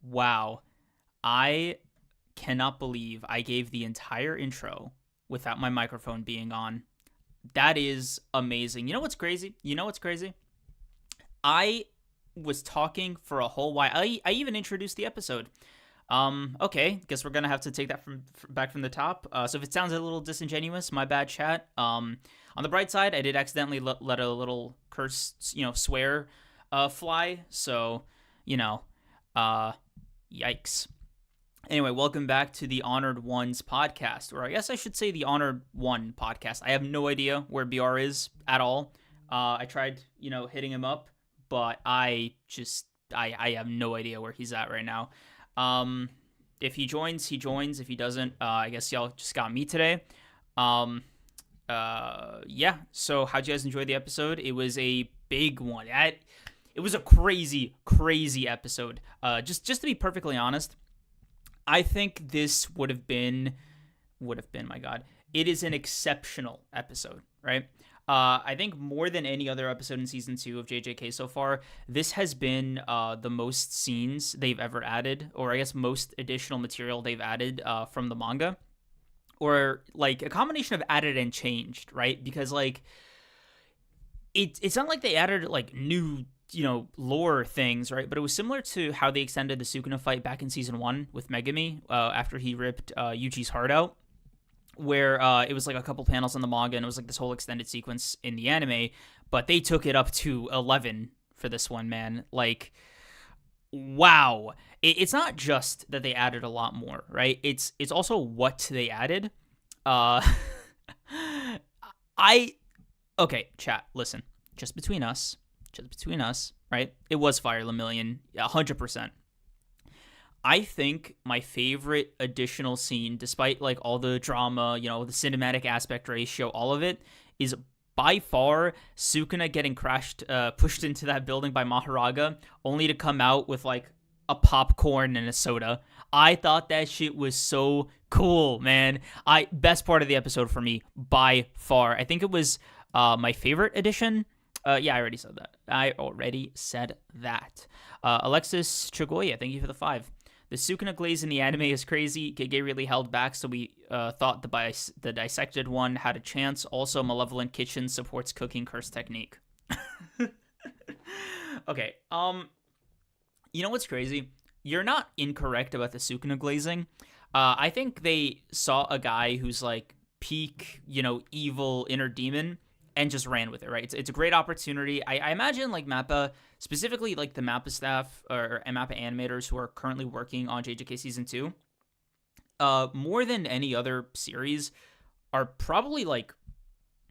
Wow. I cannot believe I gave the entire intro without my microphone being on. That is amazing. You know what's crazy? I was talking for a whole while. I even introduced the episode. Okay, guess we're gonna have to take that from back from the top. So if it sounds a little disingenuous, my bad, chat. On the bright side, I did accidentally let a little curse, swear, fly. So, you know, uh, yikes. Anyway, welcome back to the Honored Ones podcast, or I guess I should say the Honored One podcast. I have no idea where BR is at all. I tried, hitting him up, but I have no idea where he's at right now. Um, if he joins, he joins. If he doesn't, I guess y'all just got me today. Um, yeah. So how'd you guys enjoy the episode? It was a big one. It was a crazy, crazy episode. Just to be perfectly honest, I think this would have been my god. It is an exceptional episode, right? I think more than any other episode in season 2 of JJK so far, this has been the most scenes they've ever added, or I guess most additional material they've added from the manga, or like a combination of added and changed, right? Because like it's not like they added like new lore things, right? But it was similar to how they extended the Sukuna fight back in season 1 with Megami after he ripped Yuji's heart out, where it was like a couple panels in the manga and it was like this whole extended sequence in the anime, but they took it up to 11 for this one, man. Like, wow. It's not just that they added a lot more, right? It's also what they added. uh I Okay, chat, listen. Just between us, right? It was Fire Lemillion, 100%. I think my favorite additional scene, despite like all the drama, the cinematic aspect ratio, all of it, is by far Sukuna getting pushed into that building by Mahoraga, only to come out with like a popcorn and a soda. I thought that shit was so cool, man. Best part of the episode for me by far. I think it was my favorite addition. Yeah, I already said that. Alexis Chagoya, thank you for the 5. The Sukuna glaze in the anime is crazy. Gege really held back, so we thought the dissected one had a chance. Also, Malevolent Kitchen supports cooking curse technique. Okay, you know what's crazy? You're not incorrect about the Sukuna glazing. I think they saw a guy who's like peak, evil inner demon and just ran with it, right? It's a great opportunity. I imagine like Mappa, specifically like the Mappa staff or Mappa animators who are currently working on JJK season 2, more than any other series, are probably like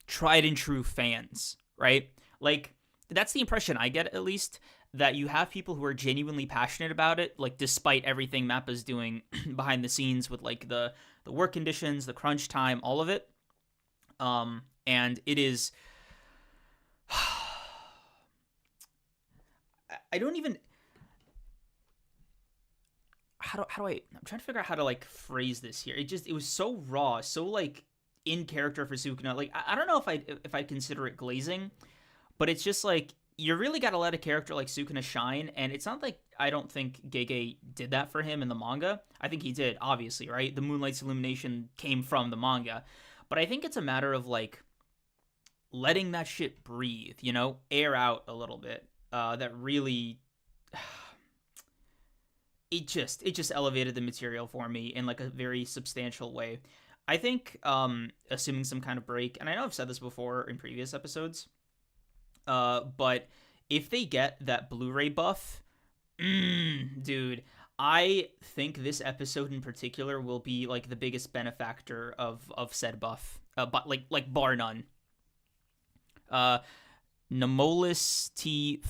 tried and true fans, right? Like that's the impression I get, at least, that you have people who are genuinely passionate about it, like despite everything Mappa's doing behind the scenes with like the work conditions, the crunch time, all of it. And it is I don't even how do I'm trying to figure out how to like phrase this here. It was so raw, so like in character for Sukuna. Like I don't know if I consider it glazing, but it's just like you really got to let a character like Sukuna shine, and it's not like I don't think Gege did that for him in the manga. I think he did, obviously, right? The Moonlight's illumination came from the manga, but I think it's a matter of like letting that shit breathe, air out a little bit. That really, it just elevated the material for me in like a very substantial way. I think, assuming some kind of break, and I know I've said this before in previous episodes, but if they get that Blu-ray buff, dude, I think this episode in particular will be like the biggest benefactor of said buff, but like bar none. Uh, Nemolis T.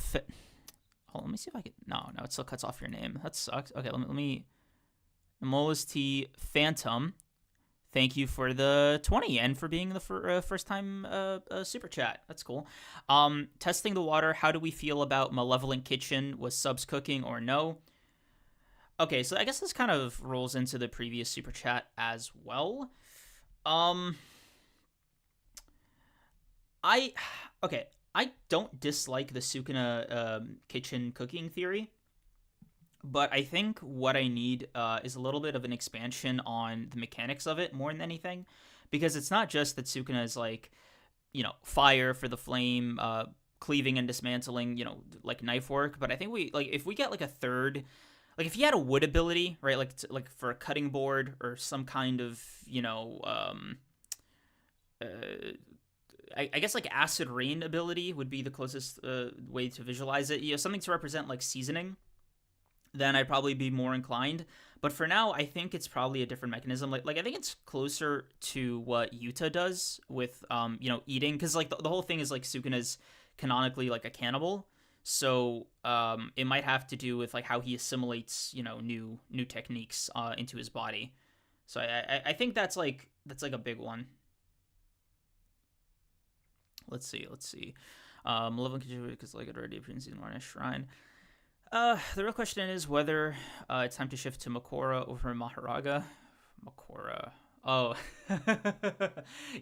Hold on, let me see if I can. No, it still cuts off your name. That sucks. Okay, let me. Nemolis T. Phantom. Thank you for the 20 and for being the first time super chat. That's cool. Testing the water. How do we feel about Malevolent Kitchen? Was subs cooking or no? Okay, so I guess this kind of rolls into the previous super chat as well. I okay. I don't dislike the Sukuna kitchen cooking theory. But I think what I need is a little bit of an expansion on the mechanics of it more than anything, because it's not just that Sukuna is like, fire for the flame, cleaving and dismantling, like knife work. But I think we like if we get like a third, like if he had a wood ability, right, like for a cutting board or some kind of, uh, I guess like acid rain ability would be the closest way to visualize it. Something to represent like seasoning, then I'd probably be more inclined. But for now, I think it's probably a different mechanism. Like I think it's closer to what Yuta does with eating, because like the whole thing is like Sukuna's canonically like a cannibal, so it might have to do with like how he assimilates new techniques into his body. So I think that's like a big one. Let's see. Malevolent contributor because like it already appears in Lorna's shrine. The real question is whether it's time to shift to Makora over Mahoraga. Makora. Oh,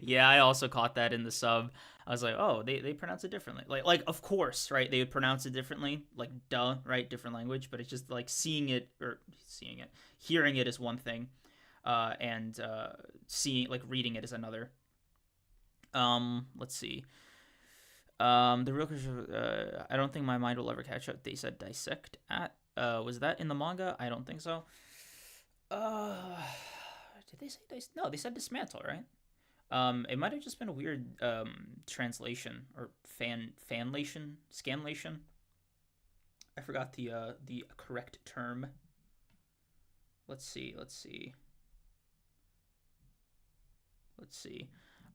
yeah. I also caught that in the sub. I was like, oh, they pronounce it differently. Like of course, right? They would pronounce it differently. Like duh, right? Different language, but it's just like hearing it is one thing, and seeing like reading it is another. Let's see. The real question, I don't think my mind will ever catch up. They said dissect at. Was that in the manga? I don't think so. Uh, did they say No, they said dismantle, right? It might have just been a weird translation or fanlation, scanlation. I forgot the correct term. Let's see.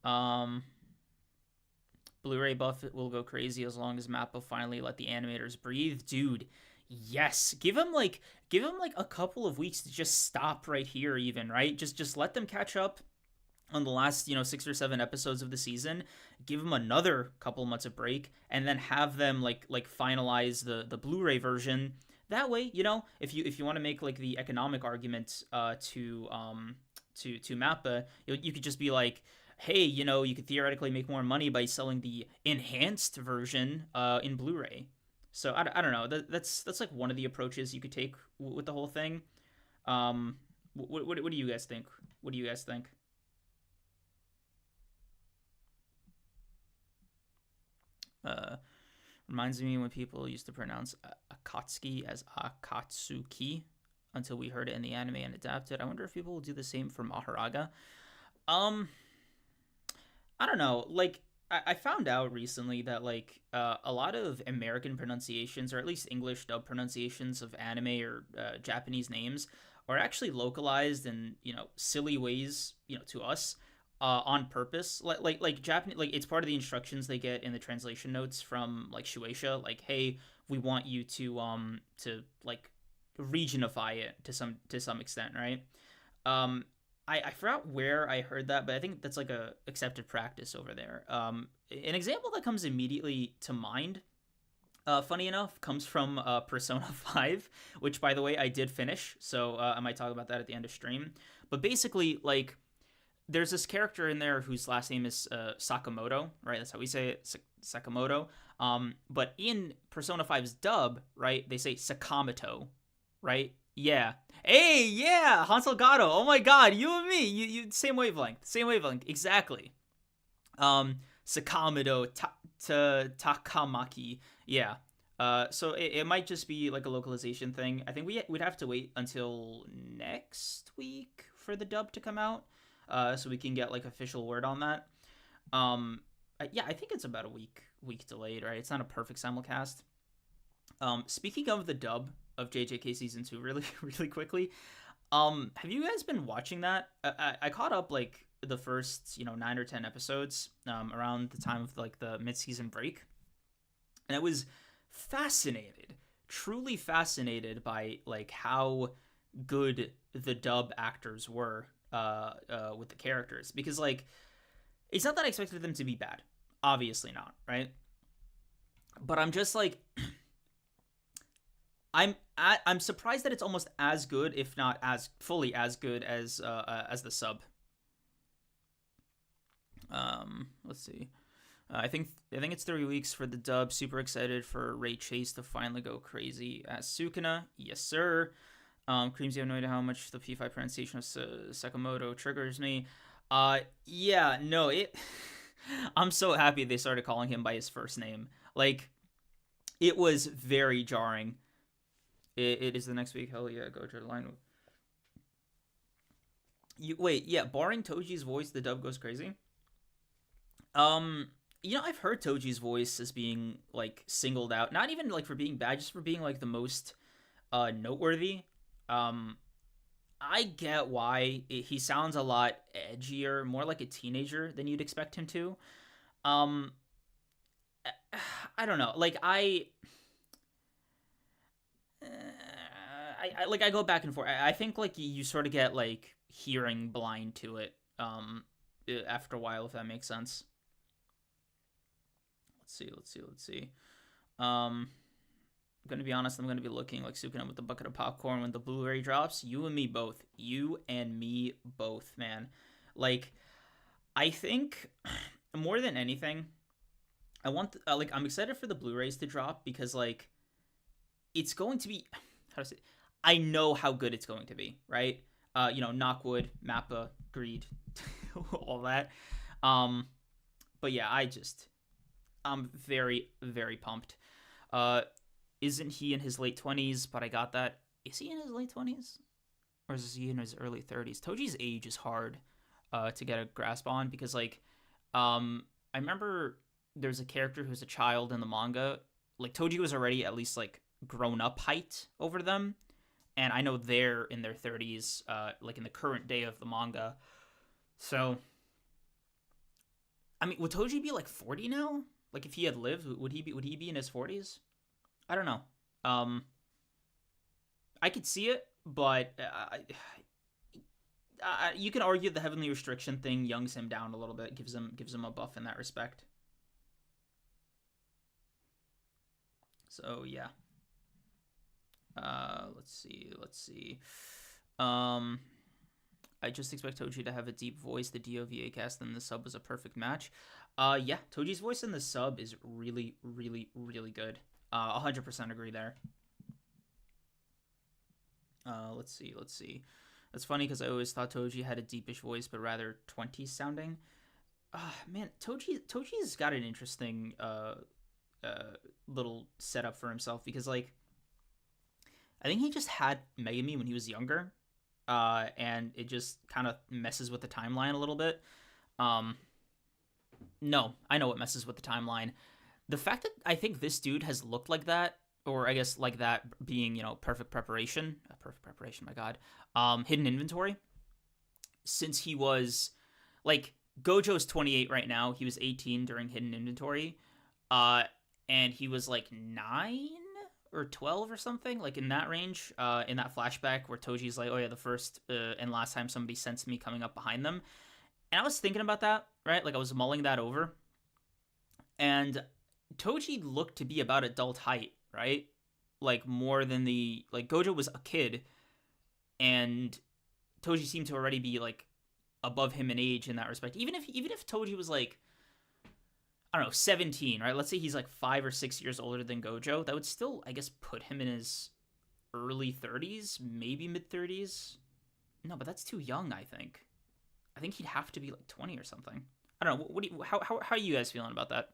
Um, Blu-ray buff will go crazy as long as Mappa finally let the animators breathe. Dude, yes. Give him like a couple of weeks to just stop right here even, right? Just let them catch up on the last, 6 or 7 episodes of the season. Give them another couple months of break and then have them like finalize the Blu-ray version. That way, if you want to make like the economic argument to Mappa, you could just be like, hey, you could theoretically make more money by selling the enhanced version in Blu-ray. So I don't know. That's like one of the approaches you could take with the whole thing. What do you guys think? What do you guys think? Uh, Reminds me when people used to pronounce Akatsuki as Akatsuki until we heard it in the anime and adapted. I wonder if people will do the same for Mahoraga. Um, I don't know. Like, I found out recently that like a lot of American pronunciations, or at least English dub pronunciations of anime or Japanese names, are actually localized in silly ways to us. On purpose, like Japanese, like it's part of the instructions they get in the translation notes from like Shueisha, like, hey, we want you to like regionify it to some extent, right? I forgot where I heard that, but I think that's like a accepted practice over there. An example that comes immediately to mind, funny enough, comes from Persona 5, which by the way I did finish, so I might talk about that at the end of stream. But basically, like, there's this character in there whose last name is Sakamoto, right? That's how we say it, Sakamoto. But in Persona 5's dub, right, they say Sakamoto, right? Yeah. Hey, yeah, Hansel Gato. Oh my God, you and me, you same wavelength, exactly. Sakamoto Takamaki, yeah. So it might just be like a localization thing. I think we'd have to wait until next week for the dub to come out, so we can get like official word on that. Yeah, I think it's about a week delayed, right? It's not a perfect simulcast. Speaking of the dub of JJK season 2, really really quickly, have you guys been watching that? I caught up like the first 9 or 10 episodes around the time of like the mid-season break, and I was fascinated, truly fascinated by like how good the dub actors were with the characters, because like it's not that I expected them to be bad, obviously not, right? But I'm just like I'm surprised that it's almost as good, if not as fully as good as the sub. Let's see. I think it's 3 weeks for the dub. Super excited for Ray Chase to finally go crazy as Sukuna. Yes, sir. Creams, you have no idea how much the P5 pronunciation of Sakamoto triggers me. Yeah, no, it. I'm so happy they started calling him by his first name. Like, it was very jarring. It is the next week. Hell yeah, go to the line. Wait, yeah, barring Toji's voice, the dub goes crazy. Um, I've heard Toji's voice as being like singled out, not even like for being bad, just for being like the most noteworthy. Um, I get why he sounds a lot edgier, more like a teenager than you'd expect him to. Um, I don't know. Like I go back and forth. I think like you sort of get like hearing blind to it. After a while, if that makes sense. Let's see. Um, I'm gonna be honest. I'm gonna be looking like Sukuna with the bucket of popcorn when the Blu-ray drops. You and me both. You and me both, man. Like, I think more than anything, I want like I'm excited for the Blu-rays to drop because like it's going to be how to say. I know how good it's going to be, right? Knockwood, Mappa, Greed, all that. Um, but yeah, I'm very, very pumped. Uh, isn't he in his late 20s? But I got that. Is he in his late 20s? Or is he in his early 30s? Toji's age is hard to get a grasp on because, like, I remember there's a character who's a child in the manga. Like, Toji was already at least, like, grown up height over them. And I know they're in their 30s, like, in the current day of the manga. So, I mean, would Toji be, like, 40 now? Like, if he had lived, would he be in his 40s? I don't know. Um, I could see it, but you can argue the heavenly restriction thing youngs him down a little bit, gives him a buff in that respect. So yeah. Let's see. Um, I just expect Toji to have a deep voice. The DOVA cast and the sub was a perfect match. Yeah, Toji's voice in the sub is really, really, really good. 100% agree there. Let's see. That's funny because I always thought Toji had a deepish voice, but rather 20s sounding. Man, Toji's got an interesting little setup for himself because like I think he just had Megami when he was younger, and it just kind of messes with the timeline a little bit. Um, no, I know what messes with the timeline. The fact that I think this dude has looked like that, or I guess like that being perfect preparation. My God, hidden inventory since he was like Gojo's 28 right now. He was 18 during hidden inventory, uh, and he was like 9 or 12 or something, like in that range. In that flashback where Toji's like, "Oh yeah, the first and last time somebody sensed me coming up behind them," and I was thinking about that, right? Like I was mulling that over, and Toji looked to be about adult height, right? Like more than the like Gojo was a kid, and Toji seemed to already be like above him in age in that respect. Even if Toji was like I don't know 17, right? Let's say he's like 5 or 6 years older than Gojo. That would still I guess put him in his early 30s, maybe mid 30s. No, but that's too young. I think he'd have to be like 20 or something. I don't know. What do you, how are you guys feeling about that?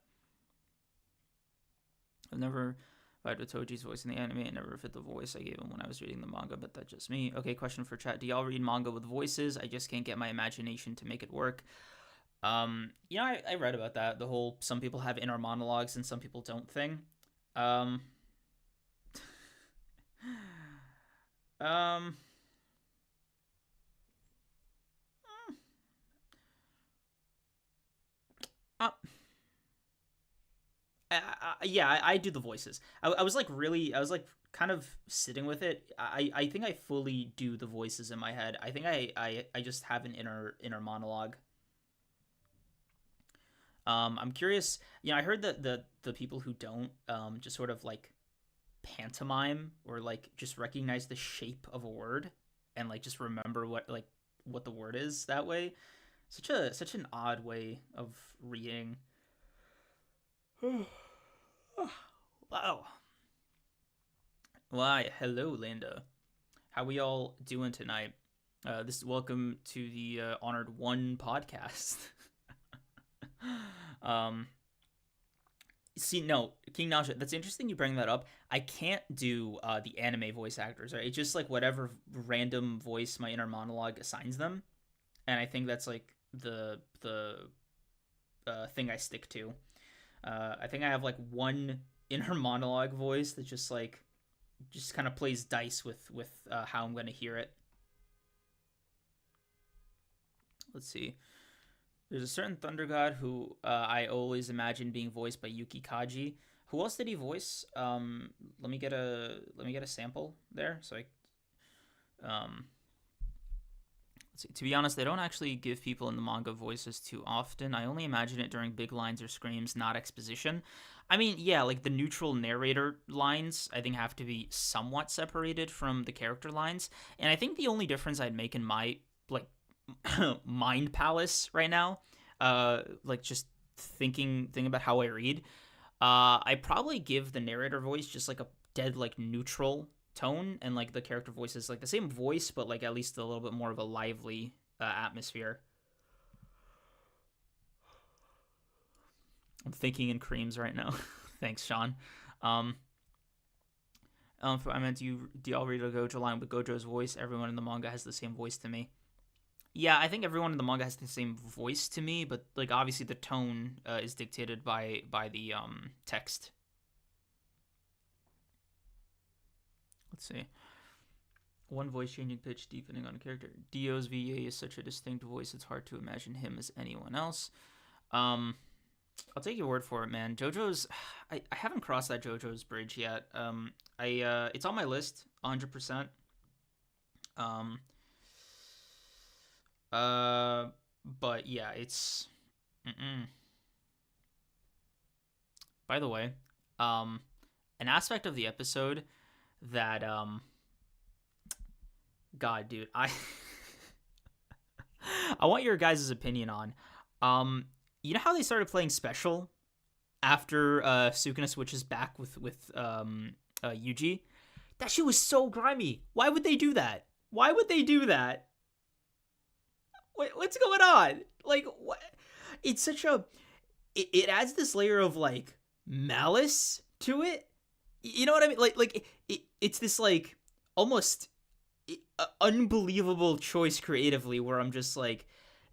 I've never vibed with Toji's voice in the anime. It never fit the voice I gave him when I was reading the manga, but that's just me. Okay, question for chat. Do y'all read manga with voices? I just can't get my imagination to make it work. I read about that. The whole some people have inner monologues and some people don't thing. Um, um, uh, I do the voices. I was like really, I was like kind of sitting with it. I think I fully do the voices in my head. I think I just have an inner monologue. I'm curious. I heard that the people who don't just sort of like pantomime or like just recognize the shape of a word and like just remember what the word is that way. Such an odd way of reading. Wow. Why, hello, Linda. How we all doing tonight? This is welcome to the Honored One podcast. um, See, no, King Nasha. That's interesting. You bring that up. I can't do the anime voice actors. Right? It's just like whatever random voice my inner monologue assigns them, and I think that's like the thing I stick to. I think I have like one inner monologue voice that just kind of plays dice with how I'm gonna hear it. Let's see. There's a certain Thunder God who I always imagine being voiced by Yuki Kaji. Who else did he voice? Let me get a sample there. Let's see. To be honest, they don't actually give people in the manga voices too often. I only imagine it during big lines or screams, not exposition. I mean, yeah, like the neutral narrator lines, I think have to be somewhat separated from the character lines. And I think the only difference I'd make in my like mind palace right now, like just thinking about how I read, I probably give the narrator voice just like a dead like neutral tone, and like the character voice is like the same voice, but like at least a little bit more of a lively atmosphere. I'm thinking in creams right now. Thanks, Sean. Um, I meant, do y'all read a Gojo line with Gojo's voice? Everyone in the manga has the same voice to me. Yeah, I think everyone in the manga has the same voice to me, but like obviously the tone is dictated by the text. Let's see. One voice changing pitch depending on a character. Dio's VA is such a distinct voice; it's hard to imagine him as anyone else. I'll take your word for it, man. JoJo's, I haven't crossed that JoJo's bridge yet. It's on my list, 100%. Um, but yeah, it's. Mm-mm. By the way, an aspect of the episode that God, dude, I I want your guys' opinion on. You know how they started playing special after Sukuna switches back with Yuji? That shit was so grimy. Why would they do that? Why would they do that? What's going on? Like, what? It's such a. It adds this layer of like malice to it. You know what I mean? It's this like almost unbelievable choice creatively where I'm just like,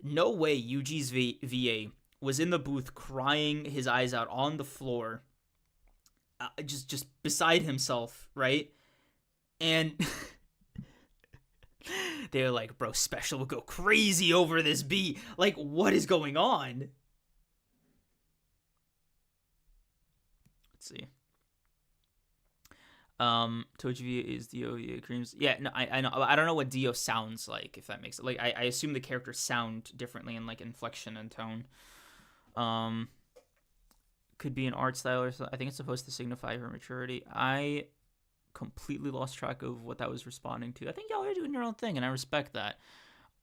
no way Yuji's VA was in the booth crying his eyes out on the floor, just beside himself, right? And they're like, bro, special will go crazy over this beat. Like, what is going on? Let's see. Toji is Dio via Creams. Yeah, no, I know. I don't know what Dio sounds like, if that makes it. Like, I assume the characters sound differently in like inflection and tone. Could be an art style or something. I think it's supposed to signify her maturity. I completely lost track of what that was responding to. I think y'all are doing your own thing, and I respect that.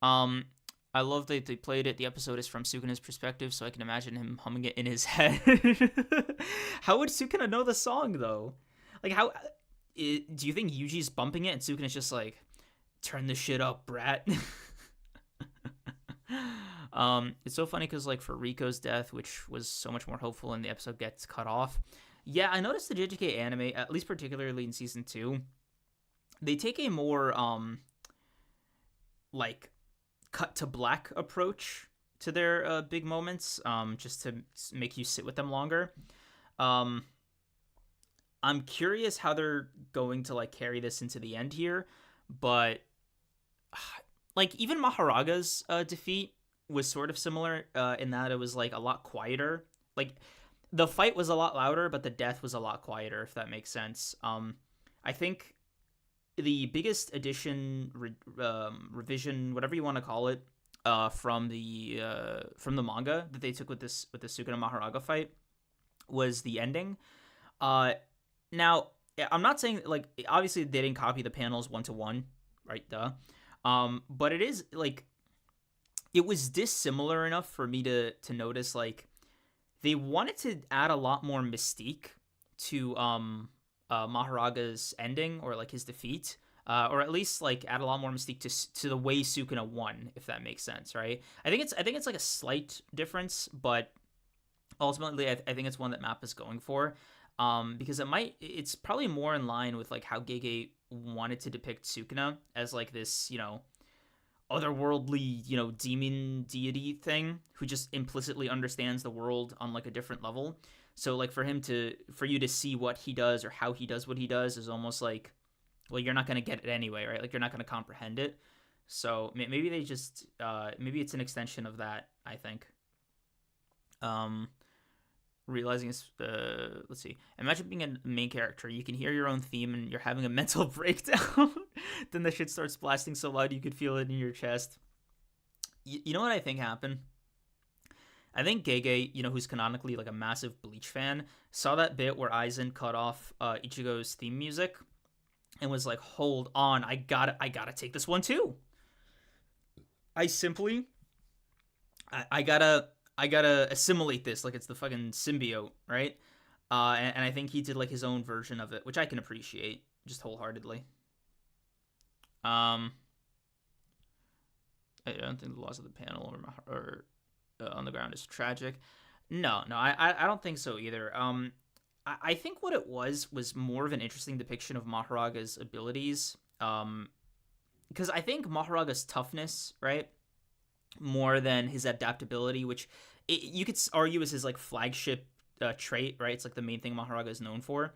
I love that they played it. The episode is from Sukuna's perspective, so I can imagine him humming it in his head. How would Sukuna know the song, though? Like, how... do you think Yuji's bumping it and Sukuna's just like, turn this shit up, brat? It's so funny because, like, for Riko's death, which was so much more hopeful, and the episode gets cut off. Yeah, I noticed the JJK anime, at least particularly in season 2, they take a more, like, cut to black approach to their big moments, just to make you sit with them longer. I'm curious how they're going to, like, carry this into the end here, but, like, even Mahoraga's defeat was sort of similar in that it was, like, a lot quieter. Like, the fight was a lot louder, but the death was a lot quieter, if that makes sense. I think the biggest addition, revision, whatever you want to call it, from the manga that they took with the Sukuna Mahoraga fight was the ending. Now, I'm not saying, like, obviously they didn't copy the panels 1-to-1, right? Duh. But it is, like, it was dissimilar enough for me to notice, like, they wanted to add a lot more mystique to Mahoraga's ending or like his defeat. Or at least like add a lot more mystique to the way Sukuna won, if that makes sense, right? I think it's like a slight difference, but ultimately I think it's one that Map is going for, because it's probably more in line with like how Gege wanted to depict Sukuna as like this, otherworldly, demon deity thing who just implicitly understands the world on like a different level. So like for you to see what he does or how he does what he does is almost like, well, you're not going to get it anyway, right? Like you're not going to comprehend it. So maybe they just maybe it's an extension of that, I think. Um Realizing is let's see, imagine being a main character, you can hear your own theme and you're having a mental breakdown. Then the shit starts blasting so loud you could feel it in your chest. You know what I think happened? I think Gege, who's canonically like a massive Bleach fan, saw that bit where Aizen cut off Ichigo's theme music and was like, hold on, I gotta take this one too. I simply I gotta assimilate this like it's the fucking symbiote, right? And I think he did like his own version of it, which I can appreciate just wholeheartedly. Um, I don't think the loss of the panel or on the ground is tragic. No, I don't think so either. I think what it was more of an interesting depiction of Mahoraga's abilities. Because I think Mahoraga's toughness, right, more than his adaptability, which you could argue is his like flagship trait, right? It's like the main thing Mahoraga is known for.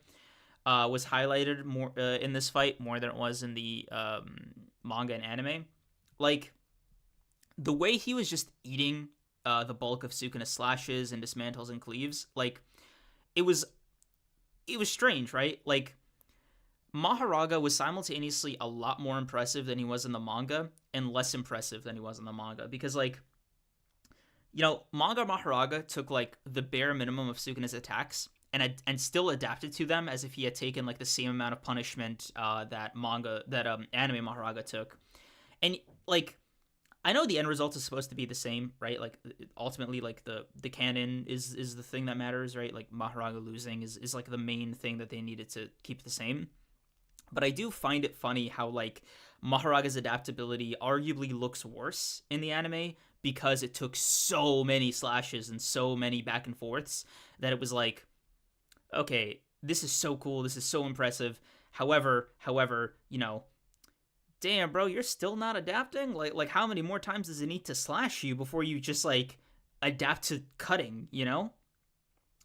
Was highlighted more in this fight more than it was in the manga and anime. Like the way he was just eating the bulk of Sukuna's slashes and dismantles and cleaves, like it was strange, right? Like Mahoraga was simultaneously a lot more impressive than he was in the manga and less impressive than he was in the manga, because like manga Mahoraga took like the bare minimum of Sukuna's attacks and still adapted to them as if he had taken like the same amount of punishment that anime Mahoraga took. And like I know the end result is supposed to be the same, right? Like ultimately like the canon is the thing that matters, right? Like Mahoraga losing is like the main thing that they needed to keep the same. But I do find it funny how like Mahoraga's adaptability arguably looks worse in the anime because it took so many slashes and so many back and forths that it was like, okay, this is so cool, this is so impressive. However, damn, bro, you're still not adapting. Like how many more times does it need to slash you before you just like adapt to cutting?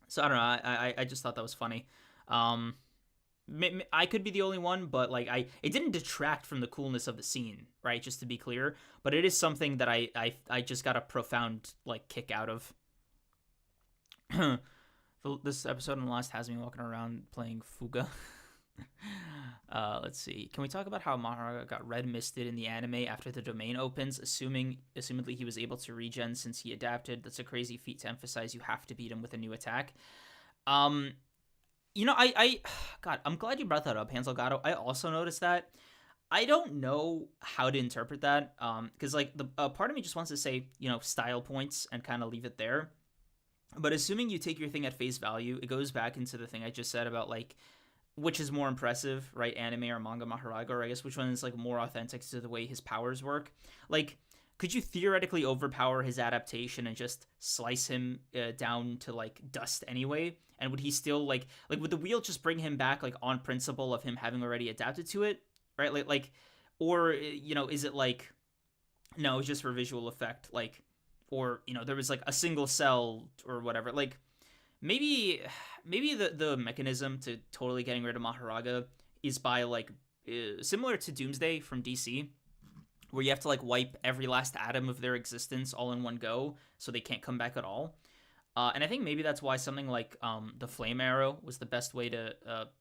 So I don't know. I just thought that was funny. Um, I could be the only one, but like it didn't detract from the coolness of the scene, right? Just to be clear, but it is something that I just got a profound like kick out of. This episode on the last has me walking around playing Fuga. Let's see. Can we talk about how Mahoraga got red misted in the anime after the domain opens? Assumedly he was able to regen since he adapted. That's a crazy feat to emphasize. You have to beat him with a new attack. God, I'm glad you brought that up, Hansel Gatto. I also noticed that. I don't know how to interpret that, because like the part of me just wants to say, style points and kind of leave it there. But assuming you take your thing at face value, it goes back into the thing I just said about like, which is more impressive, right? Anime or manga Mahoraga, or I guess which one is like more authentic to the way his powers work. Like, could you theoretically overpower his adaptation and just slice him down to like dust anyway? And would he still like would the wheel just bring him back like on principle of him having already adapted to it, right? Or is it like, no, it's just for visual effect, like, or there was like a single cell or whatever, like. Maybe the mechanism to totally getting rid of Mahoraga is by like similar to Doomsday from DC, where you have to like wipe every last atom of their existence all in one go, so they can't come back at all. And I think maybe that's why something like the Flame Arrow was the best way to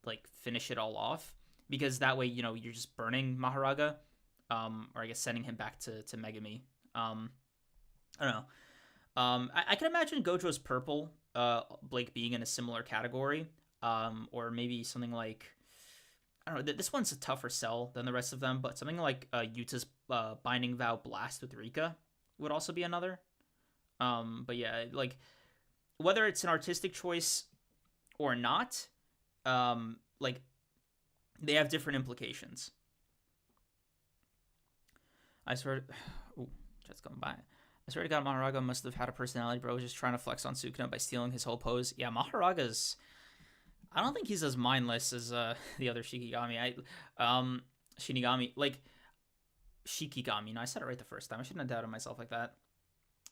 like finish it all off, because that way you're just burning Mahoraga, or I guess sending him back to Megami. I don't know. I can imagine Gojo's purple, like being in a similar category, or maybe something like, I don't know. This one's a tougher sell than the rest of them, but something like Yuta's Binding Vow Blast with Rika would also be another. But yeah, like whether it's an artistic choice or not, like they have different implications. I swear, ooh, just coming by. I swear to God, Mahoraga must have had a personality, bro. Just trying to flex on Sukuna by stealing his whole pose. Yeah, Mahoraga's. I don't think he's as mindless as the other Shikigami. Shinigami, like Shikigami. No, I said it right the first time. I shouldn't have doubted myself like that.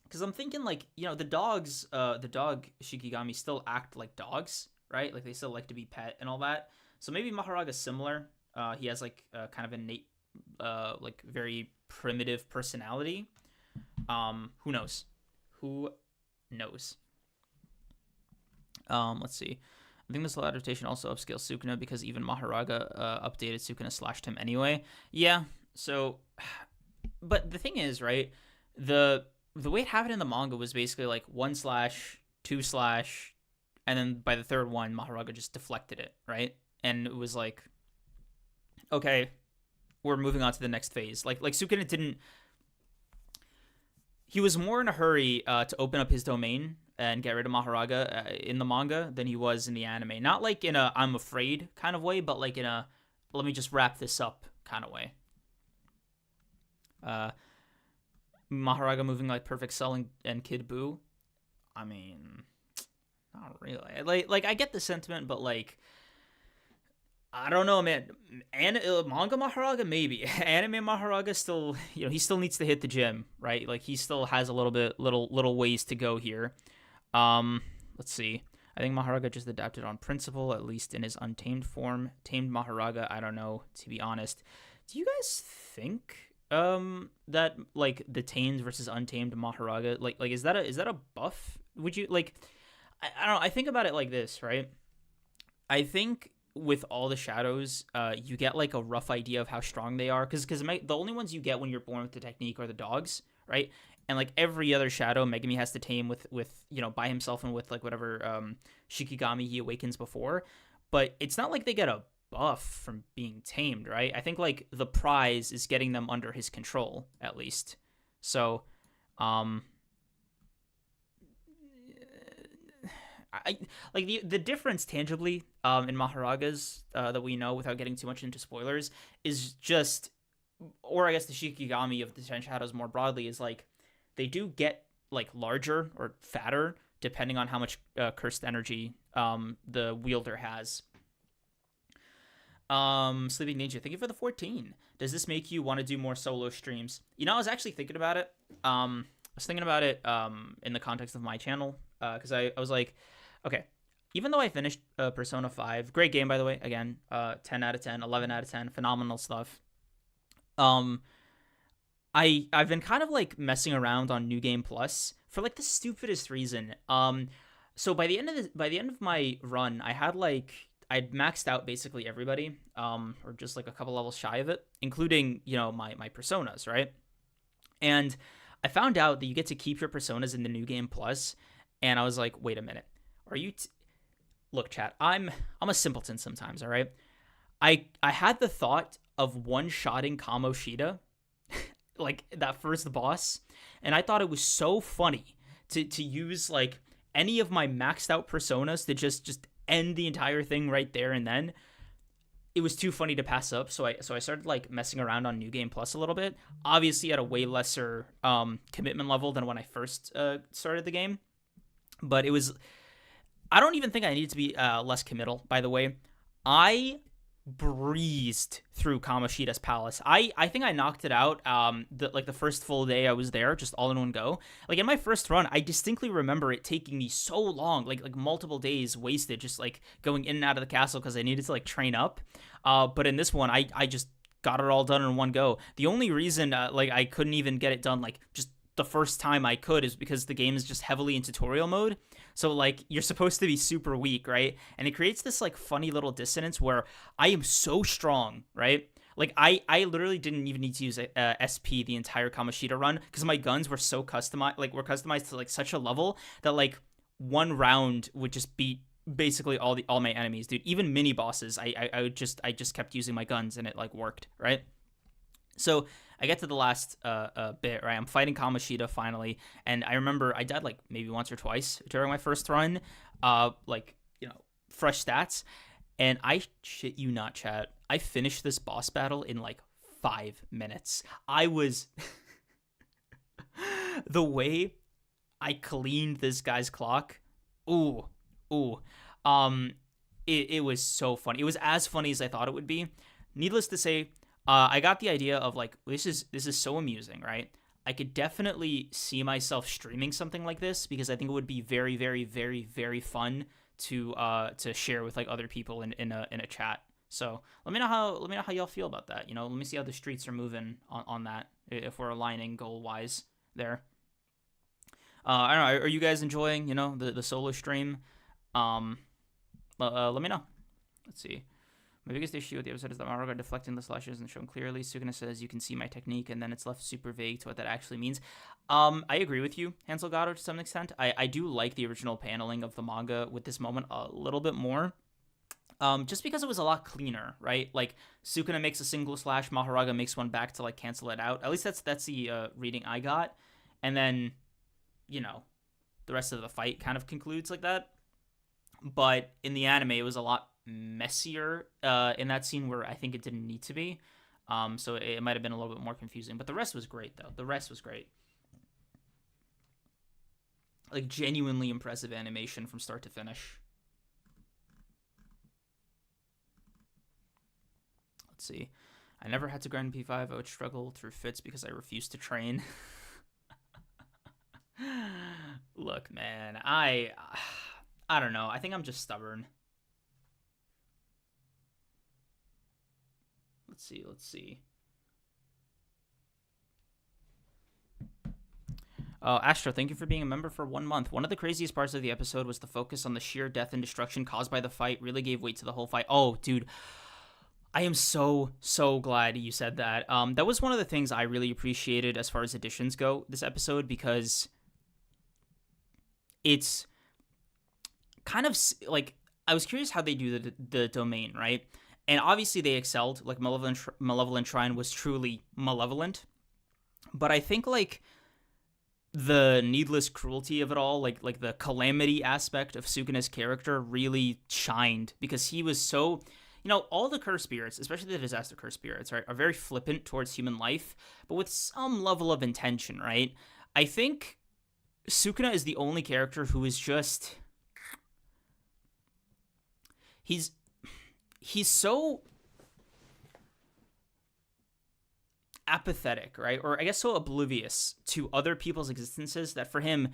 Because I'm thinking, like, the the dog Shikigami still act like dogs, right? Like, they still like to be pet and all that. So maybe Mahoraga's similar. He has, like, kind of innate, like, very primitive personality. Who knows? Who knows? Let's see. I think this whole adaptation also upscales Sukuna because even Mahoraga updated Sukuna slashed him anyway. Yeah, so... But the thing is, right, the way it happened in the manga was basically like 1/, 2/, and then by the third one, Mahoraga just deflected it, right? And it was like, okay, we're moving on to the next phase. Like Sukuna didn't... He was more in a hurry to open up his domain and get rid of Mahoraga in the manga than he was in the anime. Not like in a I'm afraid kind of way, but like in a let me just wrap this up kind of way. Mahoraga moving like Perfect Cell and Kid Buu. I mean, not really. Like I get the sentiment, but like I don't know, man. Manga Mahoraga, maybe. Anime Mahoraga still, he still needs to hit the gym, right? Like he still has a little ways to go here. Let's see. I think Mahoraga just adapted on principle, at least in his untamed form. Tamed Mahoraga, I don't know, to be honest. Do you guys think that like the tamed versus untamed Mahoraga, like is that a buff? Would you like I don't know, I think about it like this, right? I think with all the shadows, you get like a rough idea of how strong they are, because the only ones you get when you're born with the technique are the dogs, right? And like every other shadow, Megumi has to tame with by himself and with like whatever Shikigami he awakens before. But it's not like they get a buff from being tamed, right? I think like the prize is getting them under his control, at least. So, I like the difference tangibly in Mahoraga's that we know without getting too much into spoilers is just, or I guess the Shikigami of the Ten Shadows more broadly, is like they do get like larger or fatter depending on how much cursed energy the wielder has. Sleeping Ninja, thank you for the 14. Does this make you want to do more solo streams? I was actually thinking about it. I was thinking about it in the context of my channel because I was like, okay, even though I finished Persona 5, great game, by the way, again, 10 out of 10, 11 out of 10, phenomenal stuff. I've been kind of like messing around on New Game Plus for like the stupidest reason. So by the end of my run, I'd maxed out basically everybody, or just like a couple levels shy of it, including, my personas, right? And I found out that you get to keep your personas in the New Game Plus, and I was like, wait a minute. Are you Look, chat, I'm a simpleton sometimes, all right? I had the thought of one-shotting Kamoshida, like that first boss, and I thought it was so funny to use like any of my maxed out personas to just end the entire thing right there and then. It was too funny to pass up, so I started like messing around on New Game Plus a little bit, obviously at a way lesser commitment level than when I first started the game, but I don't even think I needed to be less committal, by the way. I breezed through Kamoshida's palace. I think I knocked it out the first full day I was there, just all in one go. Like in my first run, I distinctly remember it taking me so long, like multiple days wasted just like going in and out of the castle because I needed to like train up. But in this one, I just got it all done in one go. The only reason like I couldn't even get it done like just the first time I could is because the game is just heavily in tutorial mode. So like you're supposed to be super weak, right? And it creates this like funny little dissonance where I am so strong, right? Like I literally didn't even need to use SP the entire Kamoshida run because my guns were so customized to like such a level that like one round would just beat basically all my enemies, dude. Even mini bosses, I just kept using my guns and it like worked, right? So I get to the last bit, right? I'm fighting Kamoshida finally, and I remember I died like maybe once or twice during my first run, like fresh stats, and I shit you not, chat. I finished this boss battle in like 5 minutes. I was the way I cleaned this guy's clock. Ooh, ooh. Um, it was so funny. It was as funny as I thought it would be. Needless to say, I got the idea of like this is so amusing, right? I could definitely see myself streaming something like this because I think it would be very, very, very, very fun to share with like other people in a chat. So let me know how y'all feel about that. Let me see how the streets are moving on that if we're aligning goal wise there. I don't know. Are you guys enjoying the solo stream? Um, let me know. Let's see. My biggest issue with the episode is that Mahoraga deflecting the slashes isn't shown clearly. Sukuna says you can see my technique, and then it's left super vague to what that actually means. I agree with you, Hansel Gatto, to some extent. I do like the original paneling of the manga with this moment a little bit more. Just because it was a lot cleaner, right? Like Sukuna makes a single slash, Mahoraga makes one back to like cancel it out. At least that's the reading I got, and then the rest of the fight kind of concludes like that. But in the anime, it was a lot messier in that scene where I think it didn't need to be. So it might have been a little bit more confusing. But the rest was great, though. The rest was great. Like, genuinely impressive animation from start to finish. Let's see. I never had to grind P5. I would struggle through fits because I refused to train. Look, man. I don't know. I think I'm just stubborn. Let's see. Astro, thank you for being a member for 1 month. One of the craziest parts of the episode was the focus on the sheer death and destruction caused by the fight. Really gave weight to the whole fight. Oh, dude. I am so glad you said that. That was one of the things I really appreciated as far as additions go this episode, because it's kind of like, I was curious how they do the domain, right? And obviously they excelled. Like Malevolent Shrine was truly malevolent. But I think like the needless cruelty of it all, like the calamity aspect of Sukuna's character really shined, because he was so, all the curse spirits, especially the disaster curse spirits, right, are very flippant towards human life, but with some level of intention, right? I think Sukuna is the only character who is just, he's so apathetic, right? Or I guess so oblivious to other people's existences that for him,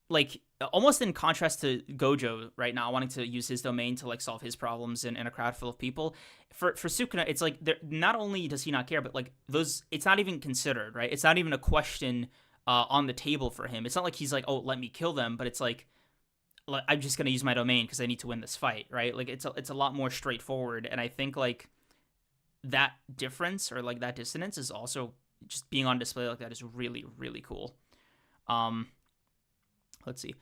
like almost in contrast to Gojo right now wanting to use his domain to like solve his problems in a crowd full of people, for Sukuna, it's like not only does he not care, but like those, it's not even considered, right? It's not even a question on the table for him. It's not like he's like, oh, let me kill them, but it's like, I'm just gonna use my domain because I need to win this fight, right? Like it's a lot more straightforward, and I think like that difference or like that dissonance is also just being on display like that is really, really cool. Let's see.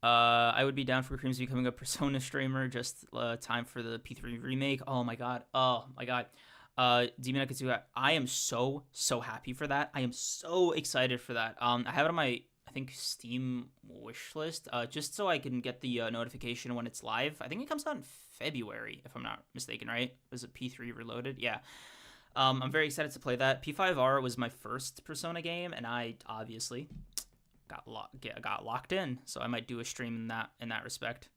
I would be down for Creams becoming a Persona streamer. Just time for the P3 remake. Oh my god. Demon Akatsuka. I am so happy for that. I am so excited for that. I have it on my, I think, Steam wish list, just so I can get the notification when it's live. I think it comes out in February, if I'm not mistaken, right? Was it P3 Reloaded? Yeah. I'm very excited to play that. P5R was my first Persona game, and I obviously got locked in, so I might do a stream in that respect.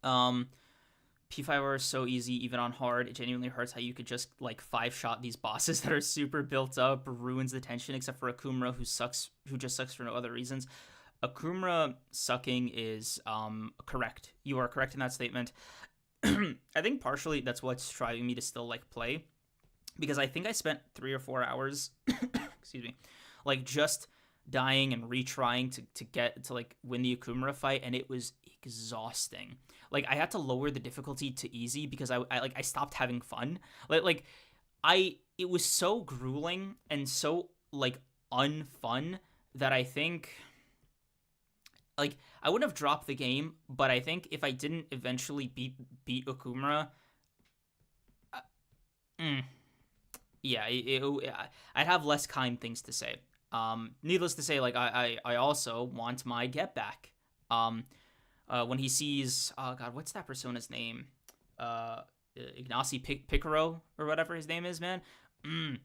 P5R is so easy, even on hard. It genuinely hurts how you could just like 5-shot these bosses that are super built up, ruins the tension, except for Akumura, who just sucks for no other reasons. Akumura sucking is correct. You are correct in that statement. I think partially that's what's driving me to still like play, because I think I spent 3 or 4 hours excuse me, like just dying and retrying to get to like win the Akumura fight, and it was exhausting. Like I had to lower the difficulty to easy because I stopped having fun. It was so grueling and so like unfun that I think like I wouldn't have dropped the game, but I think if I didn't eventually beat Akumura, yeah, I'd have less kind things to say. Needless to say, like I also want my get back. Um, when he sees, oh god, what's that persona's name? Uh, Ignacy Picaro or whatever his name is, man. Mm,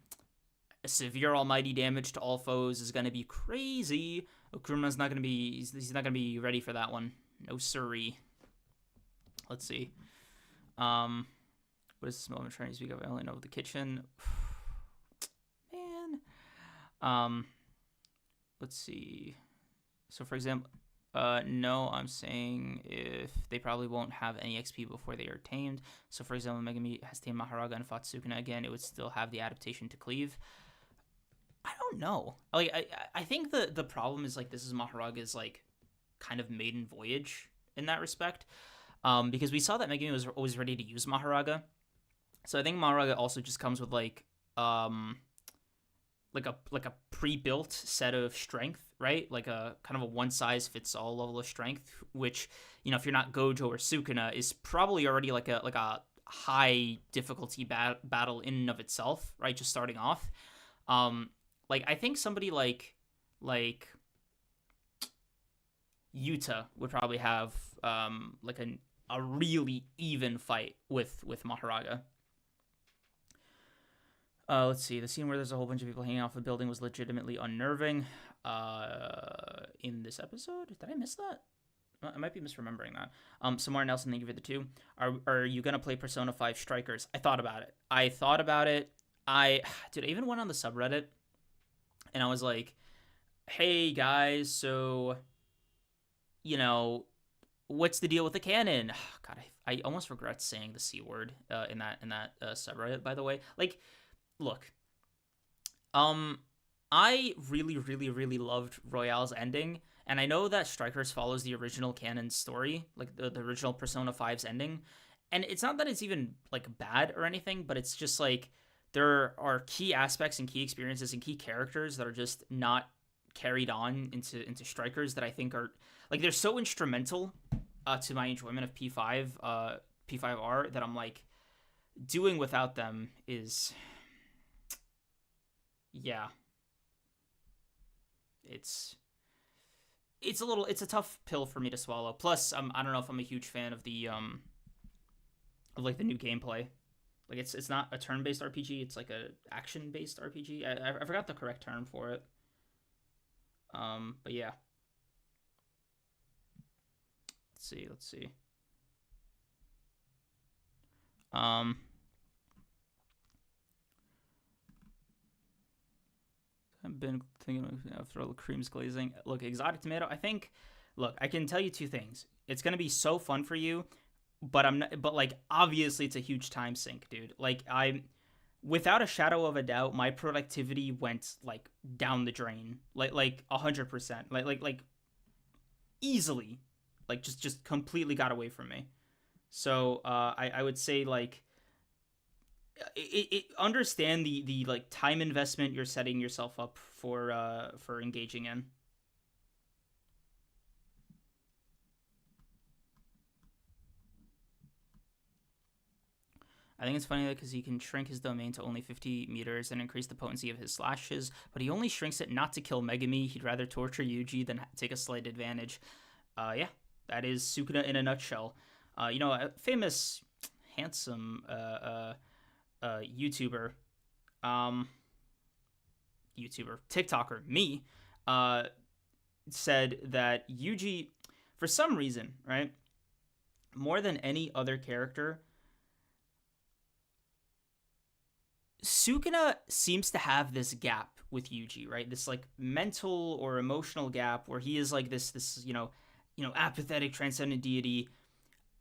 severe almighty damage to all foes is gonna be crazy. Okuruma's not gonna be, he's not gonna be ready for that one. No siree. Let's see. Um, what is this moment trying to speak of? I only know the kitchen. Man. Let's see. So for example, no, I'm saying if they probably won't have any XP before they are tamed. So for example, Megami has tamed Mahoraga and fought Sukuna again, it would still have the adaptation to cleave. I don't know. Like I think the problem is like this is Mahoraga's like kind of maiden voyage in that respect. Because we saw that Megami was always ready to use Mahoraga. So I think Mahoraga also just comes with like a pre-built set of strength, right? Like a kind of a one size fits all level of strength, which, you know, if you're not Gojo or Sukuna, is probably already like a high difficulty battle in and of itself, right? Just starting off. Like I think somebody like Yuta would probably have like a really even fight with Mahoraga. Let's see. The scene where there's a whole bunch of people hanging off a building was legitimately unnerving. In this episode, did I miss that? I might be misremembering that. Samara Nelson, thank you for the two. Are you gonna play Persona 5 Strikers? I thought about it. I even went on the subreddit, and I was like, "Hey guys, so, you know, what's the deal with the canon?" God, I almost regret saying the C word in that subreddit. By the way, like, look, I really, really, really loved Royale's ending, and I know that Strikers follows the original canon story, like the original Persona 5's ending, and it's not that it's even like bad or anything, but it's just like there are key aspects and key experiences and key characters that are just not carried on into Strikers that I think are like they're so instrumental to my enjoyment of P5R that I'm like doing without them is, yeah, it's it's a tough pill for me to swallow. Plus, I don't know if I'm a huge fan of the of like the new gameplay. Like it's not a turn-based RPG, it's like a action-based RPG. I forgot the correct term for it. But yeah. Let's see. Um I've been thinking after all the creams glazing. Look, exotic tomato. I think. Look, I can tell you two things. It's gonna be so fun for you, but I'm not. But like, obviously, it's a huge time sink, dude. Like, without a shadow of a doubt, my productivity went like down the drain, like 100%, like easily, like just completely got away from me. So I would say like understand the like time investment you're setting yourself up for engaging in. I think it's funny because he can shrink his domain to only 50 meters and increase the potency of his slashes, but he only shrinks it not to kill Megami. He'd rather torture Yuji than take a slight advantage. Yeah, that is Sukuna in a nutshell. You know, a famous, handsome YouTuber, um, TikToker, me, said that Yuji, for some reason, right, more than any other character, Sukuna seems to have this gap with Yuji, right? This like mental or emotional gap where he is like this apathetic transcendent deity,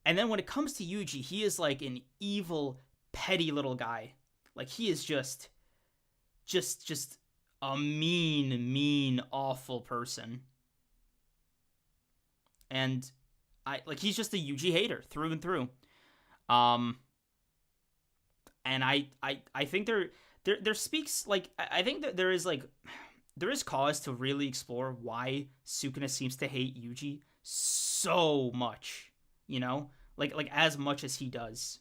and then when it comes to Yuji, he is like an evil, petty little guy. Like he is just a mean, awful person. And he's just a Yuji hater through and through. Um and I think there speaks like I think that there is cause to really explore why Sukuna seems to hate Yuji so much, you know? Like as much as he does.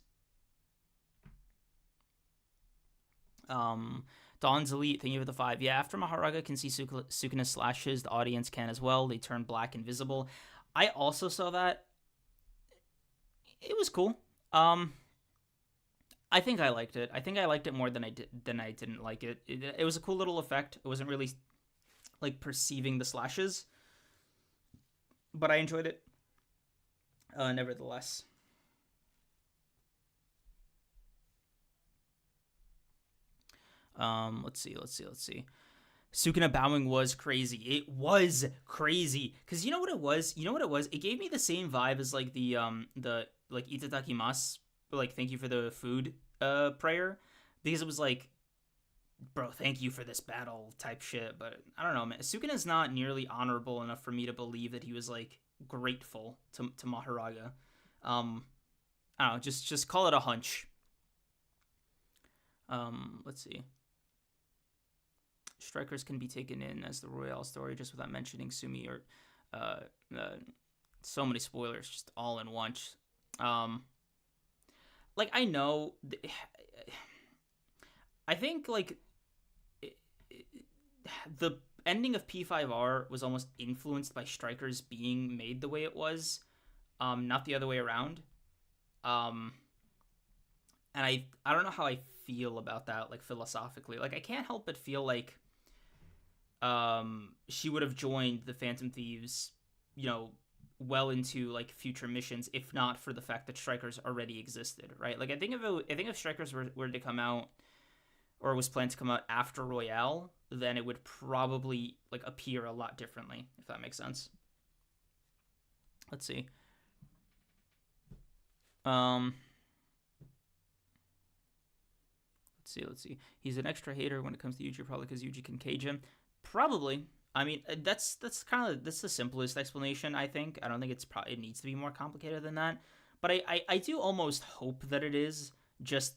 Um, Dawn's Elite, thank you for the 5. Yeah, after Mahoraga can see Sukuna slashes, the audience can as well. They turn black invisible. I also saw that. It was cool. Um, I think I liked it. I think I liked it more than I didn't like it. It was a cool little effect. It wasn't really like perceiving the slashes, but I enjoyed it nevertheless. Let's see. Sukuna bowing was crazy. It was crazy because you know what it was. You know what it was. It gave me the same vibe as like the like itadakimasu, like thank you for the food prayer, because it was like, bro, thank you for this battle type shit. But I don't know, man. Sukuna's not nearly honorable enough for me to believe that he was like grateful to Mahoraga. I don't know. Just call it a hunch. Let's see. Strikers can be taken in as the Royale story just without mentioning Sumi or uh, uh, so many spoilers just all in one. Um, like I know, I think like the ending of P5R was almost influenced by Strikers being made the way it was, not the other way around. Um, and I don't know how I feel about that like philosophically. Like I can't help but feel like she would have joined the Phantom Thieves, you know, well into like future missions, if not for the fact that Strikers already existed, right? Like I think if Strikers were to come out or was planned to come out after Royale, then it would probably like appear a lot differently, if that makes sense. Let's see. Um, let's see. He's an extra hater when it comes to Yuji, probably because Yuji can cage him. Probably. I mean, that's kind of that's the simplest explanation. I think. I don't think it needs to be more complicated than that. But I do almost hope that it is. Just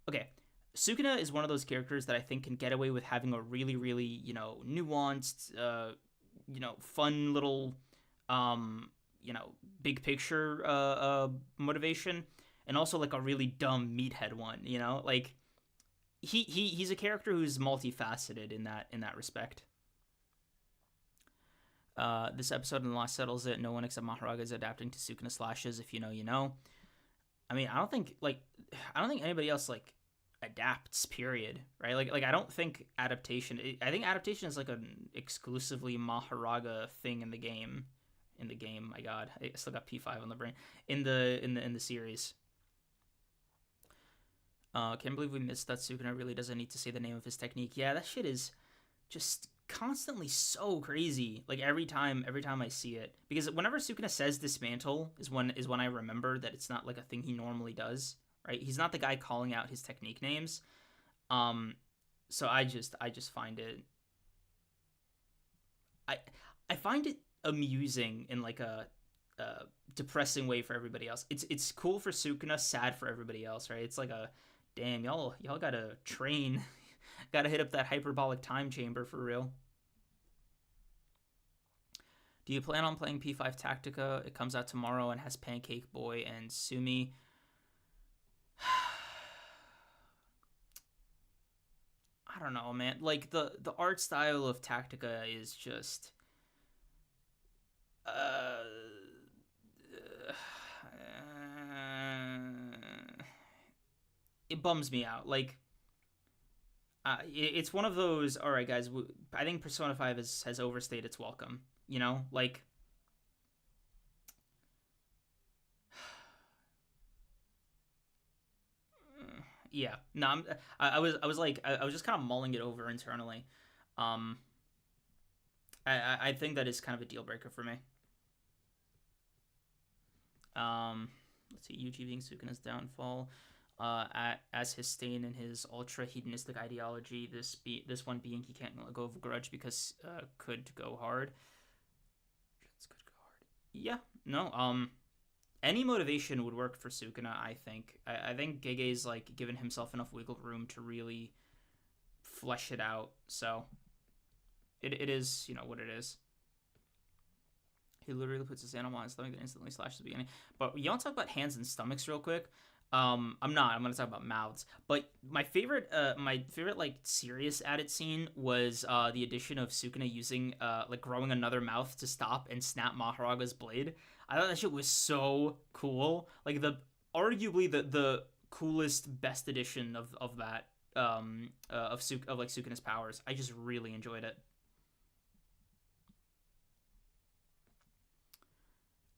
okay. Sukuna is one of those characters that I think can get away with having a really nuanced, fun little, um, big picture motivation, and also like a really dumb meathead one. Like he's a character who's multifaceted in that respect. This episode in the Lost settles it. No one except Mahoraga is adapting to Sukuna slashes. If you know, you know. I mean, I don't think anybody else like adapts. Period. Right? Like I don't think adaptation. I think adaptation is like an exclusively Mahoraga thing in the game. In the game, my God, I still got P5 on the brain. In the series. Can't believe we missed that Sukuna really doesn't need to say the name of his technique. Yeah, that shit is just constantly so crazy. Like every time I see it, because whenever Sukuna says dismantle is when I remember that it's not like a thing he normally does. Right? He's not the guy calling out his technique names. Um, so I just find it I I find it amusing in like a depressing way for everybody else. It's cool for Sukuna, sad for everybody else, right? It's like a damn y'all gotta train, gotta hit up that hyperbolic time chamber for real. Do you plan on playing P5 Tactica? It comes out tomorrow and has Pancake Boy and Sumi. I don't know, man. Like the art style of Tactica is just uh, it bums me out. Like it's one of those. All right, guys. I think Persona 5 has overstayed its welcome. Like yeah. No, I was like I was just kind of mulling it over internally. Um, I think that is kind of a deal breaker for me. Let's see, Yuji being Sukuna's downfall. As his stain in his ultra hedonistic ideology, this one being he can't let go of a grudge because could go hard. Could go hard. Yeah, no. Any motivation would work for Sukuna. I think. I think Gege's like given himself enough wiggle room to really flesh it out. So it is what it is. He literally puts his animal on his stomach and instantly slashes the beginning. But you want to talk about hands and stomachs real quick? I'm not. I'm gonna talk about mouths. But my favorite like serious added scene was the addition of Sukuna using like growing another mouth to stop and snap Maharaga's blade. I thought that shit was so cool. Like the arguably the coolest, best addition of that of like Sukuna's powers. I just really enjoyed it.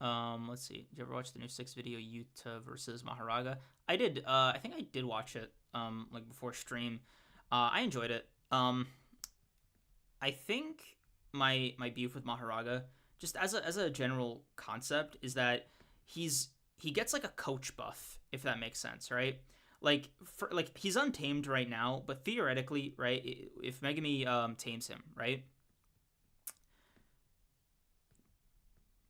Let's see. Did you ever watch the new six video Yuta versus Mahoraga? I did. I think I did watch it. Like before stream. I enjoyed it. I think my beef with Mahoraga, just as a general concept, is that he gets like a coach buff, if that makes sense, right? Like he's untamed right now, but theoretically, right, if Megami tames him, right,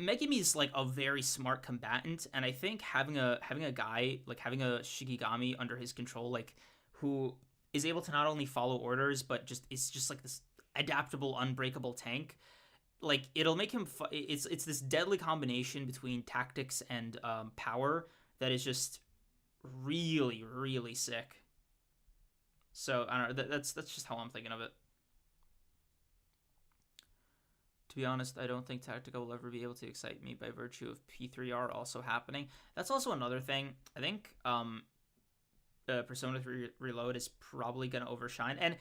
Megami's like a very smart combatant, and I think having a guy like having a Shikigami under his control, like who is able to not only follow orders but just is just like this adaptable, unbreakable tank. Like it'll make him. It's this deadly combination between tactics and power that is just really really sick. So I don't know. That's just how I'm thinking of it. To be honest, I don't think Tactica will ever be able to excite me by virtue of P3R also happening. That's also another thing. I think Persona 3 Reload is probably going to overshine, and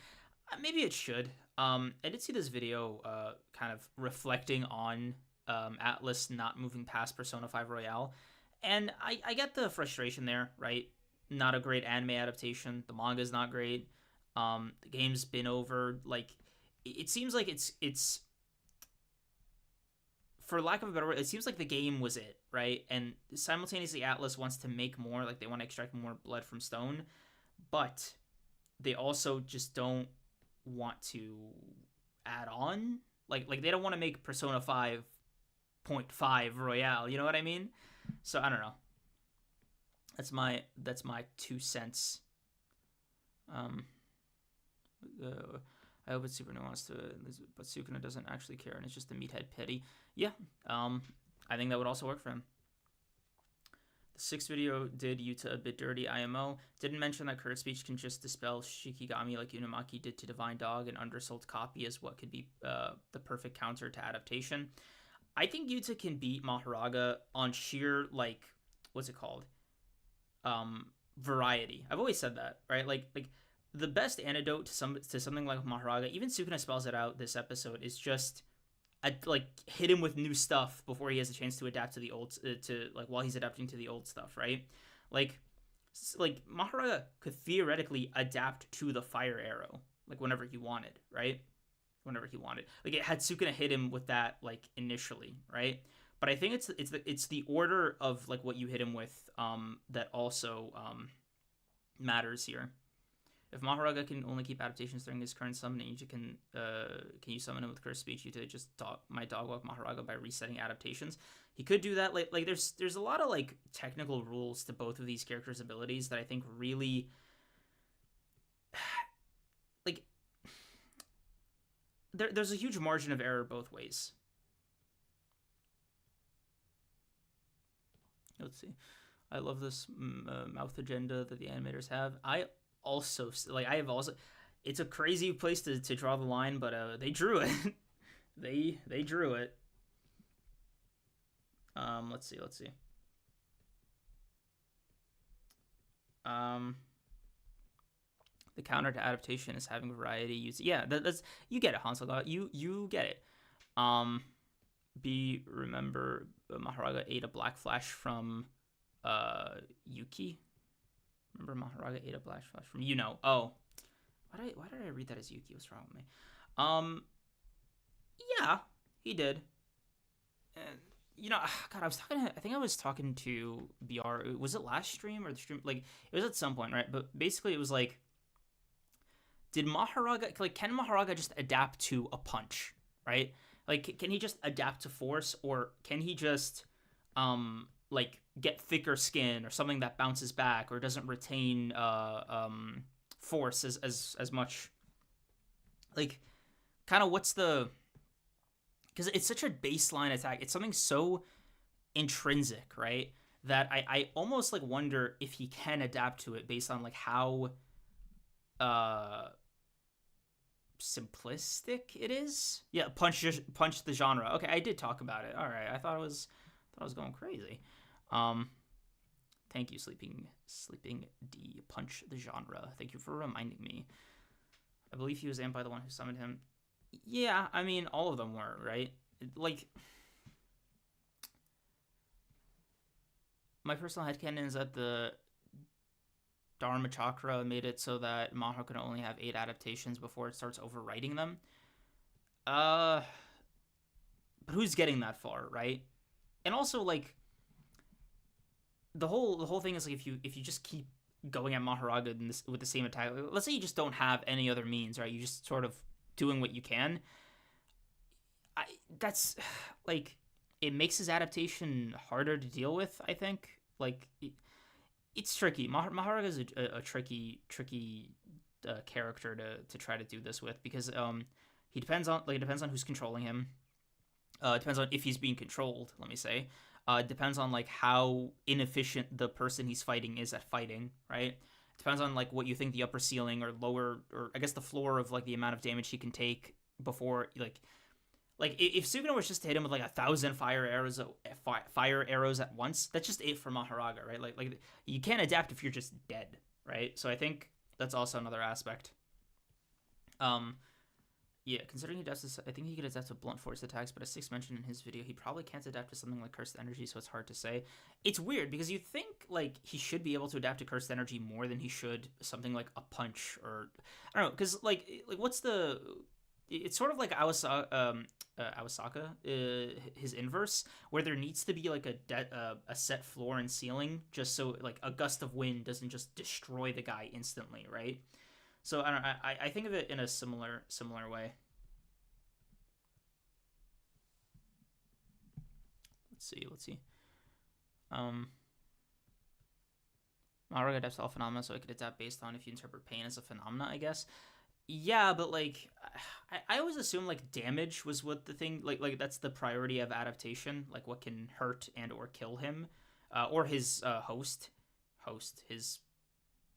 maybe it should. I did see this video kind of reflecting on Atlas not moving past Persona 5 Royale, and I get the frustration there, right? Not a great anime adaptation. The manga is not great. The game's been over. Like, it seems like it's for lack of a better word, it seems like the game was it, right? And simultaneously, Atlas wants to make more, like they want to extract more blood from stone, but they also just don't want to add on. Like they don't want to make Persona 5.5 Royale. You know what I mean? So I don't know. That's my 2 cents. Um, I hope it's super nuanced to it, but Sukuna doesn't actually care, and it's just the meathead pity. Yeah, I think that would also work for him. The sixth video did Yuta a bit dirty IMO. Didn't mention that Curse Speech can just dispel Shikigami like Unamaki did to Divine Dog, and undersold copy as what could be the perfect counter to adaptation. I think Yuta can beat Mahoraga on sheer, like, what's it called? Variety. I've always said that, right? Like the best antidote to something like Mahoraga, even Sukuna spells it out this episode, is just like hit him with new stuff before he has a chance to adapt to the old to like while he's adapting to the old stuff, right? Like like Mahoraga could theoretically adapt to the fire arrow like whenever he wanted, right? Whenever he wanted. Like it had Sukuna hit him with that like initially, right? But I think it's the order of like what you hit him with that also matters here. If Mahoraga can only keep adaptations during his current summon, Yuta can you summon him with Curse Speech to just my dog walk Mahoraga by resetting adaptations? He could do that. Like there's a lot of like technical rules to both of these characters' abilities that I think really like there's a huge margin of error both ways. Let's see. I love this mouth agenda that the animators have. I also like I have also it's a crazy place to draw the line, but they drew it. they drew it. Let's see. Um the counter to adaptation is having variety use. Yeah, that's you get it, Hansel. You get it. Remember Mahoraga ate a black flash from Yuki. Remember Mahoraga ate a black flash from Oh, why did I read that as Yuki? What's wrong with me? Yeah, he did. And God, I think I was talking to BR. Was it last stream or the stream? Like it was at some point, right? But basically, it was like, can Mahoraga just adapt to a punch, right? Like, can he just adapt to force, or can he just like get thicker skin or something that bounces back or doesn't retain force as much? Like, kind of what's the, because it's such a baseline attack. It's something so intrinsic, right? that I almost like wonder if he can adapt to it based on like how uh simplistic it is. Yeah, punch the genre. Okay, I did talk about it. All right, I was going crazy. Um, thank you, sleeping D. Punch the genre. Thank you for reminding me. I believe he was amped by the one who summoned him. Yeah, I mean all of them were right. Like my personal headcanon is that the Dharma Chakra made it so that Maho can only have 8 adaptations before it starts overwriting them. Uh, but who's getting that far, right? And also like the whole thing is like if you just keep going at Mahoraga in this, with the same attack, like, let's say you just don't have any other means, right? You just sort of doing what you can. I that's like it makes his adaptation harder to deal with. I think like it's tricky. Mahoraga is a tricky character to try to do this with because he depends on like it depends on who's controlling him. It depends on if he's being controlled. Let me say. It depends on like how inefficient the person he's fighting is at fighting. Right. It depends on like what you think the upper ceiling or lower or I guess the floor of like the amount of damage he can take before like if Sukuna was just to hit him with like 1,000 fire arrows at once, that's just it for Mahoraga, right? Like you can't adapt if you're just dead, right? So I think that's also another aspect. Um, yeah, considering he adapts, I think he could adapt to blunt force attacks, but as Six mentioned in his video, he probably can't adapt to something like cursed energy, so it's hard to say. It's weird because you think like he should be able to adapt to cursed energy more than he should something like a punch or I don't know, because like what's the it's sort of like Awasaka, his inverse, where there needs to be like a set floor and ceiling, just so like a gust of wind doesn't just destroy the guy instantly, right? So I don't. I think of it in a similar way. Let's see. Um, Mahoraga adapts to all phenomena, so it could adapt based on if you interpret pain as a phenomena, I guess. Yeah, but like I always assume like damage was what the thing like that's the priority of adaptation, like what can hurt and or kill him, or his host his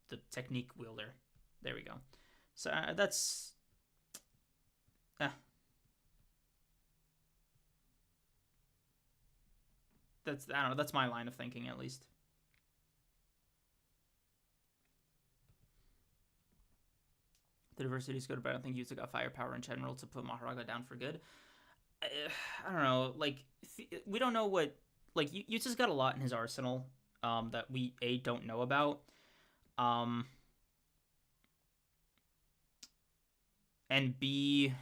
the technique wielder. There we go. So that's uh, that's I don't know. That's my line of thinking at least. The diversity is good, but I don't think Yuta got firepower in general to put Mahoraga down for good. I, I don't know. Like we don't know what like Yuta's got a lot in his arsenal that we don't know about. Um, and B,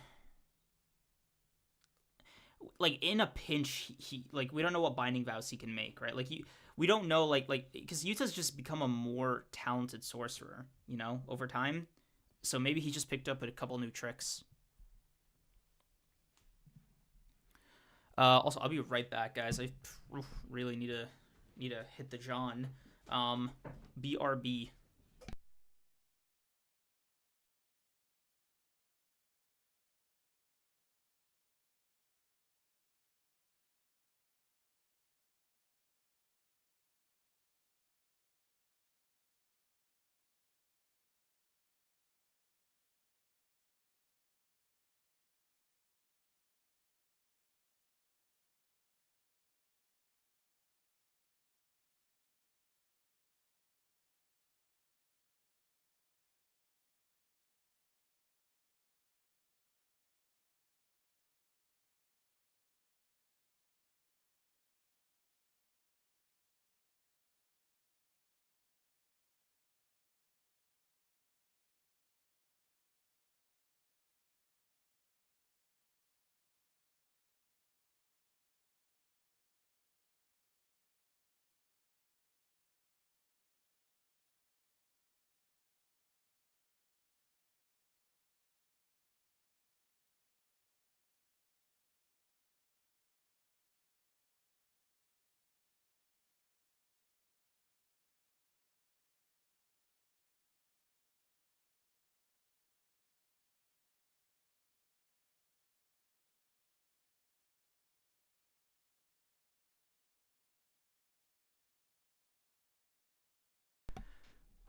like in a pinch, he like we don't know what binding vows he can make, right? Like we don't know like because Yuta's just become a more talented sorcerer, over time. So maybe he just picked up a couple new tricks. Also, I'll be right back, guys. I really need to hit the John. BRB.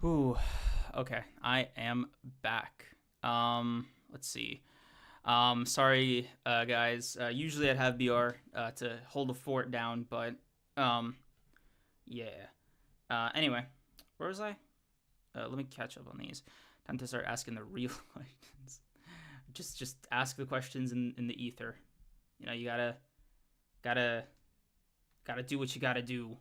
Ooh, okay, I am back. Let's see. Sorry, guys. Usually I'd have BR to hold the fort down, but um, yeah. Anyway, where was I? Let me catch up on these. Time to start asking the real questions. Just ask the questions in the ether. You know, you gotta gotta do what you gotta do.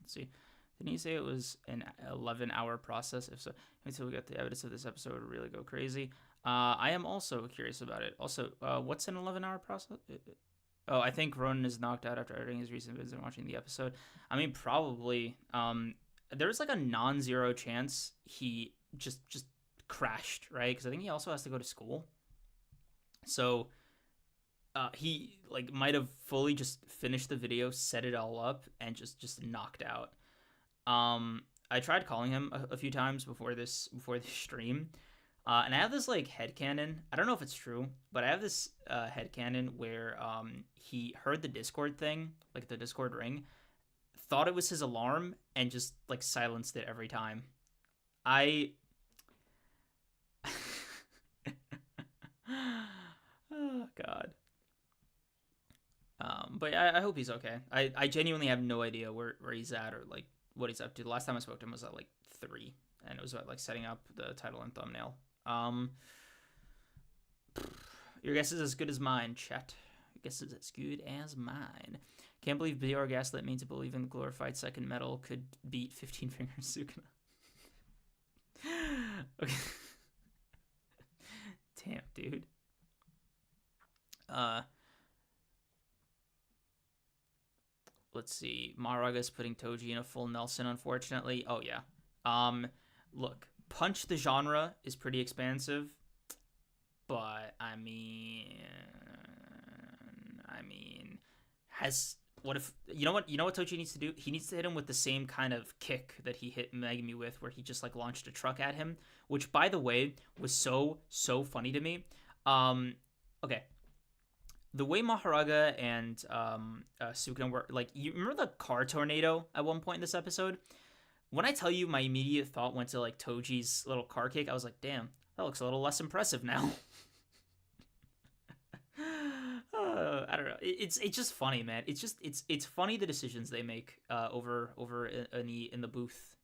Let's see. Didn't he say it was an 11-hour process? If so, until we get the evidence of this episode, would really go crazy. I am also curious about it. Also, what's an 11-hour process? Oh, I think Ronan is knocked out after editing his recent vids and watching the episode. I mean, probably. There's like a non-zero chance he just crashed, right? Because I think he also has to go to school. So he like might have fully just finished the video, set it all up, and just knocked out. I tried calling him a few times before this stream, and I have this like headcanon. I don't know if it's true, but I have this headcanon where he heard the Discord thing, like the Discord ring, thought it was his alarm, and just like silenced it every time. I oh god. But I hope he's okay. I genuinely have no idea where he's at or like what he's up to. The last time I spoke to him was at like 3, and it was about like setting up the title and thumbnail. Your guess is as good as mine, chat. Your guess is as good as mine. Can't believe BR Gaslit means to believe in the glorified second metal could beat 15 Fingers Sukuna. Okay. Damn, dude. Let's see. Mahoraga is putting Toji in a full Nelson, unfortunately. Oh yeah. Look, Punch the genre is pretty expansive, but I mean, has what if you know what Toji needs to do? He needs to hit him with the same kind of kick that he hit Megumi with, where he just like launched a truck at him, which by the way was so funny to me. Okay, the way Mahoraga and Sukuna were like, you remember the car tornado at one point in this episode? When I tell you my immediate thought went to like Toji's little car kick, I was like, damn, that looks a little less impressive now. I don't know. It's just funny, man. It's funny the decisions they make over in the booth.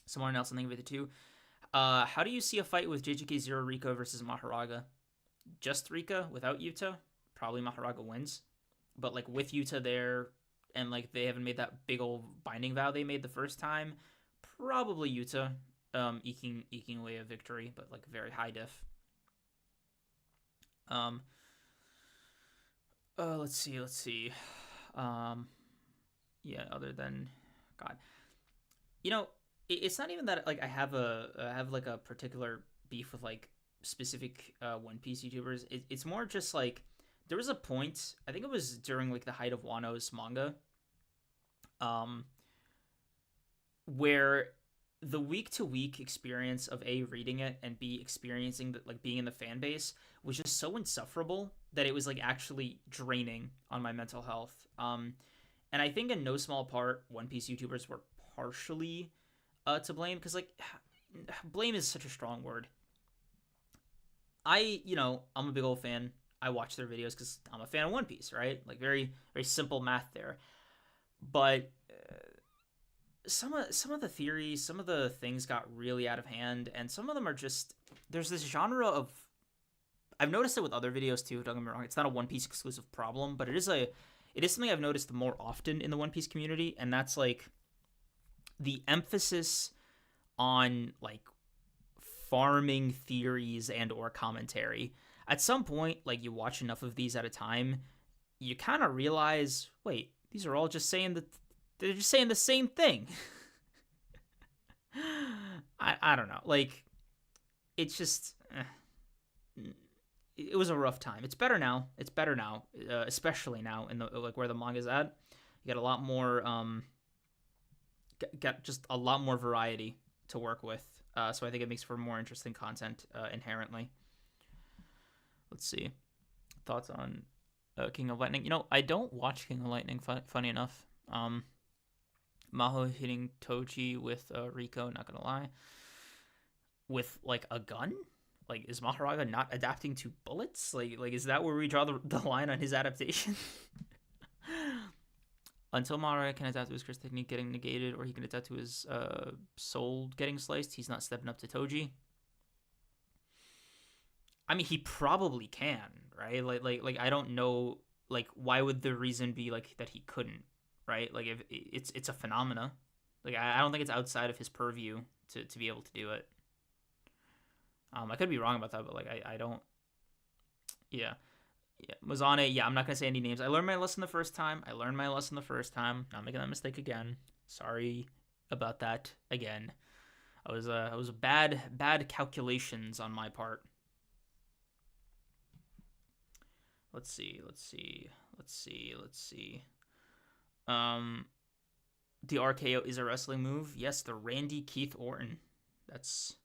Someone else, I think of it too. How do you see a fight with JJK Zero Rika versus Mahoraga? Just Rika without Yuta, probably Mahoraga wins. But like with Yuta there, and like they haven't made that big old binding vow they made the first time, probably Yuta eking away a victory, but like very high diff. Let's see. Yeah, other than God, it's not even that like I have like a particular beef with like specific One Piece YouTubers. It's more just like there was a point, I think it was during like the height of Wano's manga, where the week to week experience of A, reading it, and B, experiencing that like being in the fan base was just so insufferable that it was like actually draining on my mental health. And I think in no small part One Piece YouTubers were partially to blame, because like blame is such a strong word. I'm a big old fan. I watch their videos because I'm a fan of One Piece, right? Like very simple math there. But some of the theories, some of the things got really out of hand, and some of them are just, there's this genre of, I've noticed it with other videos too, don't get me wrong, it's not a One Piece exclusive problem, but it is something I've noticed more often in the One Piece community, and that's like the emphasis on like farming theories and or commentary. At some point, like you watch enough of these at a time, you kind of realize, wait, these are all just saying that they're just saying the same thing. I don't know. Like, it's just it was a rough time. It's better now. Especially now in the like where the manga's at. You got a lot more got just a lot more variety to work with. So I think it makes for more interesting content inherently. Let's see. Thoughts on King of Lightning. You know, I don't watch King of Lightning. Funny enough. Maho hitting Toji with Rico. Not gonna lie. With like a gun. Like, is Mahoraga not adapting to bullets? Like is that where we draw the line on his adaptation? Until Mahoraga can adapt to his curse technique getting negated, or he can adapt to his soul getting sliced, he's not stepping up to Toji. I mean, he probably can, right? Like I don't know, like why would the reason be like that he couldn't, right? Like if it's a phenomena, like I don't think it's outside of his purview to be able to do it. I could be wrong about that, but like I don't. Yeah, yeah, Mazane. Yeah, I'm not gonna say any names. I learned my lesson the first time. Not making that mistake again. Sorry about that again. I was bad calculations on my part. Let's see. Um, the RKO is a wrestling move. Yes, the Randy Keith Orton. That's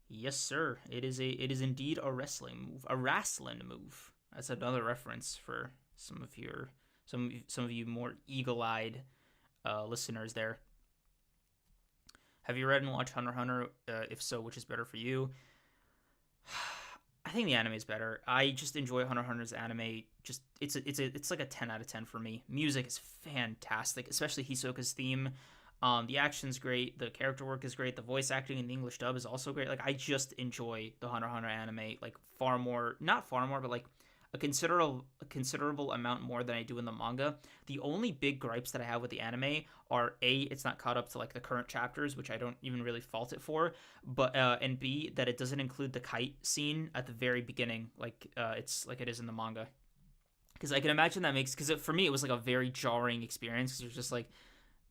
yes, sir. It is indeed a wrestling move. A wrestling move. That's another reference for some of you more eagle-eyed listeners there. Have you read and watched Hunter x Hunter? If so, which is better for you? I think the anime is better. I just enjoy Hunter x Hunter's anime. Just it's like a 10 out of 10 for me. Music is fantastic, especially Hisoka's theme. The action's great, the character work is great, the voice acting in the English dub is also great. Like I just enjoy the Hunter x Hunter anime like far more, not far more, but like a considerable amount more than I do in the manga. The only big gripes that I have with the anime are A, it's not caught up to like the current chapters, which I don't even really fault it for, but and B, that it doesn't include the kite scene at the very beginning, like it's like it is in the manga. Because I can imagine that makes, because for me it was like a very jarring experience, because you're just like,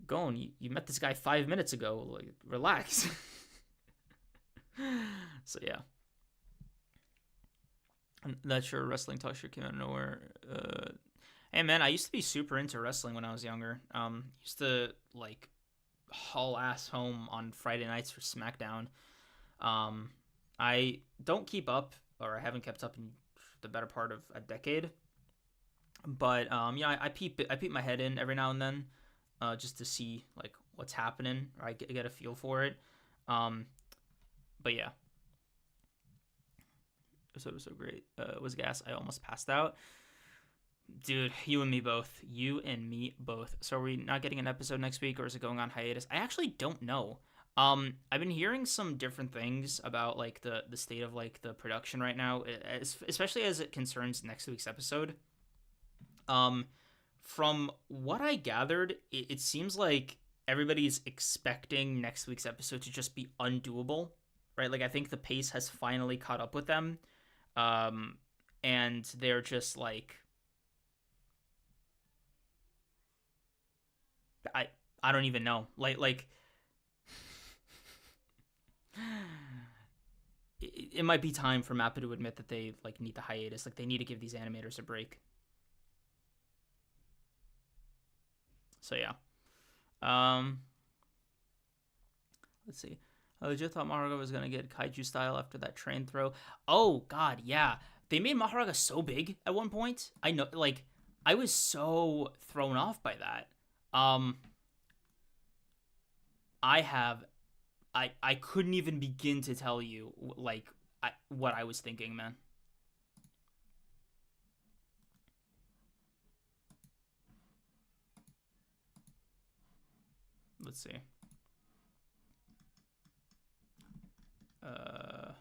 going, you met this guy 5 minutes ago, like relax. So yeah. I'm not sure wrestling talk show came out of nowhere. Hey man, I used to be super into wrestling when I was younger. Used to like haul ass home on Friday nights for SmackDown. I don't keep up, or I haven't kept up in the better part of a decade. But yeah, I peep my head in every now and then, just to see like what's happening, or I get a feel for it. Um, but yeah, episode was so great. It was gas. I almost passed out. Dude, you and me both. You and me both. So are we not getting an episode next week, or is it going on hiatus? I actually don't know. I've been hearing some different things about like the state of like the production right now, especially as it concerns next week's episode. Um, from what I gathered, it seems like everybody's expecting next week's episode to just be undoable, right? Like I think the pace has finally caught up with them, um, and they're just like, I I don't even know, like it might be time for Mappa to admit that they like need the hiatus, like they need to give these animators a break. So yeah. Um, let's see. I legit thought Mahoraga was gonna get kaiju style after that train throw. Oh God, yeah. They made Mahoraga so big at one point. I know, like, I was so thrown off by that. Um, I have, I couldn't even begin to tell you like what I was thinking, man. Let's see. Uh,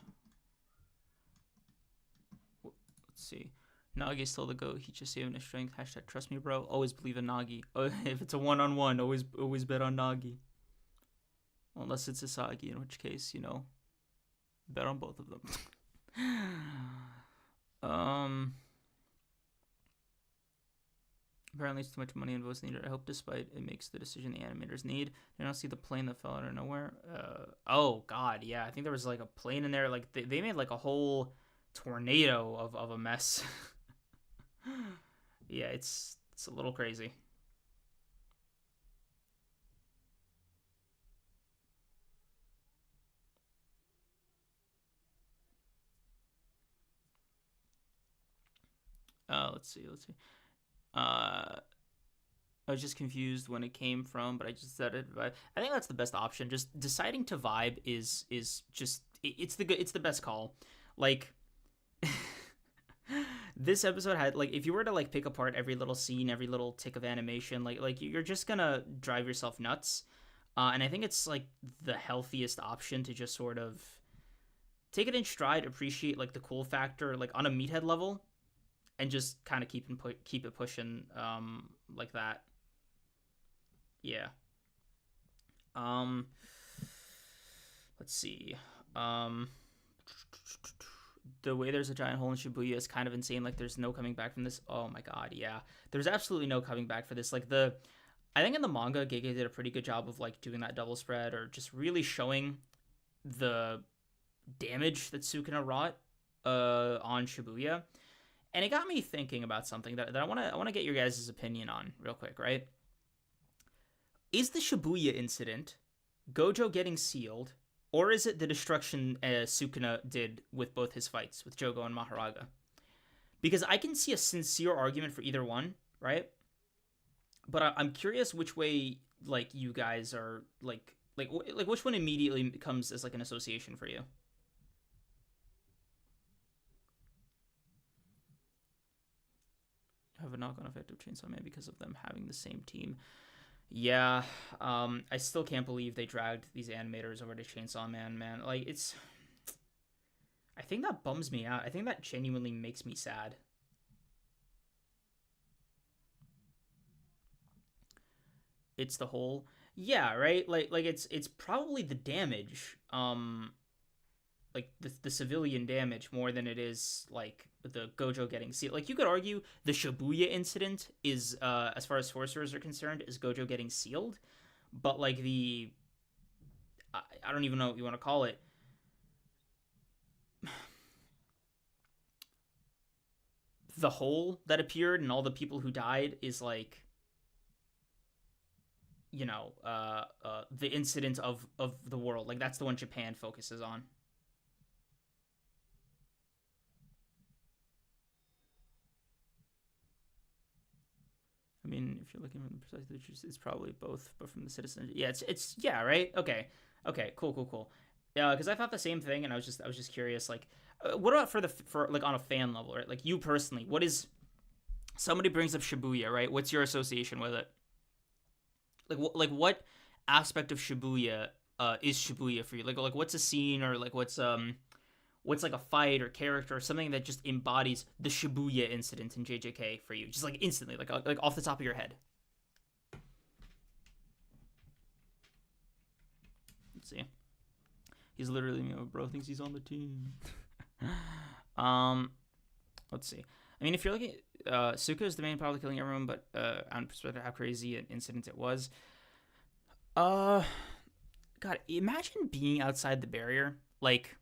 let's see. Nagi's still the GOAT. He just saving his strength. Hashtag trust me, bro. Always believe in Nagi. If it's a one-on-one, always bet on Nagi. Unless it's Asagi, in which case, bet on both of them. um, Apparently, it's too much money and votes needed. I hope, despite it makes the decision the animators need. I don't see the plane that fell out of nowhere. Oh God, yeah. I think there was like a plane in there. Like they made like a whole tornado of a mess. Yeah, it's a little crazy. Let's see. Let's see. Uh, I was just confused when it came from, but I just said it. But I think that's the best option. Just deciding to vibe is just it's the best call. Like this episode had like if you were to like pick apart every little scene, every little tick of animation, like you're just gonna drive yourself nuts. And I think it's like the healthiest option to just sort of take it in stride, appreciate like the cool factor, like on a meathead level, and just kind of keep it pushing, like that. Yeah. Um, let's see. Um, the way there's a giant hole in Shibuya is kind of insane. Like, there's no coming back from this. Oh my god, yeah. There's absolutely no coming back for this. Like I think in the manga, Gege did a pretty good job of like doing that double spread or just really showing the damage that Sukuna wrought on Shibuya. And it got me thinking about something that I wanna get your guys' opinion on real quick, right? Is the Shibuya incident Gojo getting sealed, or is it the destruction Sukuna did with both his fights with Jogo and Mahoraga? Because I can see a sincere argument for either one, right? But I'm curious which way like you guys are like which one immediately comes as like an association for you. Have a knock-on effect of Chainsaw Man because of them having the same team. Yeah, I still can't believe they dragged these animators over to Chainsaw Man, man. Like, I think that bums me out. I think that genuinely makes me sad. It's the whole, yeah, right? Like it's probably the damage, like the civilian damage more than it is like the Gojo getting sealed. Like you could argue the Shibuya incident is, as far as sorcerers are concerned, is Gojo getting sealed, but like I don't even know what you want to call it. The hole that appeared and all the people who died is like, the incident of the world. Like that's the one Japan focuses on. I mean, if you're looking from the perspective, it's probably both, but from the citizen, yeah, it's yeah, right, okay, cool. Yeah, because I thought the same thing, and I was just curious, like, what about for like on a fan level, right? Like you personally, what is somebody brings up Shibuya, right? What's your association with it? Like what aspect of Shibuya is Shibuya for you? Like what's a scene or like what's like a fight or character or something that just embodies the Shibuya incident in JJK for you, just like instantly, like off the top of your head. Let's see. He's literally, bro thinks he's on the team. um, let's see. I mean, if you're looking, Suka is the main, probably killing everyone, but on perspective how crazy an incident it was. Uh, God, imagine being outside the barrier, like.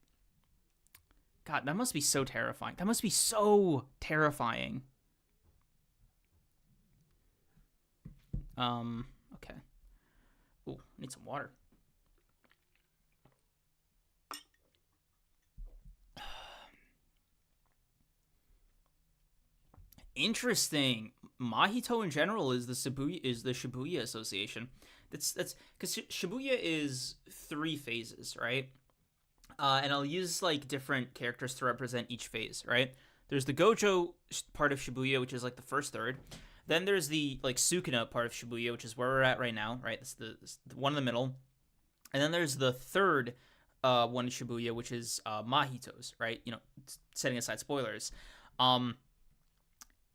God, that must be so terrifying. That must be so terrifying. Okay. Ooh, I need some water. Interesting. Mahito in general is the Shibuya Association. That's because Shibuya is 3 phases, right? And I'll use like different characters to represent each phase, right? There's the Gojo part of Shibuya, which is like the first third. Then there's the like Sukuna part of Shibuya, which is where we're at right now, right? It's the one in the middle. And then there's the third one in Shibuya, which is Mahito's, right? Setting aside spoilers. Um,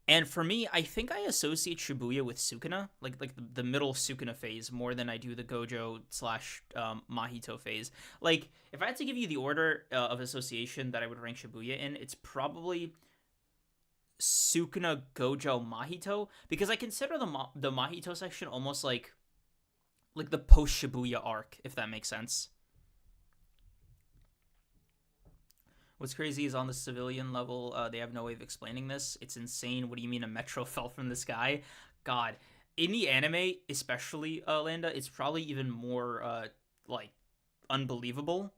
and for me, I think I associate Shibuya with Sukuna, like the middle Sukuna phase, more than I do the Gojo slash Mahito phase. Like, if I had to give you the order of association that I would rank Shibuya in, it's probably Sukuna, Gojo, Mahito, because I consider the Mahito section almost like the post Shibuya arc, if that makes sense. What's crazy is on the civilian level, they have no way of explaining this. It's insane. What do you mean a metro fell from the sky? God, in the anime, especially Landa, it's probably even more like unbelievable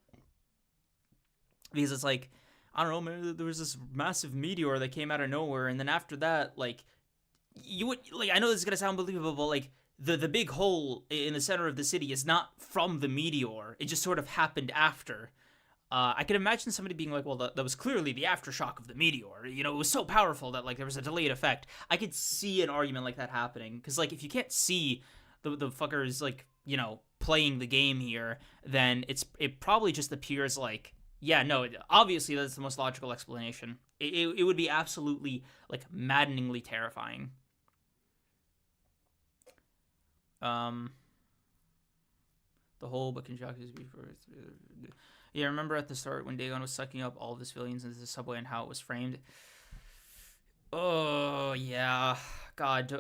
because it's like I don't know, man, there was this massive meteor that came out of nowhere, and then after that, like, you would, like, I know this is gonna sound believable, but like, the big hole in the center of the city is not from the meteor. It just sort of happened after. I could imagine somebody being like, well, that was clearly the aftershock of the meteor. You know, it was so powerful that, like, there was a delayed effect. I could see an argument like that happening. Because, like, if you can't see the fuckers, like, you know, playing the game here, then it probably just appears like, yeah, no, obviously that's the most logical explanation. It would be absolutely, like, maddeningly terrifying. The whole but conjectures before. Yeah, remember at the start when Dagon was sucking up all of the civilians into the subway and how it was framed? Oh, yeah. God.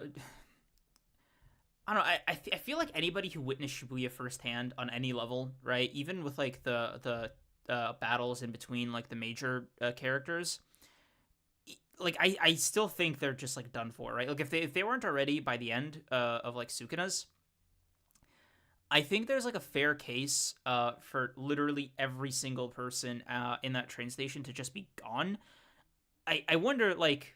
I don't know. I feel like anybody who witnessed Shibuya firsthand on any level, right? Even with, like, the battles in between, like, the major characters, like, I still think they're just, like, done for, right? Like, if they weren't already by the end of, like, Sukuna's, I think there's, like, a fair case for literally every single person in that train station to just be gone. I wonder, like,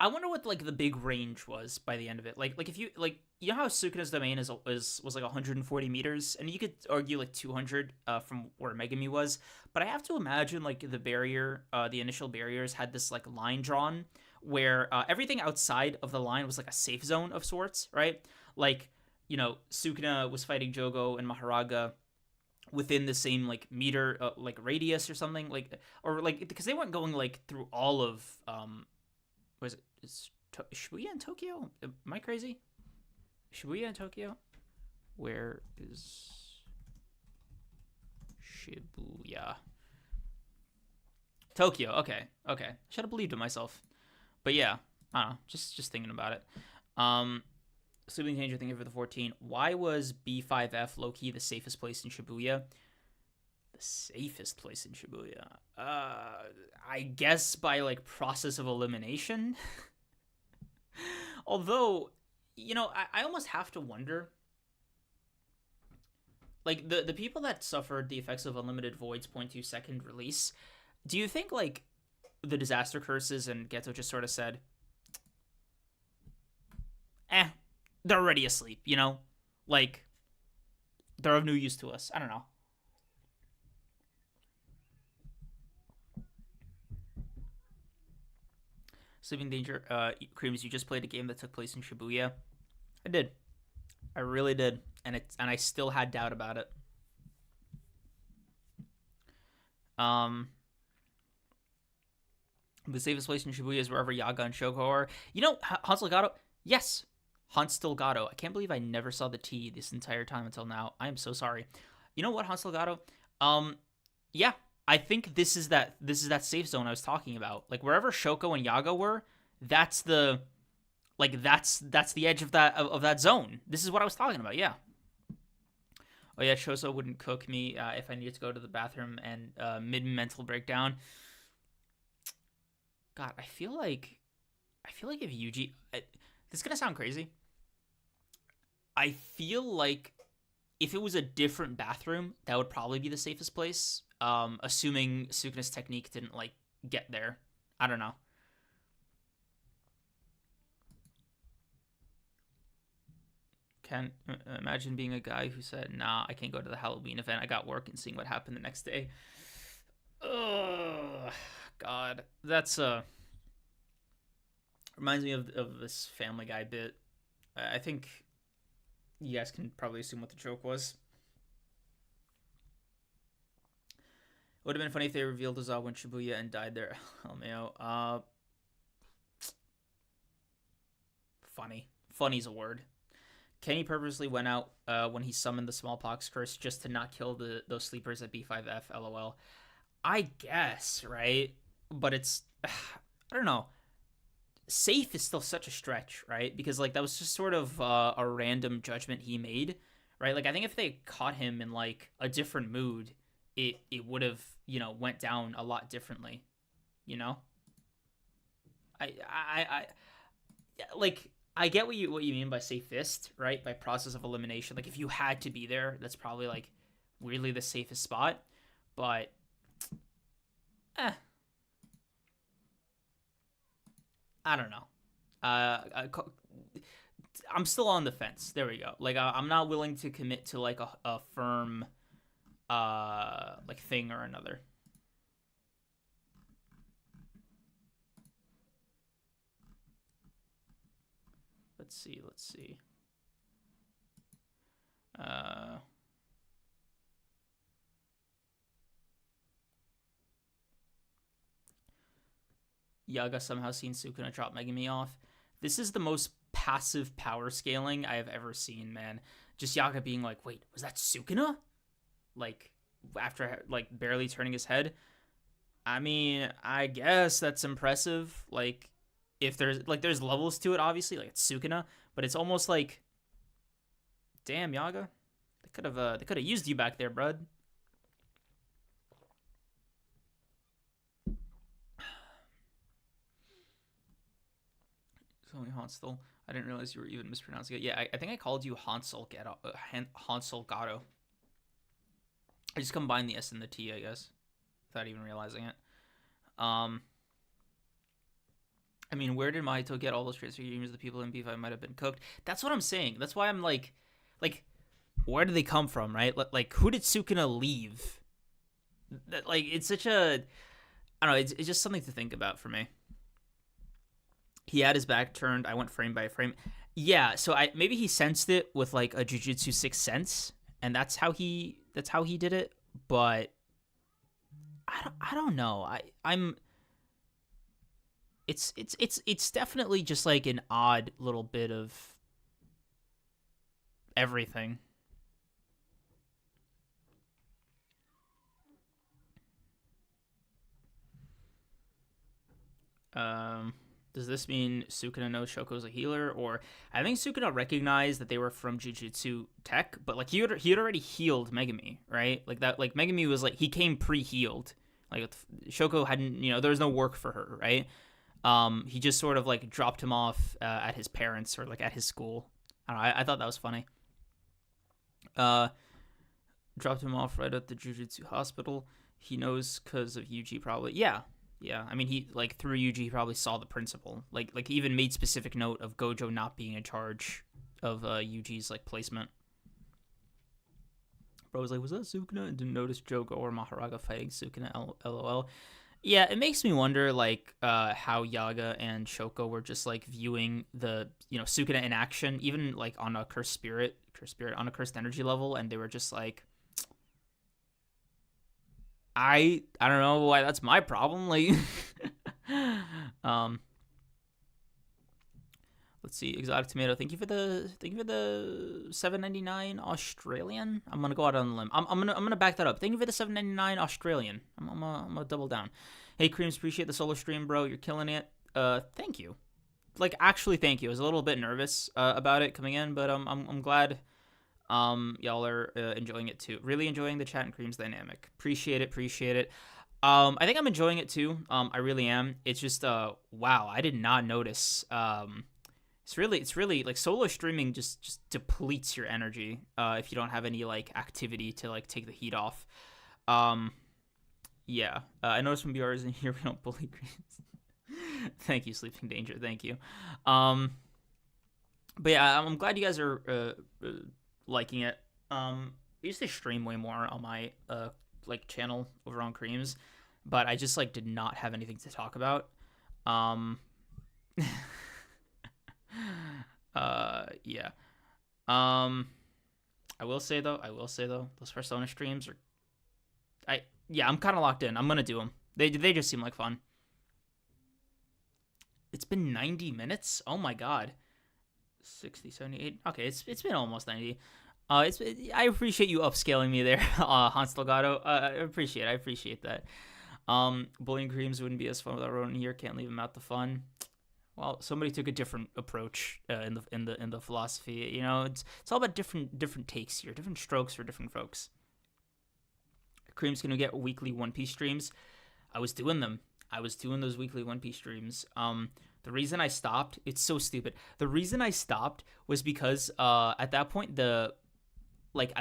I wonder what, like, the big range was by the end of it. Like if you, like, you know how Sukuna's domain was like 140 meters, and you could argue like 200 from where Megami was, but I have to imagine, like, the barrier, the initial barriers had this, like, line drawn where everything outside of the line was like a safe zone of sorts, right? Like, you know, Sukuna was fighting Jogo and Mahoraga within the same, like, meter, like, radius or something, like, or like, because they weren't going, like, through all of was it, is Shibuya in Tokyo? Am I crazy? Shibuya in Tokyo? Where is Shibuya? Tokyo. Okay. Should have believed in myself. But yeah, I don't know. Just thinking about it. Sleeping Danger, thinking for the 14. Why was B5F low-key the safest place in Shibuya? The safest place in Shibuya? I guess by, like, process of elimination? Although, you know, I almost have to wonder, like, the people that suffered the effects of Unlimited Void's 0.2-second release, do you think, like, the Disaster Curses and Geto just sort of said, they're already asleep, you know? Like, they're of no use to us. I don't know. Sleeping Danger, Creams, you just played a game that took place in Shibuya. I did. I really did. And I still had doubt about it. The safest place in Shibuya is wherever Yaga and Shoko are. You know, Hansel Gato? Yes. Hansel Gato. I can't believe I never saw the T this entire time until now. I am so sorry. You know what, Hansel Gato? Yeah. I think this is that safe zone I was talking about. Like, wherever Shoko and Yaga were, that's the edge of that zone. This is what I was talking about. Yeah. Oh yeah, Shoso wouldn't cook me if I needed to go to the bathroom and mid mental breakdown. God, I feel like if Yuji, this is gonna sound crazy. I feel like if it was a different bathroom, that would probably be the safest place. Assuming Sukuna's technique didn't, like, get there. I don't know. Can't imagine being a guy who said, nah, I can't go to the Halloween event. I got work, and seeing what happened the next day. Ugh, God. That's, reminds me of this Family Guy bit. I think you guys can probably assume what the joke was. It would have been funny if they revealed Ozawa in Shibuya and died there. LMAO. Funny. Funny's a word. Kenny purposely went out when he summoned the smallpox curse just to not kill those sleepers at B5F, LOL. I guess, right? But it's... I don't know. Safe is still such a stretch, right? Because, like, that was just sort of a random judgment he made, right? Like, I think if they caught him in, like, a different mood, it would have, you know, went down a lot differently, you know? I like, I get what you mean by safest, right? By process of elimination. Like, if you had to be there, that's probably, like, weirdly the safest spot, but eh, I don't know. I'm still on the fence. There we go. Like I'm not willing to commit to like a firm like thing or another. Let's see. Let's see. Uh, Yaga somehow seen Sukuna drop Megami off. This is the most passive power scaling I have ever seen, man. Just Yaga being like, "Wait, was that Sukuna?" Like after like barely turning his head. I mean, I guess that's impressive. Like if there's levels to it, obviously, like it's Sukuna, but it's almost like, damn, Yaga, they could have used you back there, bud. It's only Hansel. I didn't realize you were even mispronouncing it. Yeah, I think I called you Hansel Hansel Gato. I just combined the S and the T, I guess, without even realizing it. Um, I mean, where did Mahito get all those transfer games? The people in B5 might have been cooked. That's what I'm saying. That's why I'm like, where did they come from, right? Like, who did Sukuna leave? Like, it's such a, I don't know. It's just something to think about for me. He had his back turned. I went frame by frame. Yeah, so I maybe he sensed it with like a Jujutsu Sixth Sense, and that's how he did it. But I don't know. I'm it's definitely just like an odd little bit of everything. Um, does this mean Sukuna knows Shoko's a healer, or I think Sukuna recognized that they were from Jujutsu Tech, but like he had already healed Megami, right? Like that, like Megami was like he came pre-healed. Like Shoko hadn't, there was no work for her, right? He just sort of like dropped him off at his parents or like at his school. I don't know. I thought that was funny. Uh, Dropped him off right at the Jujutsu hospital. He knows because of Yuji, probably. Yeah, yeah. I mean, he like through Yuji, he probably saw the principal. Like he even made specific note of Gojo not being in charge of Yuji's like placement. Bro was like, "Was that Sukuna?" And didn't notice Jogo or Mahoraga fighting Sukuna. LOL. Yeah, it makes me wonder like how Yaga and Shoko were just like viewing the Sukuna in action, even like on a cursed spirit on a cursed energy level, and they were just like, I don't know why that's my problem. Like, um, let's see, Exotic Tomato. Thank you for the 7.99 Australian. I'm gonna go out on a limb. I'm gonna back that up. Thank you for the 7.99 Australian. I'm gonna double down. Hey Creams, appreciate the solo stream, bro. You're killing it. Thank you. Like actually, thank you. I was a little bit nervous about it coming in, but I'm glad y'all are enjoying it too. Really enjoying the chat and Creams dynamic. Appreciate it. I think I'm enjoying it too. I really am. It's just wow, I did not notice. It's really like solo streaming just depletes your energy if you don't have any like activity to like take the heat off. Um, yeah, I noticed when BR is in here, we don't bully Creams. Thank you, Sleeping Danger. Thank you. But yeah, I'm glad you guys are liking it. I used to stream way more on my like channel over on Creams, but I just like did not have anything to talk about. Um, yeah. I will say though, those Persona streams are, I'm kind of locked in. I'm gonna do them. They just seem like fun. It's been 90 minutes. Oh my god. 60, 78. Okay, it's been almost 90. I appreciate you upscaling me there, Hans Delgado. I appreciate that. Bullying Creams wouldn't be as fun without Ronan here. Can't leave him out the fun. Well, somebody took a different approach in the philosophy. It's all about different takes here, different strokes for different folks. Cream's gonna get weekly One Piece streams. I was doing them. I was doing those weekly One Piece streams. The reason I stopped, it's so stupid. The reason I stopped was because at that point I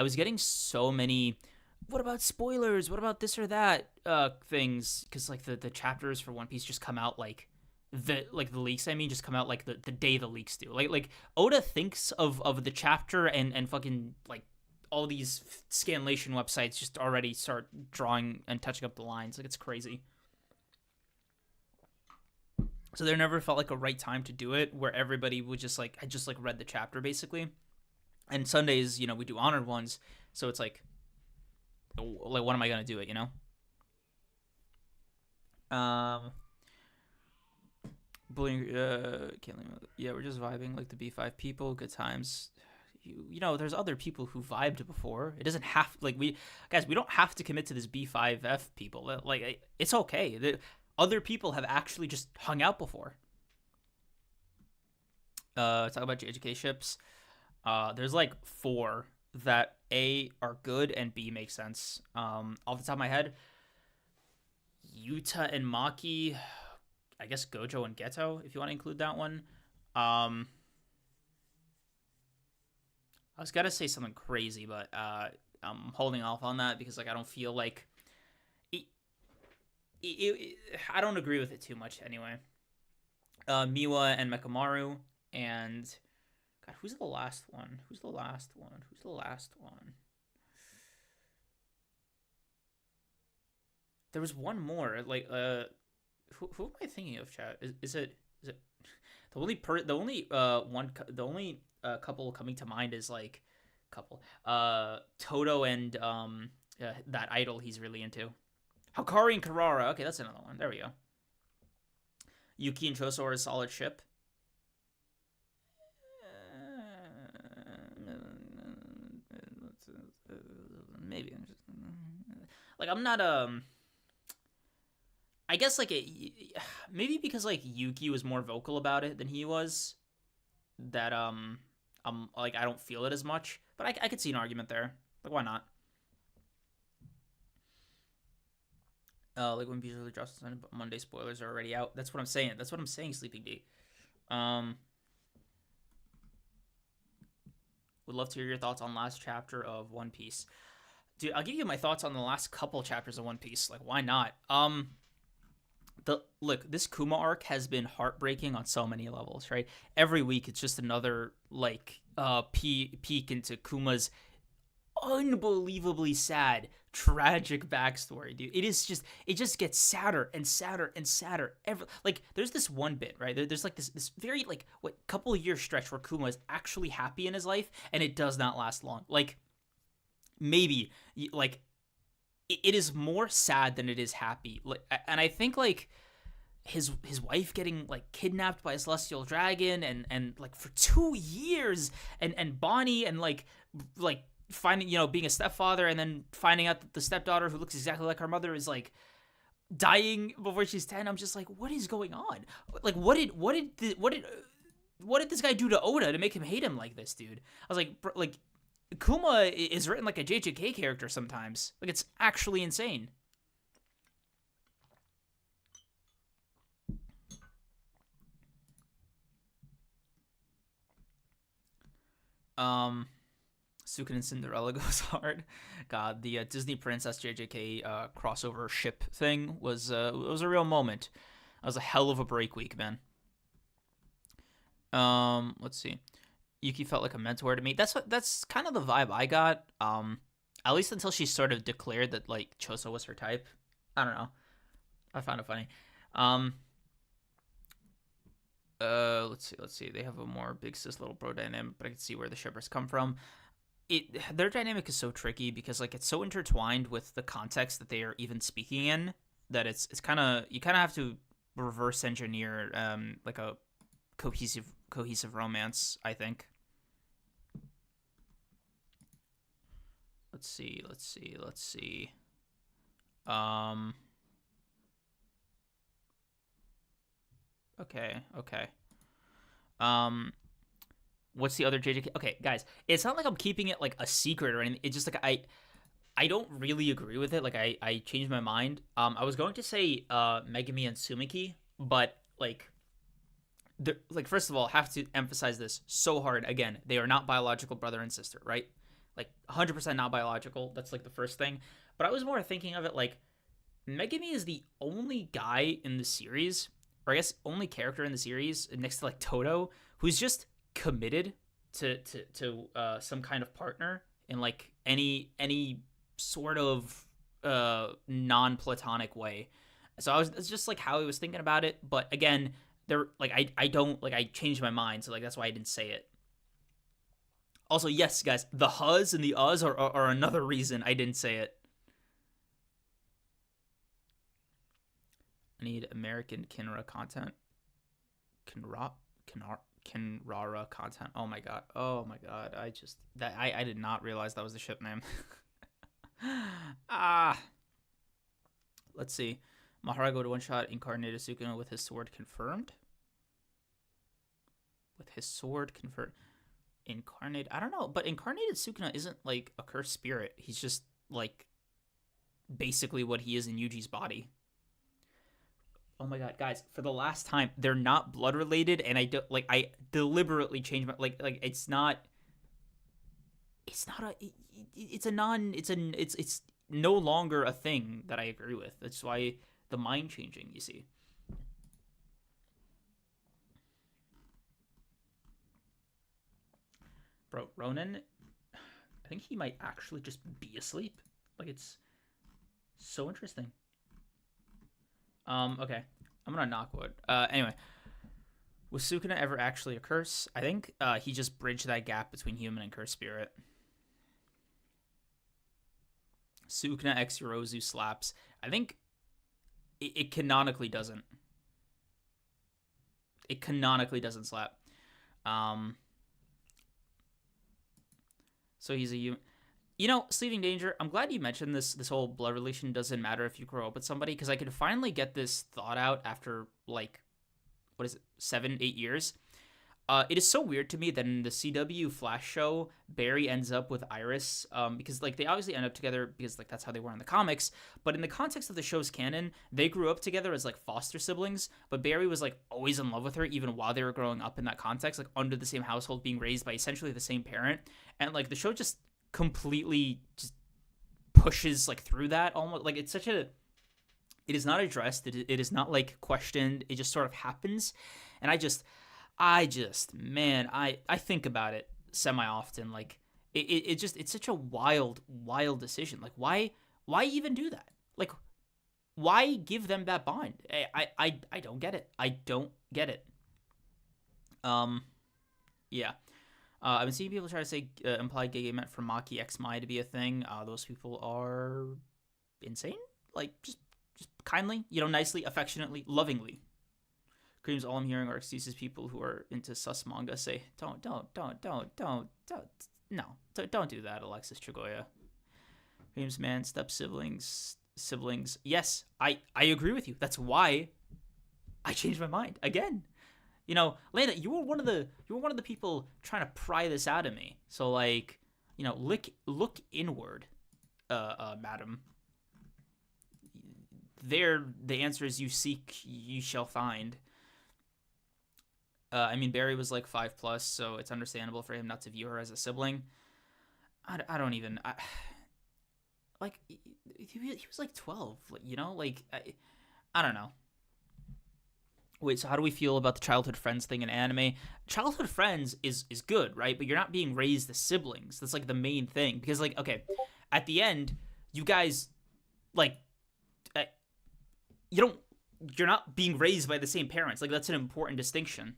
was getting so many what about spoilers? What about this or that things? Because like the chapters for One Piece just come out like the leaks. I mean, just come out like the day the leaks do. Like Oda thinks of the chapter and fucking like all these scanlation websites just already start drawing and touching up the lines. Like it's crazy. So there never felt like a right time to do it where everybody would just like had just like read the chapter basically. And Sundays, we do honored ones, so it's like when am I gonna do it? Um, bullying. Can't leave. Yeah, we're just vibing like the B5 people. Good times. There's other people who vibed before. It doesn't have like we guys. We don't have to commit to this B5F people. Like it's okay. Other people have actually just hung out before. Talk about JJK ships. There's like four that A are good and B make sense. Off the top of my head, Yuta and Maki, I guess Gojo and Geto, if you want to include that one. I was gonna say something crazy, but I'm holding off on that because like I don't feel like I don't agree with it too much anyway. Miwa and Mekamaru and God, who's the last one? Who's the last one? Who's the last one? There was one more. Like, who am I thinking of? Chat is it the only couple coming to mind is like couple Toto and that idol he's really into. Hakari and Karara. Okay, that's another one. There we go. Yuki and Choso are a solid ship. Maybe like I'm not I guess like maybe because like Yuki was more vocal about it than he was that I'm like I don't feel it as much, but I could see an argument there. Like why not? Like when Beasley drops on Monday, spoilers are already out. That's what I'm saying. That's what I'm saying, Sleeping D. Would love to hear your thoughts on last chapter of One Piece. Dude, I'll give you my thoughts on the last couple chapters of One Piece. Like, why not? Look, this Kuma arc has been heartbreaking on so many levels, right? Every week, it's just another like peek into Kuma's unbelievably sad, tragic backstory, dude. It just gets sadder and sadder and sadder. Like there's this one bit, right? There's like this very like what couple of year stretch where Kuma is actually happy in his life, and it does not last long. Like maybe like it is more sad than it is happy. Like, and I think like his wife getting like kidnapped by a celestial dragon and like for 2 years and Bonnie and like finding being a stepfather and then finding out that the stepdaughter who looks exactly like her mother is like dying before she's 10. I'm just like, what is going on? Like what did this guy do to Oda to make him hate him like this, dude? I was like, like Kuma is written like a JJK character sometimes. Like it's actually insane. Sukuna and Cinderella goes hard. God, the Disney Princess JJK crossover ship thing was it was a real moment. That was a hell of a break week, man. Let's see. Yuki felt like a mentor to me. That's kind of the vibe I got. At least until she sort of declared that like Choso was her type. I don't know. I found it funny. Let's see. They have a more big sis little bro dynamic, but I can see where the shippers come from. Their dynamic is so tricky because like it's so intertwined with the context that they are even speaking in that it's kind of you kind of have to reverse engineer like a cohesive romance, I think. Let's see. Okay. What's the other JJK? Okay, guys, it's not like I'm keeping it like a secret or anything. It's just like I don't really agree with it. Like I changed my mind. I was going to say Megumi and Sumiki, but like first of all, have to emphasize this so hard. Again, they are not biological brother and sister, right? like 100% not biological. That's like the first thing. But I was more thinking of it like Megumi is the only guy in the series, or I guess only character in the series next to like Toto, who's just committed to some kind of partner in like any sort of non-platonic way. So it's just like how I was thinking about it. But again, there like I don't like I changed my mind, so like that's why I didn't say it. Also, yes, guys, the huz and the us are another reason I didn't say it. I need American Kinra content. Kinrara content. Oh my god. Oh my god. I did not realize that was the ship name. ah. Let's see. Mahoraga would one shot incarnated Sukuna with his sword confirmed. With his sword confirmed. Incarnate. I don't know, but incarnated Sukuna isn't like a cursed spirit. He's just like basically what he is in Yuji's body. Oh my god, guys! For the last time, they're not blood related, and I don't like. I deliberately changed my like. It's not. It's not a. It's a non. It's no longer a thing that I agree with. That's why the mind changing. You see. Bro, Ronan, I think he might actually just be asleep. Like it's so interesting. Okay. I'm gonna knock wood. Anyway, was Sukuna ever actually a curse? I think he just bridged that gap between human and cursed spirit. Sukuna x Yorozu slaps. I think it canonically doesn't. It canonically doesn't slap. So he's a human. You know, Sleeping Danger, I'm glad you mentioned this whole blood relation doesn't matter if you grow up with somebody, because I could finally get this thought out after, like, what is it, 7, 8 years? It is so weird to me that in the CW Flash show, Barry ends up with Iris, because, like, they obviously end up together because, like, that's how they were in the comics, but in the context of the show's canon, they grew up together as, like, foster siblings, but Barry was, like, always in love with her, even while they were growing up in that context, like, under the same household, being raised by essentially the same parent, and, like, the show just completely just pushes like through that almost like it's such a it is not addressed, it is not like questioned, it just sort of happens. And I just man, I think about it semi often, like it just it's such a wild decision. Like why even do that? Like why give them that bond? I don't get it. I don't get it. Yeah. I've been seeing people try to say implied gay meant for Maki X Mai to be a thing. Those people are insane. Like just kindly, nicely, affectionately, lovingly. Creams. All I'm hearing are excuses. People who are into sus manga say, don't, no, don't do that, Alexis Trigoya. Creams, man, step siblings. Yes, I agree with you. That's why I changed my mind again. Lena, you were one of the people trying to pry this out of me. So like, look inward, madam. There, the answers you seek, you shall find. I mean, Barry was like 5+, so it's understandable for him not to view her as a sibling. I don't even. Like, he was like 12, like, I don't know. Wait, so how do we feel about the childhood friends thing in anime? Childhood friends is good, right? But you're not being raised as siblings. That's like the main thing. Because like, okay, at the end, you guys, like, you're not being raised by the same parents. Like, that's an important distinction.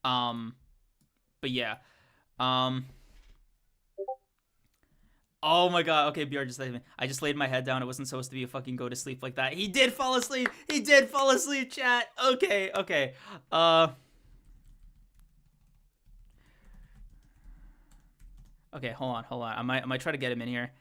But yeah. Oh my god. Okay, BR just laid me. I just laid my head down. It wasn't supposed to be a fucking go to sleep like that. He did fall asleep. He did fall asleep, chat. Okay. Okay, hold on. I might try to get him in here.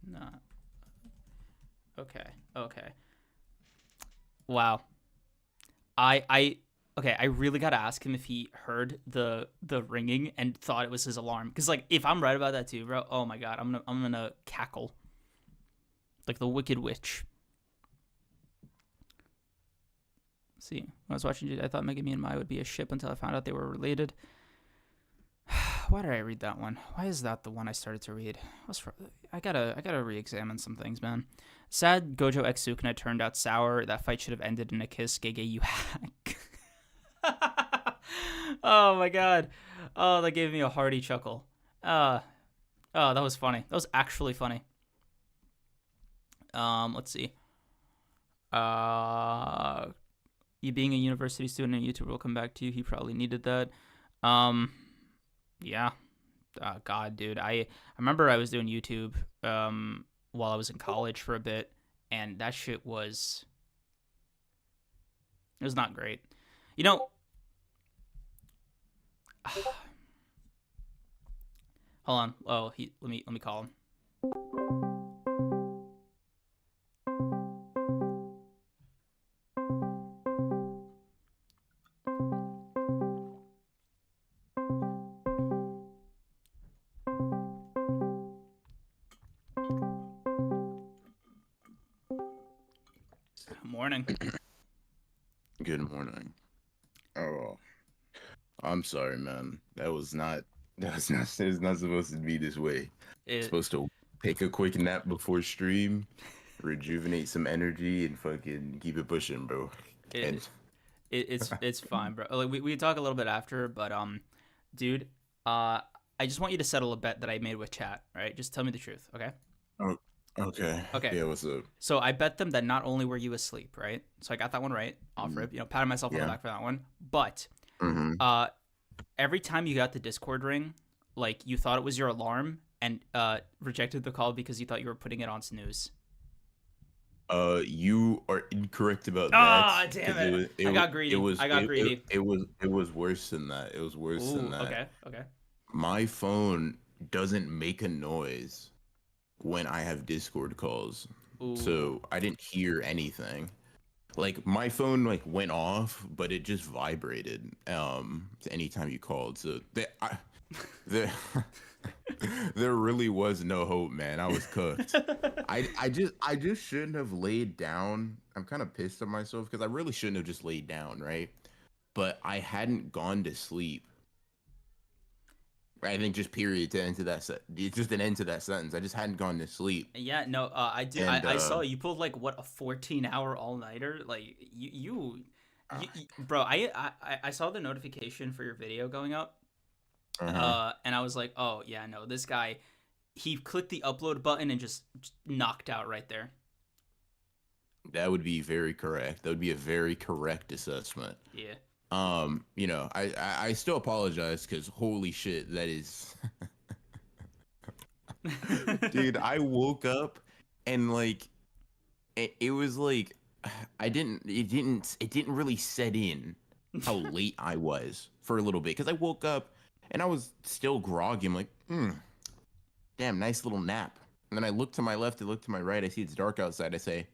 No. Okay. Wow. I Okay, I really gotta ask him if he heard the ringing and thought it was his alarm. Cause like if I'm right about that too, bro, oh my god, I'm gonna cackle like the Wicked Witch. Let's see, when I was watching it, I thought Megami and Mai would be a ship until I found out they were related. Why did I read that one? Why is that the one I started to read? I gotta re-examine some things, man. Sad Gojo X Sukuna turned out sour. That fight should have ended in a kiss. Gege, you hack. Oh my god. Oh, that gave me a hearty chuckle. Uh oh, that was funny. That was actually funny. Let's see. Uh you being a university student and YouTuber will come back to you. He probably needed that. Yeah. God, dude. I remember I was doing YouTube while I was in college for a bit, and that shit was it was not great. You know, hold on. Oh, let me call him. Morning. Good morning. Oh, I'm sorry, man. It's not supposed to be this way. It, Supposed to take a quick nap before stream, rejuvenate some energy, and fucking keep it pushing, bro. And it it's fine, bro. Like we can talk a little bit after, but dude, I just want you to settle a bet that I made with chat, right? Just tell me the truth, okay? oh, okay, Okay. yeah, what's up? So I bet them that not only were you asleep, right? So I got that one right, off Mhm. rip. You know, patted myself on the Yeah. back for that one. But Mm-hmm. uh, every time you got the Discord ring, like you thought it was your alarm and rejected the call because you thought you were putting it on snooze. You are incorrect about that Ah, damn because it! I got it greedy. was I got greedy. it was worse than that. It was worse than Ooh, that. okay, okay. My phone doesn't make a noise when I have Discord calls. Ooh. So I didn't hear anything. Like my phone like went off, but it just vibrated anytime you called. So there there really was no hope, man. I was cooked. I just shouldn't have laid down. I'm kind of pissed at myself because I really shouldn't have just laid down, right? But I hadn't gone to sleep. I think just period to end to that just an end to that sentence. I just hadn't gone to sleep. Yeah, no, I do. And I saw you pulled like what a 14-hour all nighter. Like bro. I saw the notification for your video going up. uh-huh. And I was like, oh yeah, no, this guy. He clicked the upload button and just knocked out right there. That would be very correct. That would be a very correct assessment. Yeah. I still apologize because holy shit, that is dude, I woke up and like it was like it didn't really set in how late I was for a little bit because I woke up and I was still groggy. I'm like, damn, nice little nap. And then I look to my left, I look to my right, I see it's dark outside. I say,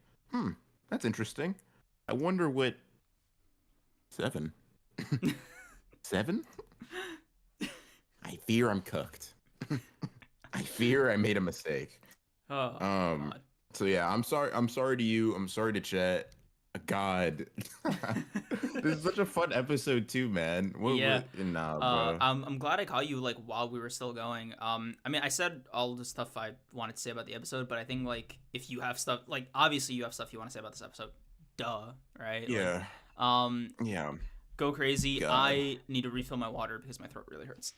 that's interesting. I wonder what 7. 7? I fear I'm cooked. I fear I made a mistake. Oh Um, God. so yeah, I'm sorry. I'm sorry to you. I'm sorry to chat. God, this is such a fun episode too, man. Yeah. What? Nah, bro. I'm glad I caught you like while we were still going. I mean, I said all the stuff I wanted to say about the episode, but I think like if you have stuff, like obviously you have stuff you want to say about this episode, duh, right? Like, Yeah, um, yeah. go crazy. God. I need to refill my water because my throat really hurts.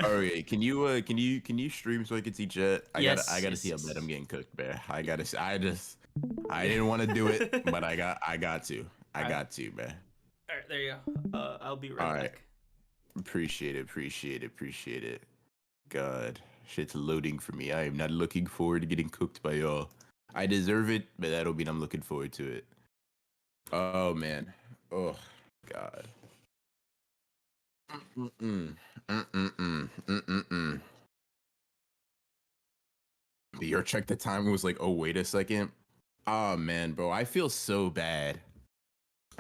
Okay, can you stream so I can see chat? I Yes, gotta yes, see how bad I'm yes. getting cooked, man. I didn't want to do it, but I got to. I All right, got to, man. all right, there you go. I'll be All right right. back. Appreciate it, appreciate it, appreciate it. God, shit's loading for me. I am not looking forward to getting cooked by y'all. I deserve it, but that'll mean I'm looking forward to it. Oh man. Oh God. Mm-mm. Mm-mm. Mm-mm. Your check the time was like, oh wait a second. Oh man, bro, I feel so bad.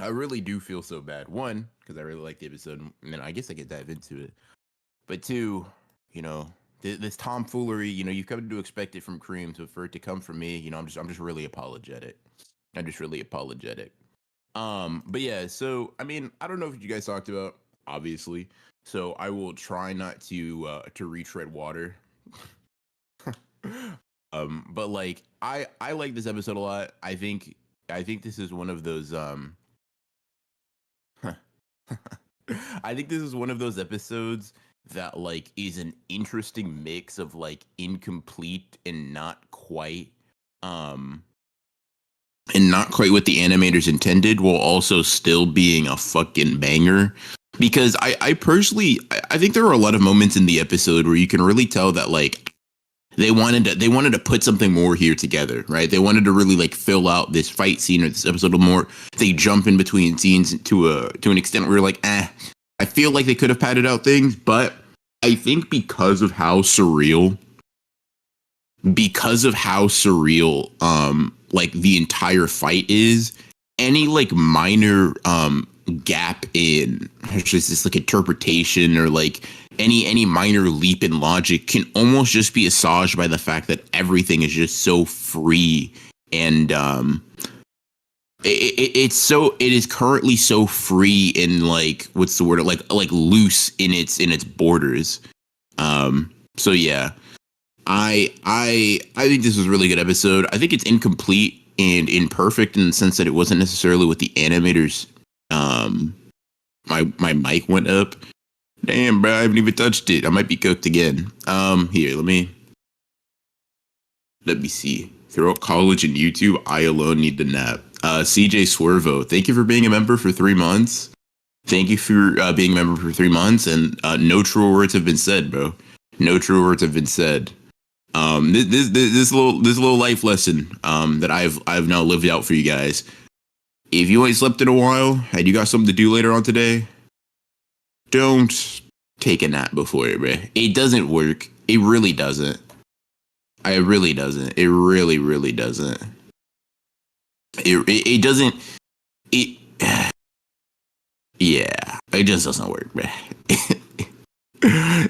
I really do feel so bad. One, because I really like the episode, and then I guess I could dive into it. But two, you know, this tomfoolery, you've come to expect it from Cream, so for it to come from me, I'm just really apologetic. I'm just really apologetic. But yeah, so I mean, I don't know if you guys talked about, obviously. So I will try not to retread water. But like I like this episode a lot. I think this is one of those I think this is one of those episodes that like is an interesting mix of like incomplete um and not quite what the animators intended, while also still being a fucking banger. Because I personally I think there are a lot of moments in the episode where you can really tell that like they wanted to put something more here together, right? They wanted to really like fill out this fight scene or this episode more. They jump in between scenes to an extent where you're like, I feel like they could have padded out things, but I think because of how surreal like the entire fight is, any like minor gap in just this like interpretation or like any minor leap in logic can almost just be assuaged by the fact that everything is just so free and it is currently so free in like what's the word, like loose in its borders. So yeah, I think this was a really good episode. I think it's incomplete and imperfect in the sense that it wasn't necessarily what the animators. My mic went up. Damn, bro, I haven't even touched it. I might be cooked again. Here, let me see. Throughout college and YouTube, I alone need to nap. CJ Swervo, thank you for being a member for 3 months. Thank you for being a member for 3 months, and no true words have been said, bro. No true words have been said. This little life lesson that I've now lived out for you guys. If you ain't slept in a while and you got something to do later on today, don't take a nap before it, bro. It doesn't work. It really doesn't. It really doesn't. It really doesn't. It doesn't. It yeah. It just doesn't work, bro.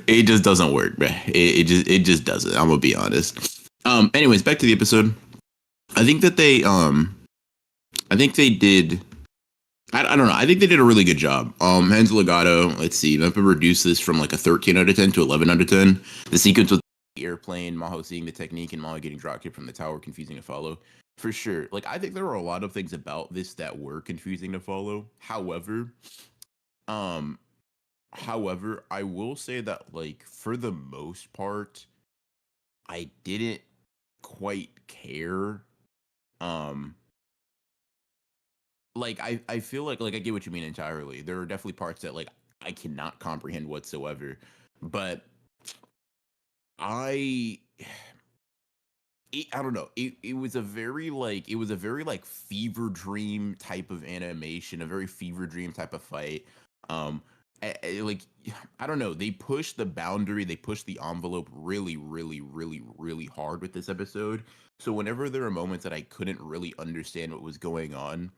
It just doesn't work, bro. It just doesn't. I'm gonna be honest. Anyways, back to the episode. I think that I think they did. I don't know. I think they did a really good job. Hans Legato. Let's see. I've reduced this from like a 13 out of 10 to 11 out of 10. The sequence with the airplane, Maho seeing the technique, and Maho getting dropkicked from the tower, confusing to follow. For sure. Like I think there are a lot of things about this that were confusing to follow. Um, however, I will say that like for the most part, I didn't quite care. Um, like I feel like I get what you mean entirely. There are definitely parts that like I cannot comprehend whatsoever. But I I don't know. It was a very like fever dream type of animation, a very fever dream type of fight. Um like I don't know. They pushed the boundary, they pushed the envelope really hard with this episode. So whenever there were moments that I couldn't really understand what was going on,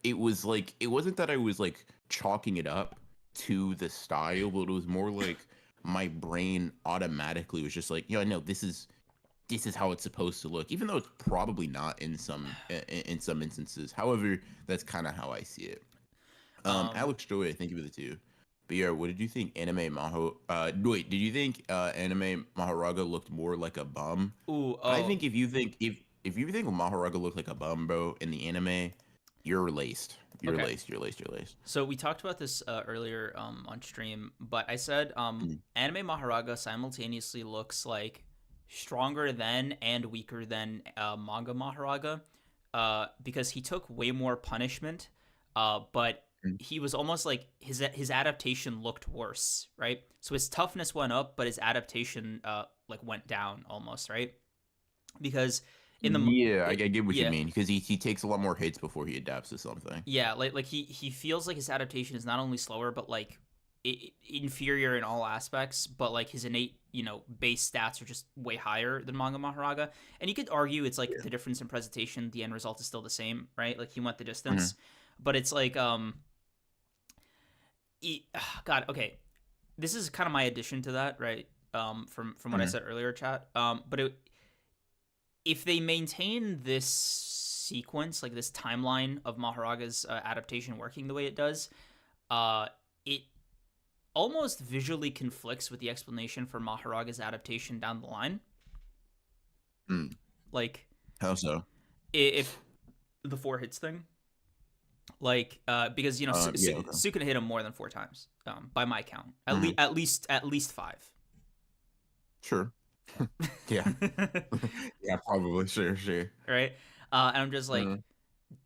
it was like it wasn't that I was like chalking it up to the style, but it was more like my brain automatically was just like, no, this is how it's supposed to look, even though it's probably not in some instances. However, that's kind of how I see it. Um, Alex Joy, thank you for the two. But yeah, what did you think? Wait, did you think anime Mahoraga looked more like a bum? ooh, I oh, think if you think Mahoraga looked like a bum, bro, in the anime, you're laced. You're okay. laced. You're laced. You're laced. So we talked about this earlier on stream, but I said Mm, anime Maharaga simultaneously looks like stronger than and weaker than manga Maharaga, because he took way more punishment, but mm. he was almost like his adaptation looked worse, right? So his toughness went up, but his adaptation like went down almost, right? Because in the Yeah, I get what you yeah, mean because he takes a lot more hits before he adapts to something. yeah, like he feels like his adaptation is not only slower but like inferior in all aspects, but like his innate base stats are just way higher than manga Maharaga. And you could argue it's like Yeah. the difference in presentation, the end result is still the same, right? Like he went the Hmm. distance. but it's like God, okay. This is kind of my addition to that, right? From what I Mhm. said earlier, chat. If they maintain this sequence, like this timeline of Mahoraga's adaptation working the way it does, it almost visually conflicts with the explanation for Mahoraga's adaptation down the line. Mm. Like, How so? if the four hits thing, like, because Yeah. Okay. Sukuna hit him more than four times, by my count, Mhm. at least five. Sure. Yeah. Yeah. Probably. Sure. Sure. Right? And I'm just like, Mhm.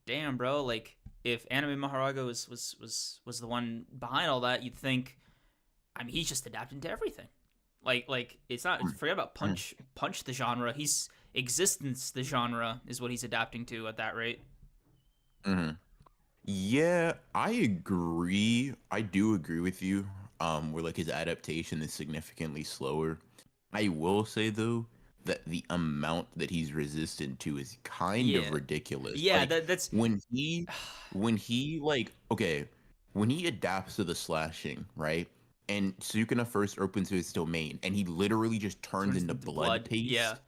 damn, bro. Like, if Anime Mahoraga was the one behind all that, you'd think, I mean, he's just adapting to everything. Like it's not, Mhm. forget about Mhm. punch the genre. He's existence the genre is what he's adapting to at that rate. Mhm. Yeah, I agree. I do agree with you. Where like his adaptation is significantly slower. I will say though that the amount that he's resistant to is kind of Yeah, ridiculous. yeah. Like That's when he when he like okay, when he adapts to the slashing, right? And Sukuna first opens his domain and he literally just turns turns into into blood blood. Yeah, paste.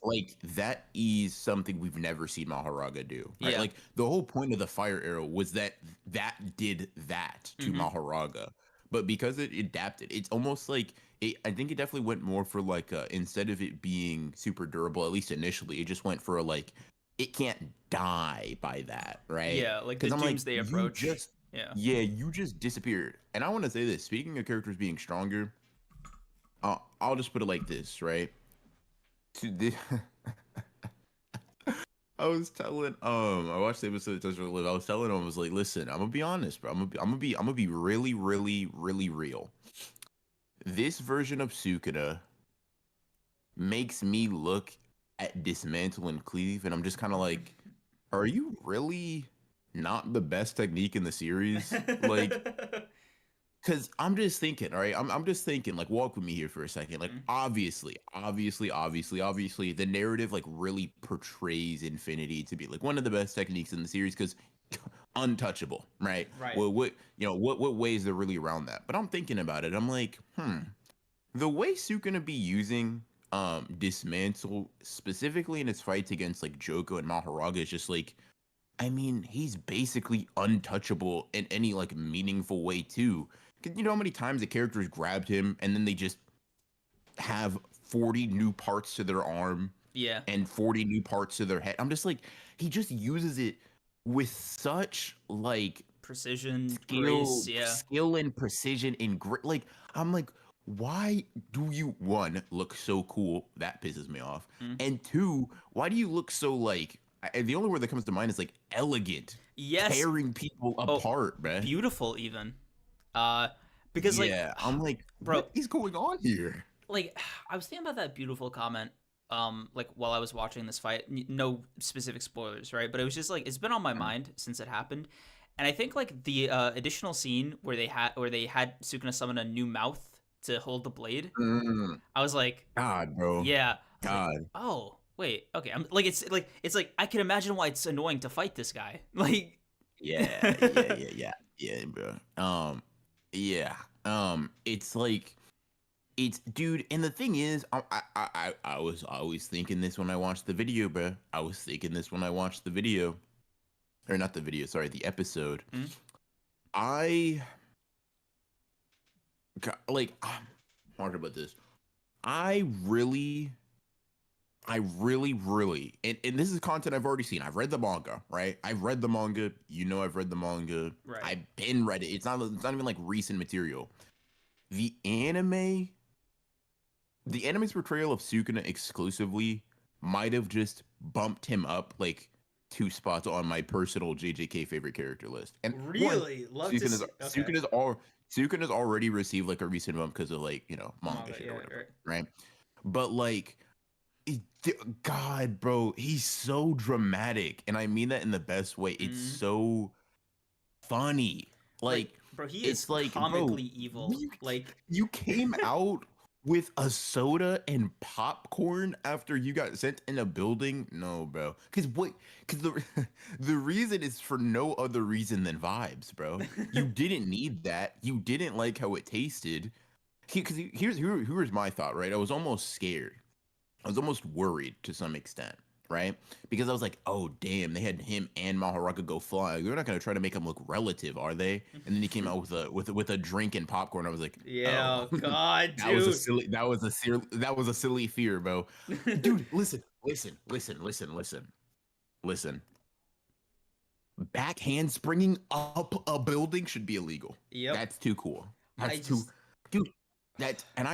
Like that is something we've never seen Mahoraga do, right? yeah. Like the whole point of the fire arrow was that that did that to Mm-hmm. Mahoraga, but because it adapted, it's almost like it. I think it definitely went more for like instead of it being super durable, at least initially, it just went for a, like it can't die by that, right? Yeah, like the Because I'm like doomsday you approach. just Yeah. yeah you just disappeared, and I want to say this. Speaking of characters being stronger, I'll just put it like this, right? To the I was telling I watched the episode of Touch of Live. I was telling him, I was like, listen, I'm gonna be honest, bro. I'm gonna be really, really, really real. This version of Sukuna makes me look at Dismantle and Cleave, and I'm just kind of like, are you really not the best technique in the series? Like, cause I'm just thinking, all right. I'm just thinking, like, walk with me here for a second. Like, Mm, obviously, the narrative like really portrays Infinity to be like one of the best techniques in the series because untouchable, right? right. Well, what ways they're really around that? But I'm thinking about it. I'm like, the way Suke gonna be using Dismantle specifically in its fights against like Joko and Mahoraga is just like, I mean, he's basically untouchable in any like meaningful way too. 'Cause you know how many times the characters grabbed him and then they just have 40 new parts to their arm Yeah. and 40 new parts to their head. I'm just like, he just uses it with such like Precision, grace. Yeah. skill and precision and grit. Like, I'm like, why do you one look so cool? That pisses me off. Mm. And two, why do you look so like? The only word that comes to mind is like elegant, Yes. tearing people Oh, apart, man. beautiful even. Uh, because like, Yeah, I'm like, bro, what is going on here? like I was thinking about that beautiful comment. Like while I was watching this fight, no specific spoilers, right? But it was just like it's been on my mind since it happened, and I think like the additional scene where they had Sukuna summon a new mouth to hold the blade. Mm, I was like, God, bro, yeah. I was like, God. oh wait, okay. I'm like it's like I can imagine why it's annoying to fight this guy. Like, Yeah, bro. Yeah. It's like it's dude, and the thing is, I was always thinking this when I watched the video, bro. I was thinking this when I watched the video, or not the video, sorry, the episode. mm, I like, hard about this. I really, really, and this is content I've already seen. I've read the manga, right? I've read the manga. You know, I've read the manga. right. I've been read it. It's not even like recent material. The anime, the anime's portrayal of Sukuna exclusively might have just bumped him up like two spots on my personal JJK favorite character list. And one, Really love to Sukuna's see. Okay. Sukuna's all Sukuna's already received like a recent bump because of like manga Manga. shit or Yeah. whatever, Right. right? But like he- God, bro, he's so dramatic, and I mean that in the best way. It's Mm. so funny. Like, Like, bro, he is it's like, bro, comically evil. you Like, you came out with a soda and popcorn after you got sent in a building? No, bro. Because the the reason is for no other reason than vibes, bro. You didn't need that. You didn't like how it tasted. Because here's my thought, right? I was almost scared. I was almost worried to some extent, right? Because I was like, oh damn, they had him and Mahoraga go fly. They're not gonna try to make him look relative, are they? And then he came out with a drink and popcorn. I was like, Yeah, oh, oh god, dude. that was a silly fear, bro. Dude, listen. Backhand springing up a building should be illegal. Yep. That's too cool. I That's too, just dude. That and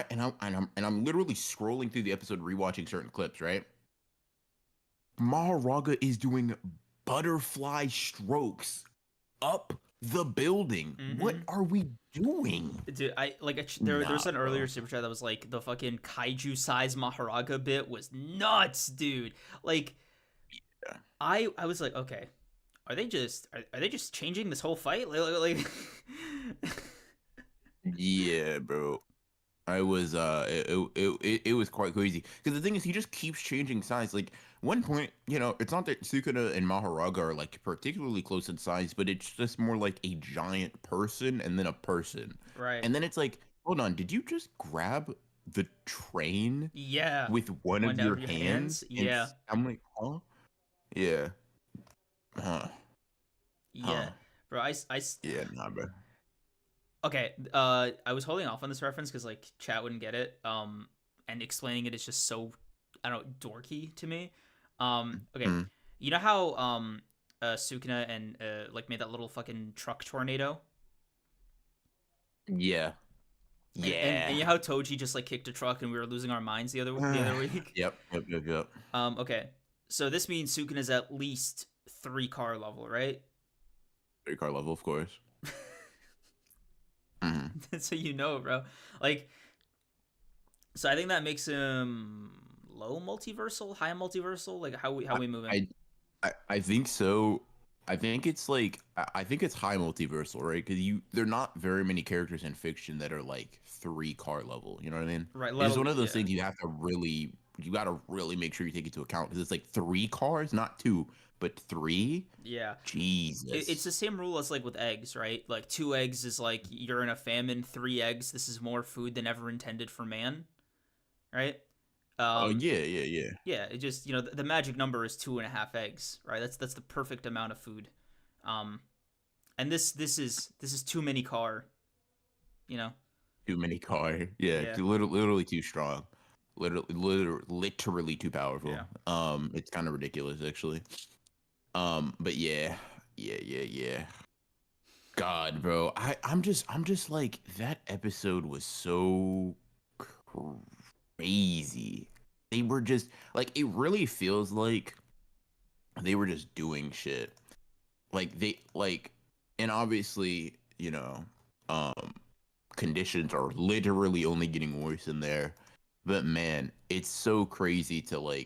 I'm literally scrolling through the episode, rewatching certain clips. Right, Mahoraga is doing butterfly strokes up the building. What mm-hmm. are we doing? Dude, I like there Nah, was an earlier bro. super chat that was like the fucking kaiju size Mahoraga bit was nuts, dude. Like Yeah, I was like, okay, are they just changing this whole fight? yeah, bro. I was it was quite crazy because the thing is he just keeps changing size. Like one point, it's not that Sukuna and Mahoraga are like particularly close in size, but it's just more like a giant person and then a person, right. and then it's like, hold on, did you just grab the train Yeah. with one of One your of your hands? hands. Yeah. I'm like, huh? Yeah, huh, Yeah. huh? Bro, Yeah, nah, bro. okay, I was holding off on this reference cuz like chat wouldn't get it. And explaining it is just so I don't know, dorky to me. Okay. Mm, You know how Sukuna and like made that little fucking truck tornado? yeah, And yeah. you know how Toji just like kicked a truck and we were losing our minds the other week? Yep. Okay. So this means Sukuna is at least 3 car level, right? Three car level, of course. Mhm. So you know, bro. Like, so I think that makes him low multiversal, high multiversal. Like, how I, we moving? I think so. I think it's like I think it's high multiversal, right? Because there are not very many characters in fiction that are like 3 car level. You know what I mean? Right, It's one of those yeah, things you got to really make sure you take into account because it's like 3 cars, not two, but three. yeah. It's Jesus. the same rule as like with eggs, right? Like 2 eggs is like you're in a famine. 3 eggs, this is more food than ever intended for man, right? Oh Um, yeah. yeah. It just the magic number is 2.5 eggs, right? That's the perfect amount of food. Um, and this is too many car, you know. Too many car. Yeah, Yeah, literally too strong. Literally too powerful. yeah. It's kind of ridiculous actually. But yeah. God, bro, I'm just like that episode was so crazy. They were just like it really feels like they were just doing shit. Like they like, and obviously, um, conditions are literally only getting worse in there. But man, it's so crazy to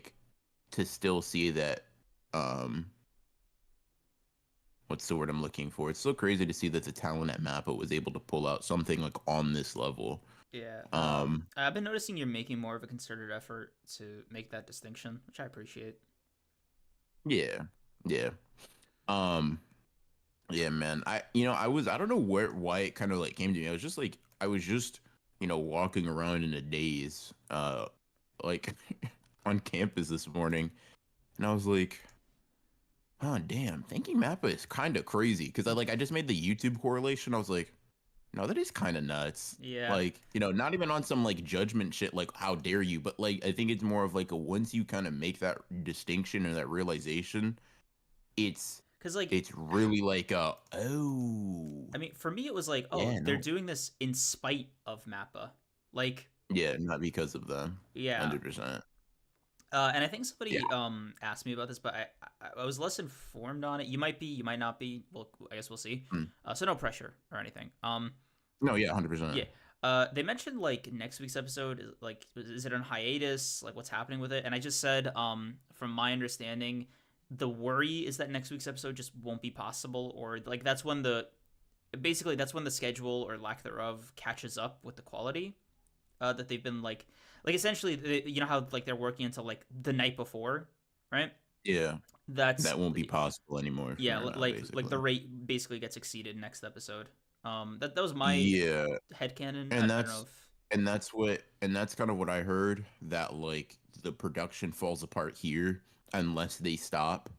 to still see that um what's the word I'm looking for? It's so crazy to see that the talent at Mappa was able to pull out something like on this level. Yeah. Um, I've been noticing you're making more of a concerted effort to make that distinction, which I appreciate. yeah, yeah. Um, yeah, man. I don't know why it kind of like came to me. I was just, walking around in a daze, like on campus this morning, and I was like, oh damn, thinking Mappa is kind of crazy because I just made the YouTube correlation. I was like, no, that is kind of nuts. Yeah, Like, not even on some like judgment shit, like how dare you, but like I think it's more of like a once you kind of make that distinction or that realization, it's because like, it's really like oh I mean, for me, it was like, oh, yeah, they're no, doing this in spite of Mappa. Like, yeah, not because of them, yeah. 100%. And I think Yeah, somebody asked me about this, but I was less informed on it. You might be, you might not be. Well, I guess we'll see. mm. So no pressure or anything. No, yeah, 100%. Yeah. They mentioned like next week's episode is like is it on hiatus? Like what's happening with it? And I just said, from my understanding, the worry is that next week's episode just won't be possible, or like that's when the basically that's when the schedule or lack thereof catches up with the quality. that they've been like essentially you know how like they're working until like the night before, right? Yeah, That's that won't be possible anymore from yeah, here on out, like the basically. rate basically gets exceeded next episode. That was my Yeah, headcanon. and I don't know that's if and that's kind of what I heard, that like the production falls apart here unless they stop.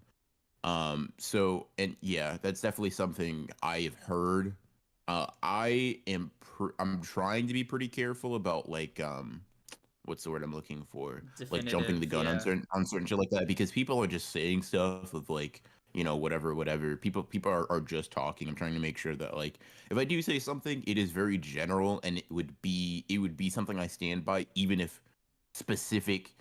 So and yeah, that's definitely something I have heard. I'm trying to be pretty careful about like what's the word I'm looking for? Like jumping the definitive, gun on yeah. certain shit like that, because people are just saying stuff of like, whatever. People are just talking. I'm trying to make sure that like if I do say something, it is very general, and it would be something I stand by, even if specific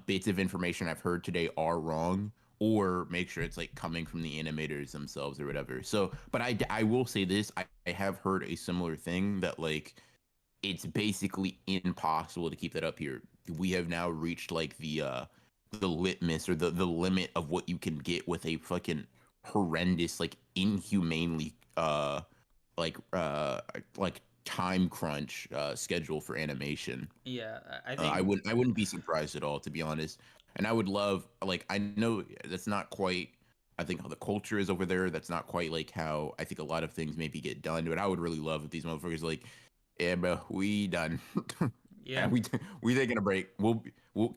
bits of information I've heard today are wrong, or make sure it's like coming from the animators themselves or whatever. So, but I will say this, I have heard a similar thing that like it's basically impossible to keep that up here. We have now reached like the litmus, or the limit of what you can get with a fucking horrendous, like inhumanely like uh like time crunch schedule for animation. Yeah, I I think wouldn't I wouldn't be surprised at all, to be honest. And I would love, like, I know that's not quite, I think, how the culture is over there. That's not quite like how I think a lot of things maybe get done. But I would really love if these motherfuckers like, yeah, bro, we done. Yeah, yeah, we taking a break. We'll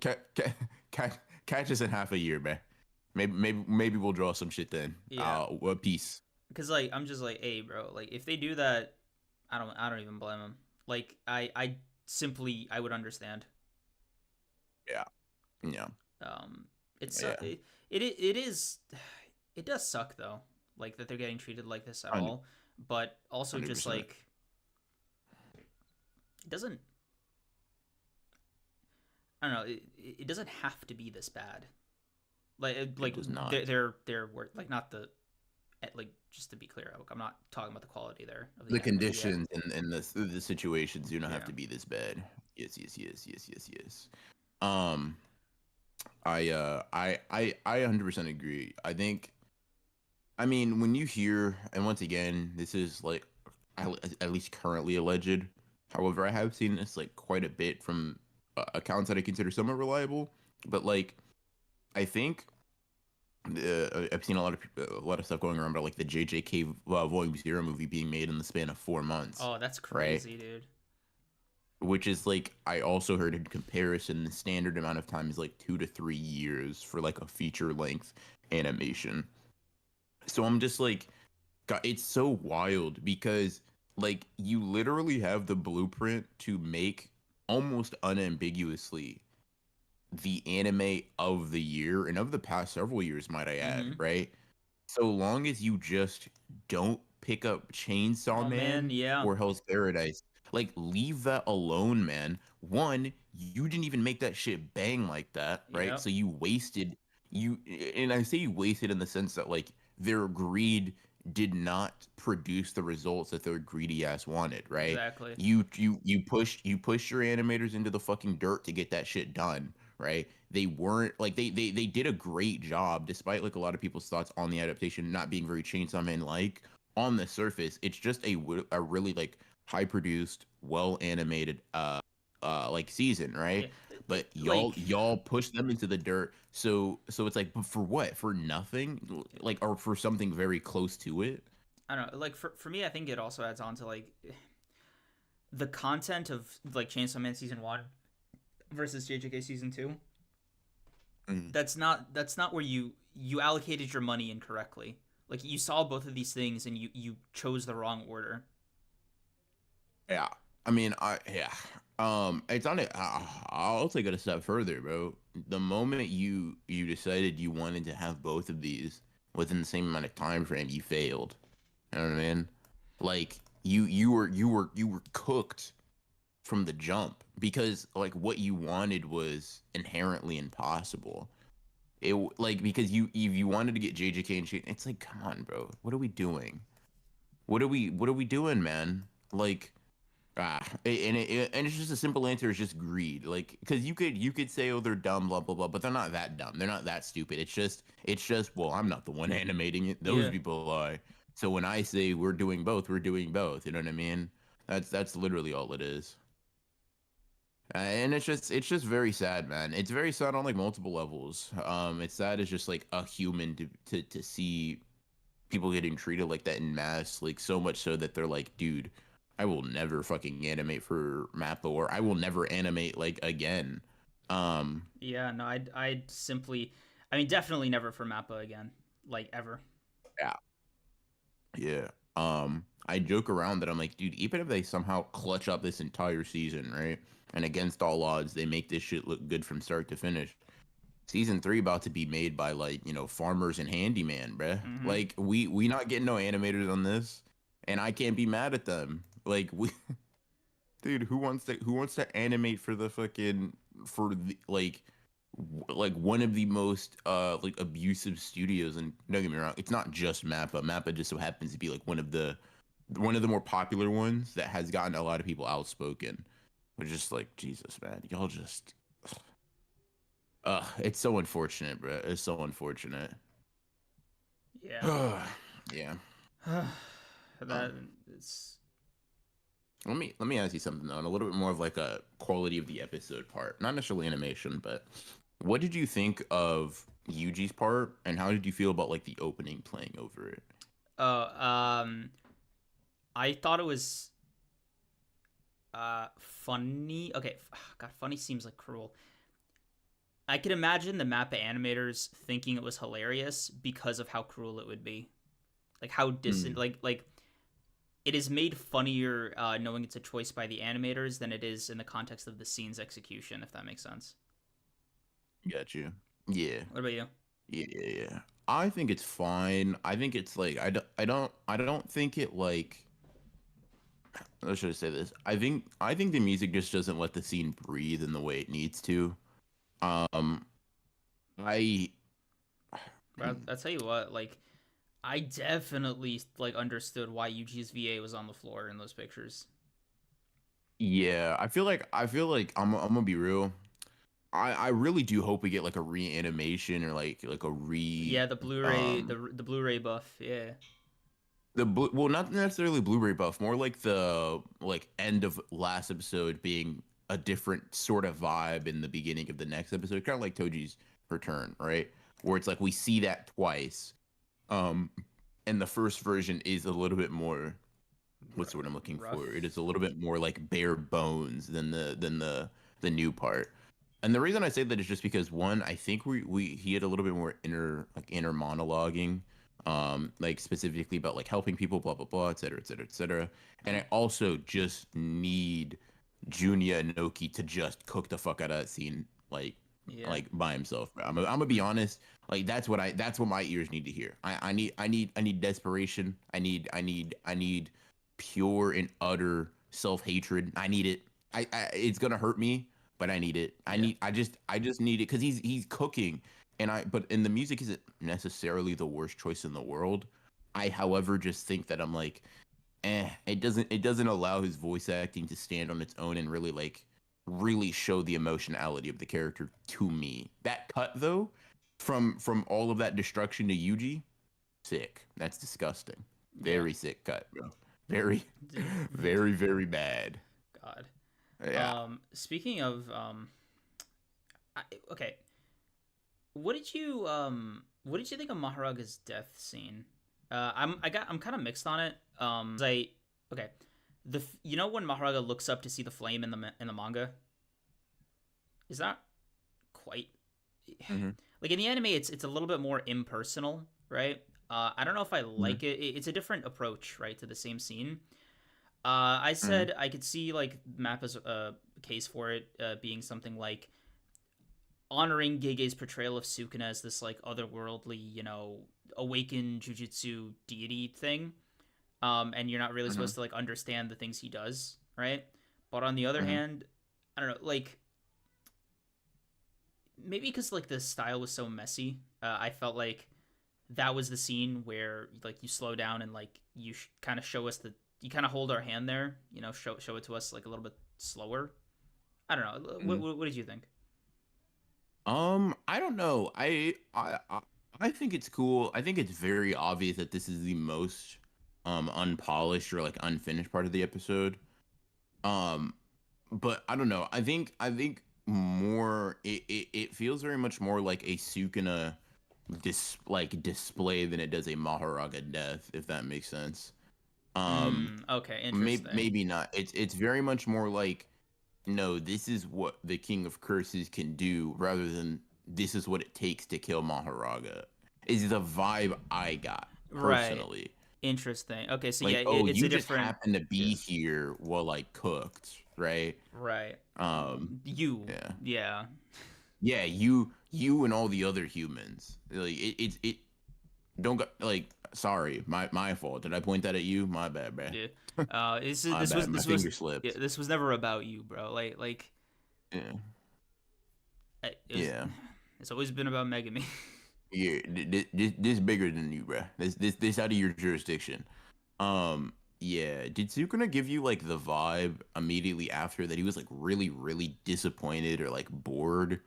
catch us in half a year, man. Maybe we'll draw some shit then. yeah. Well, peace. Because like I'm just like, hey, bro, like if they do that, I don't even blame them. Like I simply I would understand. Yeah, yeah, Um, it's yeah. it is it does suck though, like that they're getting treated like this at 100 all. But also just 100%. like it doesn't I don't know it doesn't have to be this bad. It Like does not. they're like not the like just to be clear, I'm not talking about the quality there of the The anime yet. conditions and the situations do not have Yeah. to be this bad. Yes. Um, I 100% agree. I mean, when you hear, and once again, this is like at least currently alleged. However, I have seen this like quite a bit from accounts that I consider somewhat reliable. But like, I think I've seen a lot of stuff going around about like the JJK Volume Zero movie being made in the span of 4 months, Oh, that's right? crazy, dude. Which is like, I also heard in comparison the standard amount of time is like 2 to 3 years for like a feature length animation. So I'm just like, God, it's so wild because like you literally have the blueprint to make almost unambiguously the anime of the year and of the past several years, might I add, Mm-hmm. right? So long as you just don't pick up Chainsaw Oh man, Man yeah. or Hell's Paradise, like leave that alone, man. One, you didn't even make that shit bang like that, right? Yep. So you wasted you and I say you wasted in the sense that like their greed did not produce the results that their greedy ass wanted, right? Exactly. You pushed your animators into the fucking dirt to get that shit done, right? They weren't like they did a great job despite like a lot of people's thoughts on the adaptation not being very Chainsaw Man like. On the surface, it's just a really like high produced, well animated like season, Yeah. right? But y'all Like y'all push them into the dirt. So it's like, but for what? For nothing? Like, or for something very close to it? I don't know. Like for me, I think it also adds on to like the content of like Chainsaw Man season 1 versus JJK season 2. Mm. That's not where you allocated your money incorrectly. Like you saw both of these things and you chose the wrong order. Yeah. I mean, it's on it. I'll take it a step further, bro. The moment you decided you wanted to have both of these within the same amount of time frame, you failed. You know what I mean? Like you were cooked from the jump, because like what you wanted was inherently impossible. Like, because you wanted to get JJK and shit. It's like, come on, bro. What are we doing? What are we doing, man? Like, and it's just a simple answer. Is just greed. Like, because you could say, oh, they're dumb, blah blah blah, but they're not that dumb. They're not that stupid. It's just, well, I'm not the one animating it. Those Yeah. people are. So when I say we're doing both, we're doing both. You know what I mean? That's literally all it is. And it's just very sad, man. It's very sad on like multiple levels. It's sad as just like a human to see people getting treated like that in mass, like so much so that they're like, dude, I will never fucking animate for Mappa, or I will never animate like again. Um, Yeah, no, I'd simply, I mean, definitely never for Mappa again, like ever. yeah, yeah. I joke around that I'm like, dude, even if they somehow clutch up this entire season, right? And against all odds, they make this shit look good from start to finish. Season 3 about to be made by like, farmers and handyman, bruh. Mm-hmm. Like we not getting no animators on this, and I can't be mad at them. Like we dude, who wants to animate for the fucking for the like one of the most like abusive studios, and don't get me wrong, it's not just Mappa. Mappa just so happens to be like one of the more popular ones that has gotten a lot of people outspoken. But just like Jesus, man, y'all just it's so unfortunate, bro. It's so unfortunate. Yeah. Yeah. That Um, it's let me ask you something though, and a little bit more of like a quality of the episode part, not necessarily animation, but what did you think of Yuji's part, and how did you feel about like the opening playing over it? uh I thought it was funny. Okay, God, funny seems like cruel. I could imagine the Mappa animators thinking it was hilarious because of how cruel it would be. Like how distant, Mm, like it is made funnier knowing it's a choice by the animators than it is in the context of the scene's execution, if that makes sense. got you. Yeah, What about you? yeah. I think it's fine. I think it's like I don't think it like. How should I say this? I think the music just doesn't let the scene breathe in the way it needs to. Um, I But I'll tell you what, like I definitely like understood why Yuji's VA was on the floor in those pictures. yeah, I feel like I'm gonna be real. I really do hope we get like a reanimation or like a Yeah, the Blu-ray, the Blu-ray buff. Yeah, well, not necessarily Blu-ray buff, more like the like end of last episode being a different sort of vibe in the beginning of the next episode, kind of like Toji's return, right? Where it's like we see that twice. Um and the first version is a little bit more, what's the word I'm looking for? It rough. is a little bit more like bare bones than the new part. And the reason I say that is just because one, I think we he had a little bit more inner monologuing, like specifically about like helping people, blah blah blah, et cetera, et cetera, et cetera. And I also just need Junya Inoki to just cook the fuck out of that scene, Yeah, like by himself. Bro. I'm gonna be honest. Like that's what my ears need to hear. I need desperation. I need pure and utter self hatred. I need it. It's gonna hurt me, but I need it. I yeah, need. I just need it because he's cooking, and the music isn't necessarily the worst choice in the world. I, however, just think that I'm like, it doesn't allow his voice acting to stand on its own and really show the emotionality of the character to me. That cut though, from all of that destruction to Yuji, sick. That's disgusting. yeah. Very sick cut, bro. Very, very, very bad. God. Yeah. Speaking of I, okay, what did you think of Maharaga's death scene? I'm kind of mixed on it. I okay, you know when Mahoraga looks up to see the flame in the manga, is that quite Hmm. like in the anime? It's a little bit more impersonal, right? I don't know if I Hmm. like it. It's a different approach, right, to the same scene. I Hmm. said I could see like Mappa's case for it being something like honoring Gege's portrayal of Sukuna as this like otherworldly, awakened jujutsu deity thing. And you're not really Hmm. supposed to like understand the things he does, right? But on the other Hmm. hand, I don't know, like maybe because like the style was so messy, I felt like that was the scene where like you slow down and like you kind of show us the you kind of hold our hand there, show it to us like a little bit slower. I don't know. What, Hmm. what, what did you think? I don't know. I think it's cool. I think it's very obvious that this is the most unpolished or like unfinished part of the episode. Um, but I don't know. I think more it feels very much more like a Sukuna display than it does a Mahoraga death, if that makes sense. Um Okay, maybe interesting. maybe not. It's very much more like, no, this is what the King of Curses can do, rather than this is what it takes to kill Mahoraga. Is the vibe I got Right. personally. Interesting. Okay, so yeah, Like, oh, it's you a just different. happen to Yeah. be here while I cooked, right? Right. Um, You. yeah. Yeah. Yeah, you and all the other humans. Like it don't go, like, sorry, my fault. Did I point that at you? My bad, bruh. Yeah. This My this was bad. My this was finger yeah, slipped. this was never about you, bro. Like Yeah. it was. Yeah. It's always been about Megami. Yeah, this bigger than you, bruh. This out of your jurisdiction. Yeah. Did Sukuna give you like the vibe immediately after that he was like really, really disappointed or like bored?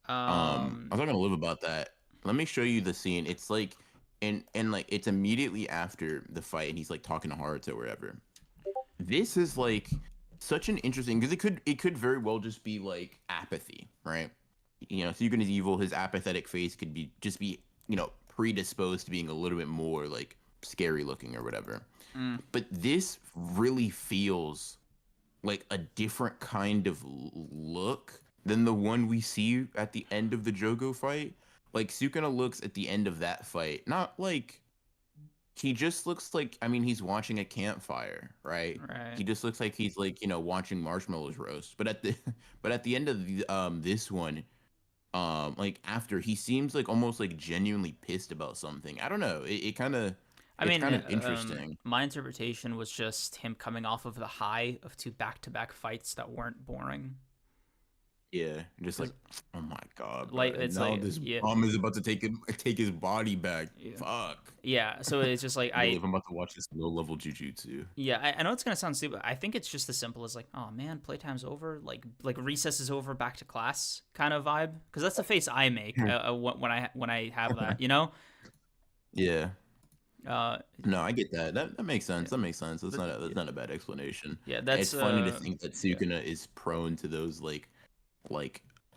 I um. was talking to Liv about that. Let me show you the scene. It's like, and like it's immediately after the fight, and he's like talking to Haruto or wherever. This is like such an interesting, because it could very well just be like apathy, right? You know, Sukun is evil. His apathetic face could be just be, predisposed to being a little bit more like scary looking or whatever. mm, But this really feels like a different kind of look than the one we see at the end of the Jogo fight. Like Sukuna looks at the end of that fight, not like, he just looks like, I mean, he's watching a campfire, right? right. He just looks like he's like, watching marshmallows roast. But at the but at the end of this one, like after, he seems like almost like genuinely pissed about something. I don't know. I It's mean, kind of interesting. my interpretation was just him coming off of the high of two back-to-back fights that weren't boring. Yeah, just like, Cause oh my god, like bro. it's Now like this yeah, bum is about to take his body back. yeah, Fuck. yeah. So it's just like I believe I'm about to watch this low level jujutsu. yeah, I know it's gonna sound stupid. I think it's just as simple as like, oh man, playtime's over, like recess is over, back to class kind of vibe. Because that's the face I make when I have that, you know. Yeah. Uh, No, I get that. That makes sense. yeah, That makes sense. but That's not a bad explanation. yeah, It's that's funny to think that yeah, Sukuna is prone to those like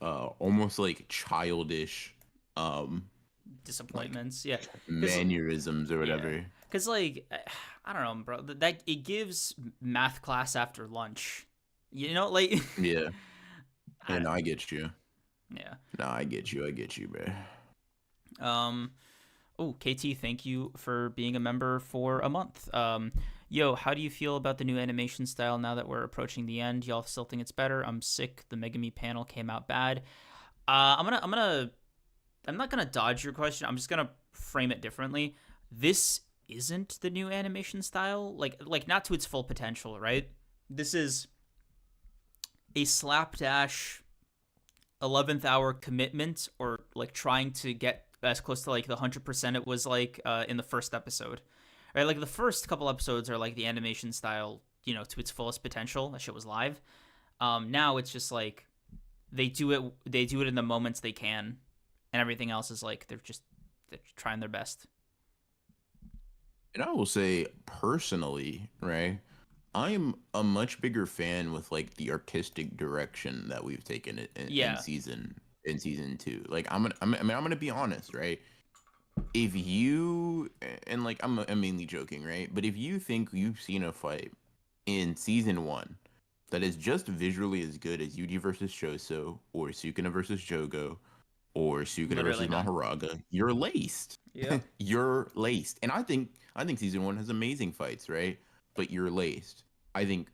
almost like childish um like disappointments. Yeah, because mannerisms or yeah, whatever. because like I don't know, bro. That it gives math class after lunch. You know, like Yeah. I And don't I know. get you. Yeah. No, I get you. I get you, bro. Um. Oh, KT, thank you for being a member for a month. Yo, how do you feel about the new animation style now that we're approaching the end? Y'all still think it's better? I'm sick. The Megami panel came out bad. I'm not gonna dodge your question. I'm just gonna frame it differently. This isn't the new animation style. Like not to its full potential, right? This is a slapdash 11th hour commitment, or like trying to get as close to like the 100% it was like in the first episode, right? Like the first couple episodes are like the animation style, to its fullest potential. That shit was live. Now it's just like they do it in the moments they can, and everything else is like they're trying their best. And I will say personally, right? I'm a much bigger fan with like the artistic direction that we've taken it Yeah. in season two. Like I'm gonna be honest, right? If you, and like I'm mainly joking, right? But if you think you've seen a fight in season one that is just visually as good as Yuji versus Shoso, or Sukuna versus Jogo, or Sukuna Literally versus none. Mahoraga, you're laced. Yep. You're laced. And I think season one has amazing fights, right? But you're laced. I think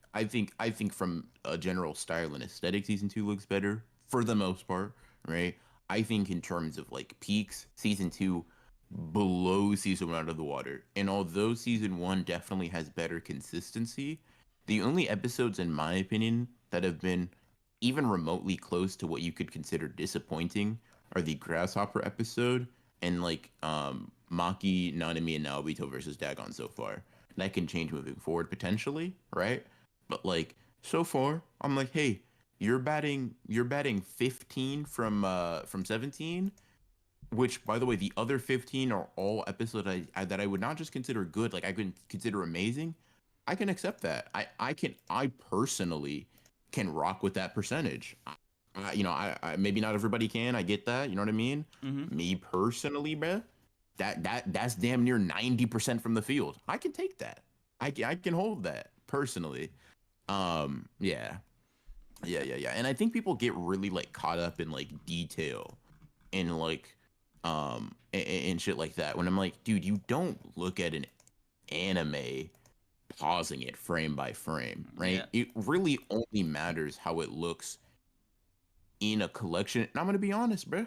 from a general style and aesthetic, season two looks better for the most part, right? I think in terms of like peaks, season two blows season one out of the water. And although season one definitely has better consistency, the only episodes, in my opinion, that have been even remotely close to what you could consider disappointing are the Grasshopper episode and like Maki, Nanami, and Naobito versus Dagon so far. That can change moving forward potentially, right? But like so far, I'm like, hey, you're batting 15 from 17, which by the way, the other 15 are all episodes that I would not just consider good, like I could consider amazing. I can accept that. I personally can rock with that percentage. I maybe not everybody can. I get that. You know what I mean? Mm-hmm. Me personally, bruh, that's damn near 90% from the field. I can take that. I can hold that personally. Yeah, yeah. And I think people get really like caught up in like detail and like and shit like that. When I'm like, dude, you don't look at an anime pausing it frame by frame, right? Yeah. It really only matters how it looks in a collection. And I'm gonna be honest, bro.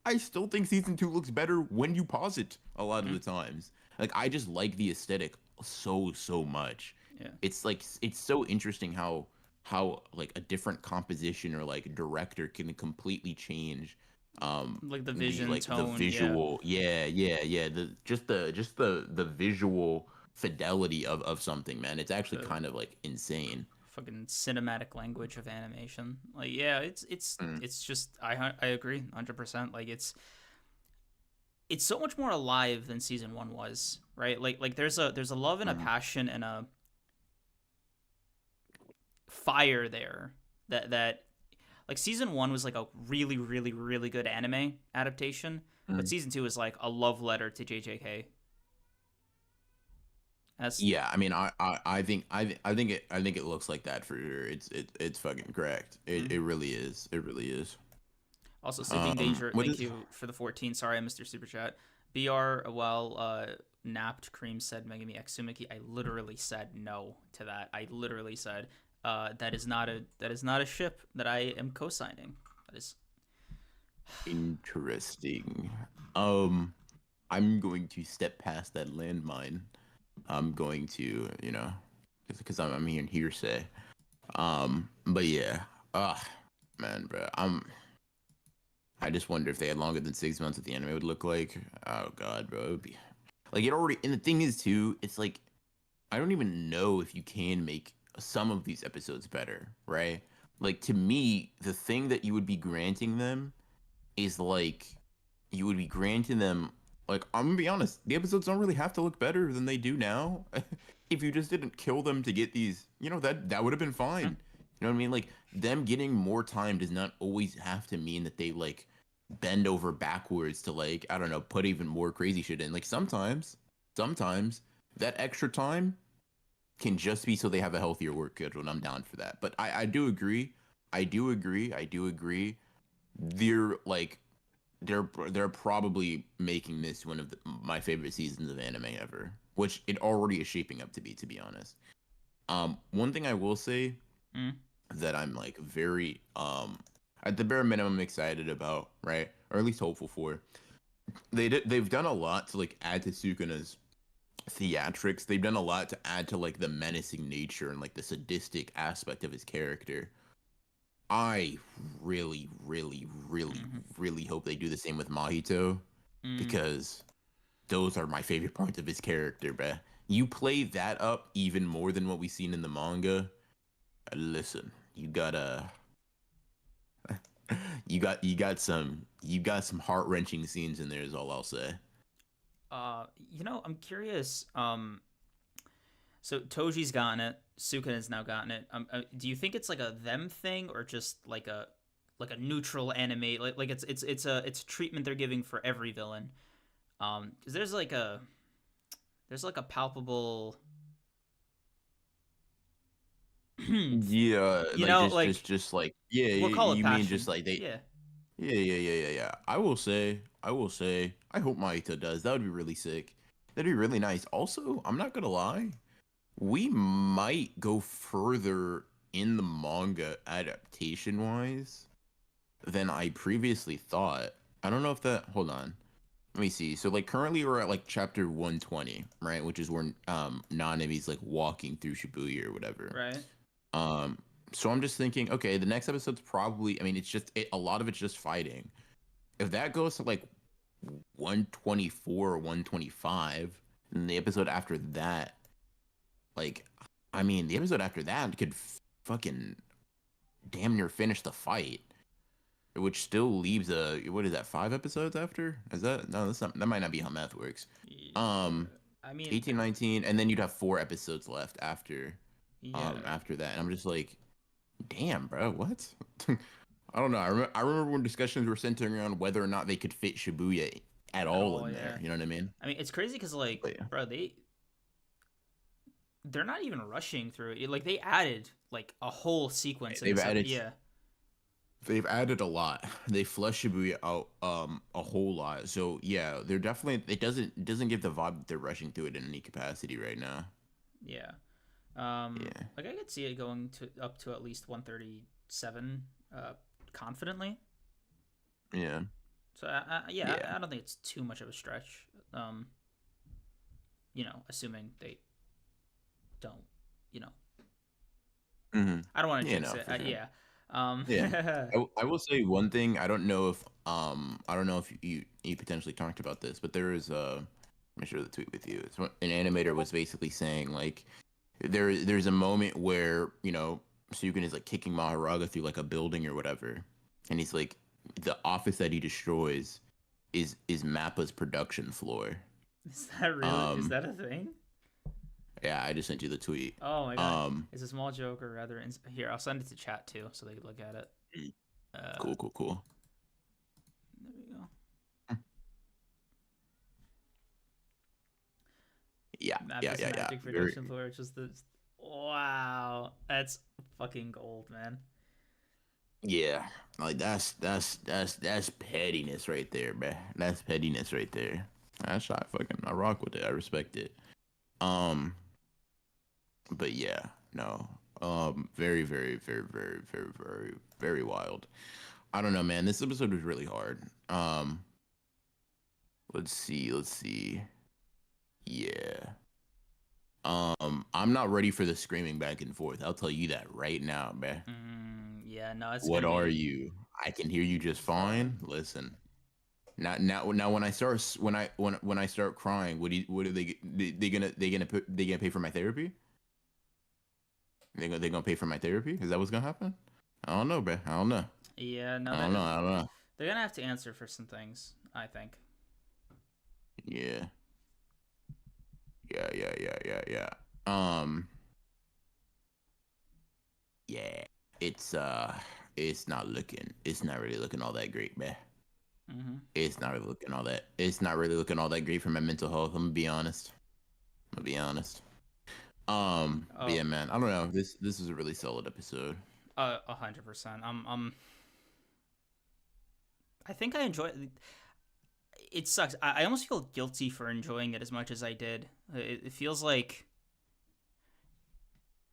I still think season two looks better when you pause it a lot of Mm-hmm. the times. Like I just like the aesthetic so much. Yeah. It's like it's so interesting how like a different composition or like director can completely change Like the the vision, like the tone. Yeah. visual, yeah, the visual fidelity of something, man. It's actually The kind of like insane. fucking cinematic language of animation. Like, yeah, Mm, it's just I agree 100%. Like it's so much more alive than season 1 was, right? Like there's a love and a mm. passion and a fire there that like season 1 was like a really good anime adaptation, but Mm. season 2 is like a love letter to JJK. That's Yeah, I mean, I think it looks like that for sure. It's fucking correct. It mhm. really is. It really is. Also, Sleeping Danger, What thank is you for the 14. Sorry, I missed your super chat. BR, well, Napped Cream said Megami X Sumiki. I literally said no to that. I literally said that is not a ship that I am co-signing. That is interesting? Um, I'm going to step past that landmine. I'm going to, because I'm hearing hearsay. But yeah, man, bro, I just wonder if they had longer than 6 months, what the anime would look like. Oh god, bro, it would be like it already. And the thing is, too, it's like I don't even know if you can make some of these episodes better, right? Like to me, the thing that you would be granting them is like you would be granting them like I'm gonna be honest, the episodes don't really have to look better than they do now. If you just didn't kill them to get these, that would have been fine. hmm, You know what I mean? Like them getting more time does not always have to mean that they like bend over backwards to like, I don't know, put even more crazy shit in. Like sometimes that extra time can just be so they have a healthier work schedule, and I'm down for that. But I do agree. I do agree. They're like they're probably making this one of my favorite seasons of anime ever, which it already is shaping up to be honest. One thing I will say hmm, that I'm like very at the bare minimum excited about, right? Or at least hopeful for. They've done a lot to like add to Sukuna's theatrics. They've done a lot to add to like the menacing nature and like the sadistic aspect of his character. I hmm, really hope they do the same with Mahito hmm. because those are my favorite parts of his character, bruh. You play that up even more than what we've seen in the manga. Listen, you got some heart wrenching scenes in there. Is all I'll say. I'm curious. So Toji's gotten it. Sukuna's now gotten it. Do you think it's like a them thing or just like a neutral anime? Like it's a treatment they're giving for every villain. Because there's like a palpable, you Yeah, like like just like yeah, we'll call it you mean just passion. like they Yeah. yeah. I will say, I hope Maito does. That would be really sick. That'd be really nice. Also, I'm not gonna lie, we might go further in the manga adaptation wise than I previously thought. I don't know if that. Hold on. Let me see. So like currently we're at like chapter 120, right? Which is where Nanabe's like walking through Shibuya or whatever. Right. Um, so I'm just thinking, okay, the next episode's probably. I mean, a lot of it's just fighting. If that goes to like 124 or 125, and the episode after that, like, I mean, the episode after that could fucking damn near finish the fight, which still leaves a what is that? 5 episodes after? Is that no? That's not. That might not be how math works. Um, I mean, 18, 19, and then you'd have 4 episodes left yeah. after that. And I'm just like, Damn, bro, what? I don't know. I remember when discussions were centering around whether or not they could fit Shibuya at At all all, in yeah. there. You know what I mean? I mean, it's crazy because like, But yeah, bro, they're not even rushing through it. Like they added like a whole sequence in they've this added yeah. they've added a lot. They flesh Shibuya out a whole lot. So yeah, they're definitely it doesn't give the vibe that they're rushing through it in any capacity right now. Yeah. Yeah. Like I could see it going to up to at least 137 confidently. Yeah. So yeah, Yeah. I don't think it's too much of a stretch. Um, assuming they don't, you know, Hmm. I don't want to Yeah, jinx no, it. for sure. Yeah. Um, Yeah. I will say one thing. I don't know if you potentially talked about this, but there is let me share the tweet with you. An animator was basically saying like there's a moment where, Sukun is like kicking Mahoraga through like a building or whatever, and he's like the office that he destroys is Mappa's production floor. is that really? Is Um that a thing? yeah, I just sent you the tweet. Oh my god. Um It's a small joke, or rather, here I'll send it to chat too, so they can look at it. cool, cool, cool. There we go. Yeah, Map yeah, is yeah, yeah. magic Very. production floor. It's just the wow. That's fucking gold, man. Yeah, like that's pettiness right there, man. That's pettiness right there. That's I rock with it. I respect it. Um, but yeah, no. Very, very, very, very, very, very, very wild. I don't know, man. This episode was really hard. Let's see, let's see. Yeah. I'm not ready for the screaming back and forth. I'll tell you that right now, man. Yeah, no, it's What gonna are be you? I can hear you just fun. fine. Listen. Now when I start when I start crying, what are they gonna pay for my therapy? They gonna pay for my therapy? Is that what's gonna happen? I don't know, bro. I don't know. Yeah, no, I don't know. I don't know. they're gonna have to answer for some things. I think. Yeah. Yeah. Um. Yeah. It's it's not really looking all that great, man. Mm-hmm. It's not really looking all that great for my mental health. I'm gonna be honest. I'm gonna be honest. But Oh, yeah, man. I don't know. This is a really solid episode. 100%. I think I enjoy it. It sucks. I almost feel guilty for enjoying it as much as I did. It feels like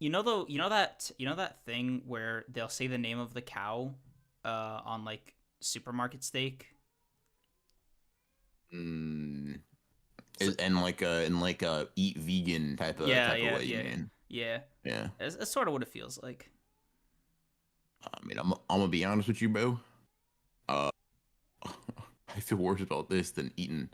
though you know that thing where they'll say the name of the cow on like supermarket steak. Mm, So, in like a eat vegan yeah, type of yeah, way. You yeah, mean? yeah. Yeah. It's sort of what it feels like. I mean, I'm gonna be honest with you, bro. Uh, I feel worse about this than eating,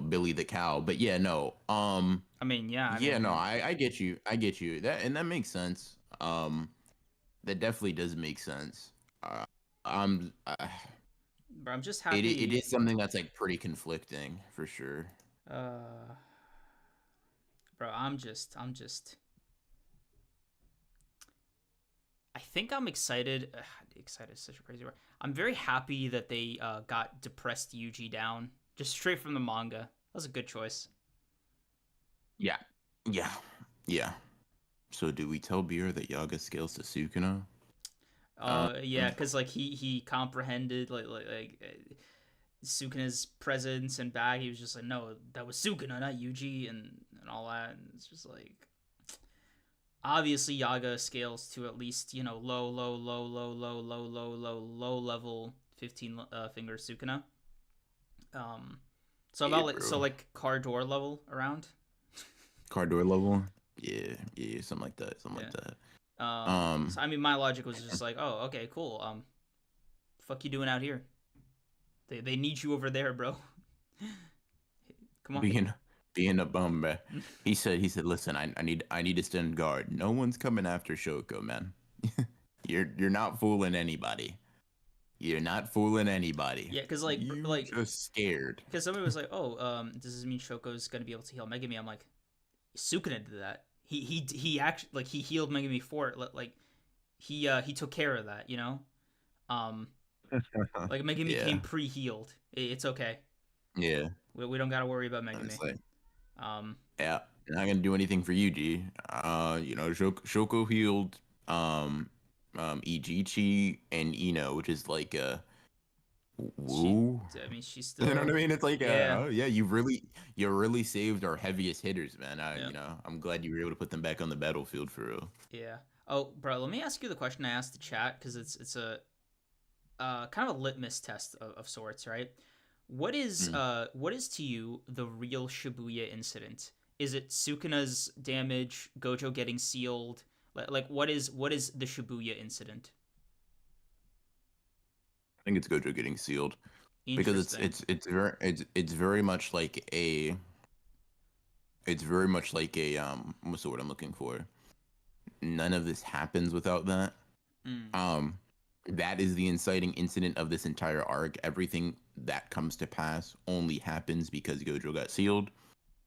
Billy the cow. But yeah, no. I mean, yeah, I Yeah, no. mean, I get you. I get you. That makes sense. That definitely does make sense. Uh, I'm. bro, I'm just It happy. is something that's like pretty conflicting for sure. Uh, bro, I'm just. I think I'm excited. Excited is such a crazy word. I'm very happy that they got depressed Yuji down just straight from the manga. That was a good choice. Yeah. Yeah. Yeah. So do we tell Beer that Yaga scales to Sukuna? Um, Yeah, because like he comprehended like Sukuna's presence and back. He was just like, no, that was Sukuna, not Yuji, and all that. And it's just like, obviously Yaga scales to at least low level 15 finger Sukuna. Um, so yeah, about bro. like car door level around. Car door level? Yeah, yeah, something like that. Something Yeah. like that. So I mean, my logic was just like, oh, okay, cool. Fuck you doing out here? They need you over there, bro. Come on. being being a bum, man. He said, listen, I need to stand guard. No one's coming after Shoko, man. You're not fooling anybody. You're not fooling anybody. Yeah, because You just scared. because somebody was like, oh, does this mean Shoko's gonna be able to heal Megami? I'm like, Sukuna did that. He actually like he healed Megami for it. Like he took care of that, you know. Um, like Megumi came Yeah, pre-healed. It's okay. yeah. We don't gotta worry about And it's Megumi. like, Um, yeah, not gonna do anything for you, G. Shoko healed, um, Ijichi and Ino, which is like she, woo. I mean, she's You know what I still, mean? It's like, yeah, oh yeah, you really saved our heaviest hitters, man. yeah, I'm glad you were able to put them back on the battlefield for real. yeah. Oh, bro, let me ask you the question I asked the chat because it's a kind of a litmus test of sorts, right? Mm. What is to you the real Shibuya incident? Is it Sukuna's damage, Gojo getting sealed? Like what is the Shibuya incident? I think it's Gojo getting sealed because Interesting. it's very much like a what's the word I'm looking for? None of this happens without that. Mm, Um, that is the inciting incident of this entire arc. Everything that comes to pass only happens because Gojo got sealed.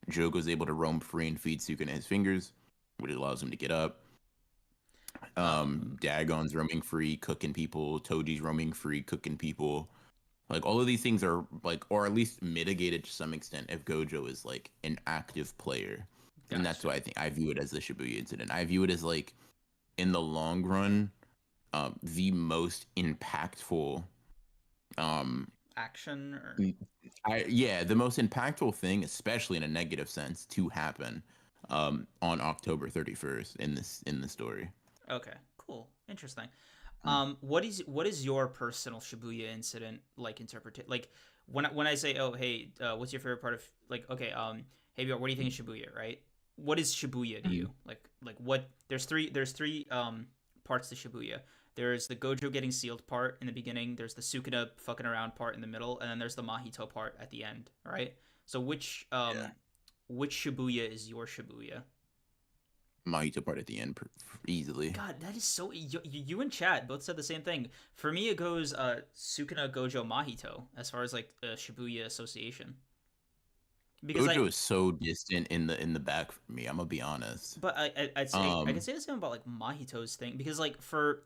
Jogo's able to roam free and feed Sukuna his fingers, which allows him to get up. um, Dagon's roaming free, cooking people. Toji's roaming free, cooking people. Like all of these things are like, or at least mitigated to some extent if Gojo is like an active player, and that's gotcha. why I view it as the Shibuya incident. I view it as like in the long run, the most impactful um Action or the most impactful thing, especially in a negative sense, to happen on October 31st in the story. okay, cool, interesting. Mm. What is your personal Shibuya incident like interpreted? Like when I say, oh hey, what's your favorite part of like okay, hey Bjorn, what do you think of Shibuya? Right? What is Shibuya to you? Like what? There's three parts to Shibuya. There's the Gojo getting sealed part in the beginning. There's the Sukuna fucking around part in the middle, and then there's the Mahito part at the end. Right? So Yeah. which Shibuya is your Shibuya? Mahito part at the end easily. God, that is so. You and Chad both said the same thing. For me, it goes Sukuna Gojo Mahito as far as like Shibuya association. Because Gojo is so distant in the back for me. I'm gonna be honest. I'd say I could Um, say the same about like Mahito's thing because like for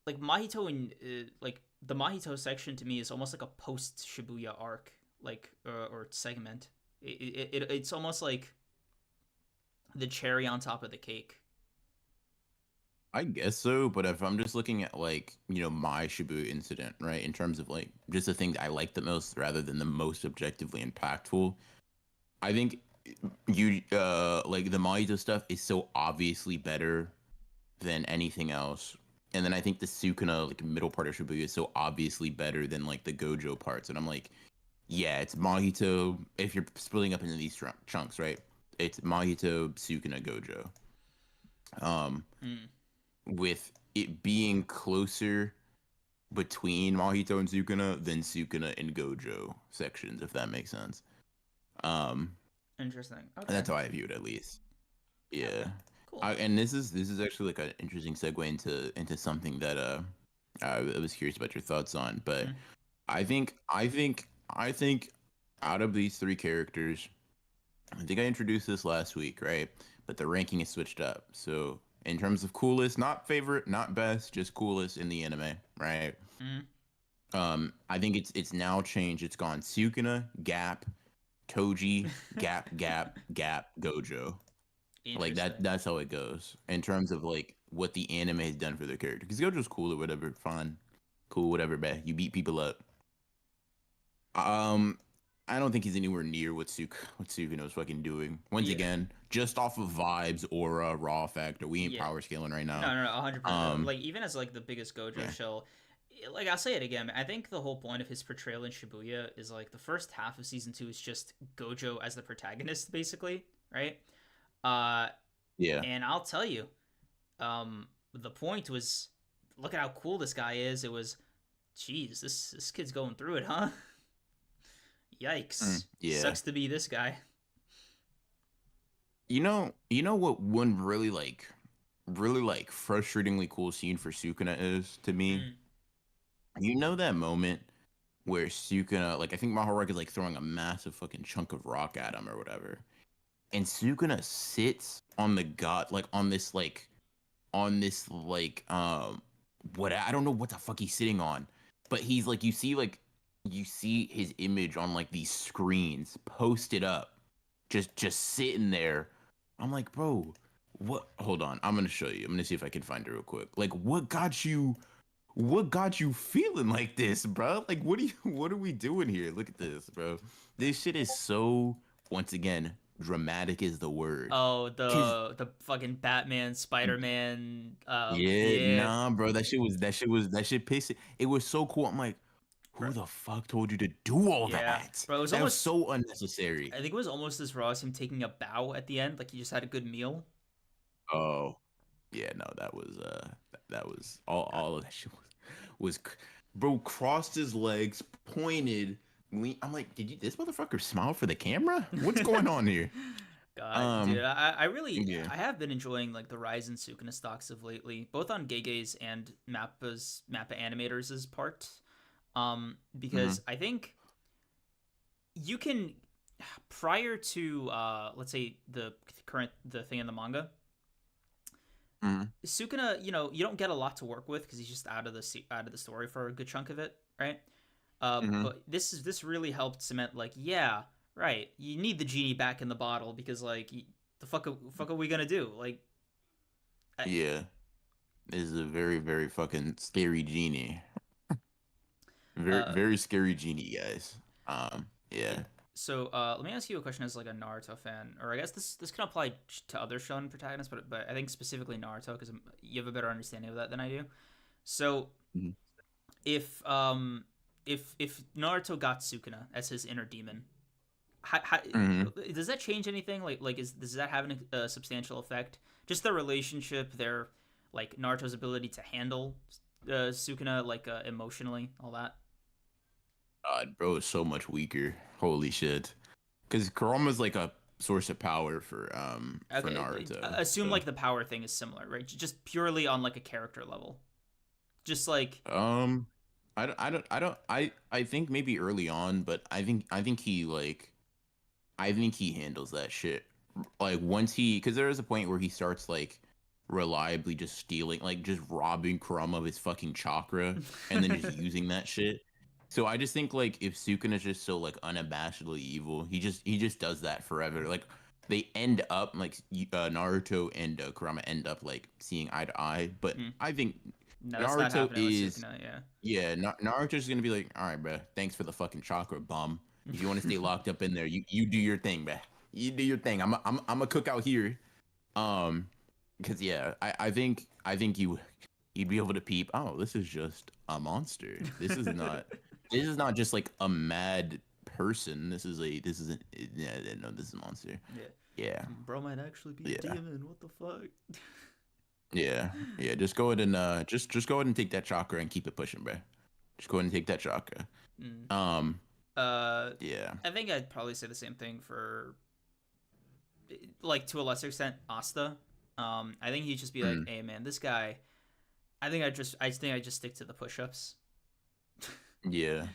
like Mahito and like the Mahito section to me is almost like a post Shibuya arc like or segment. It's almost like the cherry on top of the cake. I guess so, but if I'm just looking at like, my Shibuya incident, right, in terms of like just the things I like the most rather than the most objectively impactful, I think you like the Mahito stuff is so obviously better than anything else. And then I think the Sukuna like middle part of Shibuya is so obviously better than like the Gojo parts. And I'm like, yeah, it's Mahito. If you're splitting up into these chunks, right? It's Mahito, Sukuna, Gojo. Um, Mm, with it being closer between Mahito and Sukuna than Sukuna and Gojo sections, if that makes sense. Um, interesting. and Okay. that's how I view it at least. Yeah. Okay. Cool. And this is actually like an interesting segue into something that I was curious about your thoughts on, but Mm, I think out of these three characters, I think I introduced this last week, right? But the ranking is switched up. So in terms of coolest, not favorite, not best, just coolest in the anime, right? mm. I think it's now changed. It's gone Sukuna, Gap, Toji, Gap, Gojo. Like Interesting. that's how it goes in terms of like what the anime has done for their character. Because Gojo's cool or whatever, fine, cool, whatever, man. You beat people up. Um, I don't think he's anywhere near what Sukuna was fucking doing. Once Yeah. again, just off of vibes or raw factor. We ain't Yeah. power scaling right No, now. no, no, 100%. Um, Like even as like the biggest Gojo yeah, shell, like I'll say it again. I think the whole point of his portrayal in Shibuya is like the first half of season 2 is just Gojo as the protagonist, basically, right? Uh, yeah. and I'll tell you, the point was, look at how cool this guy is. It was, geez, this kid's going through it, huh? Yikes! Yeah. Sucks to be this guy. You know what one really like frustratingly cool scene for Sukuna is to me? Mm. You know that moment where Sukuna, like I think Mahoraga is like throwing a massive fucking chunk of rock at him or whatever. And Sukuna sits on the god like on this like on this like what I don't know what the fuck he's sitting on, but he's like you see his image on like these screens posted up, just sitting there. I'm like, bro, what? Hold on, I'm gonna show you. I'm gonna see if I can find it real quick. Like, what got you? What got you feeling like this, bro? Like, what are we doing here? Look at this, bro. This shit is so, once again, dramatic is the word. Oh, Cause the fucking Batman, Spider-Man. yeah, Yeah, nah, bro. That shit pissed. It was so cool. I'm like, who bro. the fuck told you to do all Yeah, that? bro. It was That was almost. so unnecessary. I think it was almost as raw as him taking a bow at the end, like he just had a good meal. Oh, yeah, no, that was all of that shit bro crossed his legs, pointed. I'm like, did you this motherfucker smile for the camera? What's going on here? God, dude, Um, I really yeah. I have been enjoying like the rise in Sukuna stocks of lately, both on Gege's and Mappa Animators' part. Mm-hmm, Because I think you can prior to let's say the thing in the manga, mm-hmm, Sukuna, you don't get a lot to work with because he's just out of the story for a good chunk of it, right? mm-hmm. But this really helped cement like, yeah, right, you need the genie back in the bottle because like the fuck are we gonna do? Like, I, Yeah. This is a very, very fucking scary genie. Very, uh, very scary genie, guys. yeah. Yeah. So let me ask you a question as like a Naruto fan, or I guess this can apply to other shonen protagonists, but I think specifically Naruto because you have a better understanding of that than I do. So Mhm. if if Naruto got Sukuna as his inner demon, how Mhm. does that change anything? Like is does that have a substantial effect? Just their relationship, their like Naruto's ability to handle Sukuna like emotionally, all that. God, bro is so much weaker. Holy shit. Because Kurama's like a source of power for Okay, Naruto. assume So like the power thing is similar, right? Just purely on like a character level. Just like um I think maybe early on, but I think he handles that shit. Like once he, because there is a point where he starts like reliably just stealing, like just robbing Kurama of his fucking chakra, and then just using that shit. So I just think like if Sukuna is just so like unabashedly evil, he just does that forever. Like they end up like Naruto and Kurama end up like seeing eye to eye, but Hmm. I think No, that's not Naruto happening with is Sukuna. Yeah. yeah, Naruto's gonna be like, all right, bro, thanks for the fucking chakra bomb. If you want to stay locked up in there, you do your thing, bro. You do your thing. I'm a cook out here. Um, because yeah, I think you'd be able to peep. Oh, this is just a monster. This is not just like a mad person. This isn't yeah, no, this is a monster. Yeah. Yeah, Bro might actually be a yeah, demon. What the fuck? yeah. Just go ahead and just go ahead and take that chakra and keep it pushing, bro. Just go ahead and take that chakra. Mm. Um, Uh, yeah. I think I'd probably say the same thing for, like, to a lesser extent, Asta. I think he'd just be like, Mm, "Hey, man, this guy." I think I just stick to the push-ups. yeah.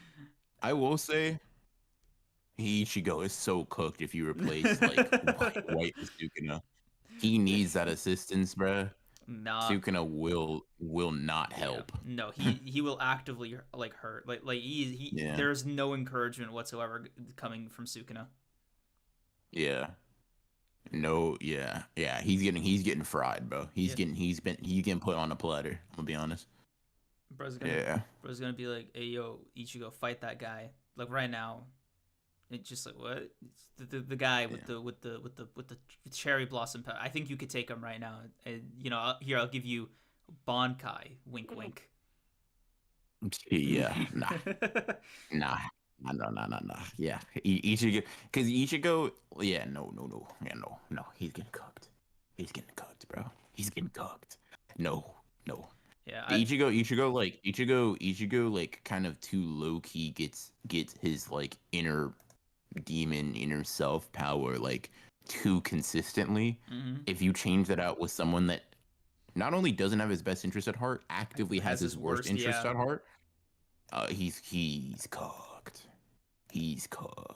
I will say Ichigo is so cooked if you replace like White with Sukuna. He needs that assistance, bruh. Nah, Sukuna will not yeah, help. no, he will actively like hurt. Like he Yeah. there's no encouragement whatsoever coming from Sukuna. Yeah. No, yeah. Yeah, he's getting fried, bro. Yeah, He's getting put on a platter, I'm gonna be honest. bro's gonna Yeah. bro's gonna be like, "Hey, yo, Ichigo, fight that guy." Like right now, it's just like what the guy Yeah. with the cherry blossom. I think you could take him right now. And here I'll give you Bonkai. Wink, wink. Yeah. Nah. Nah. Nah, no, no, no, no. Yeah. Ichigo, because Ichigo, yeah, no. Yeah, no. He's getting cooked. He's getting cooked, bro. He's getting cooked. No, no. Yeah, Ichigo, like kind of too low key gets his like inner demon, inner self power like too consistently. mm-hmm. If you change that out with someone that not only doesn't have his best interest at heart, actively has Has his his worst worst. interests Yeah, at heart, he's cooked. He's cooked.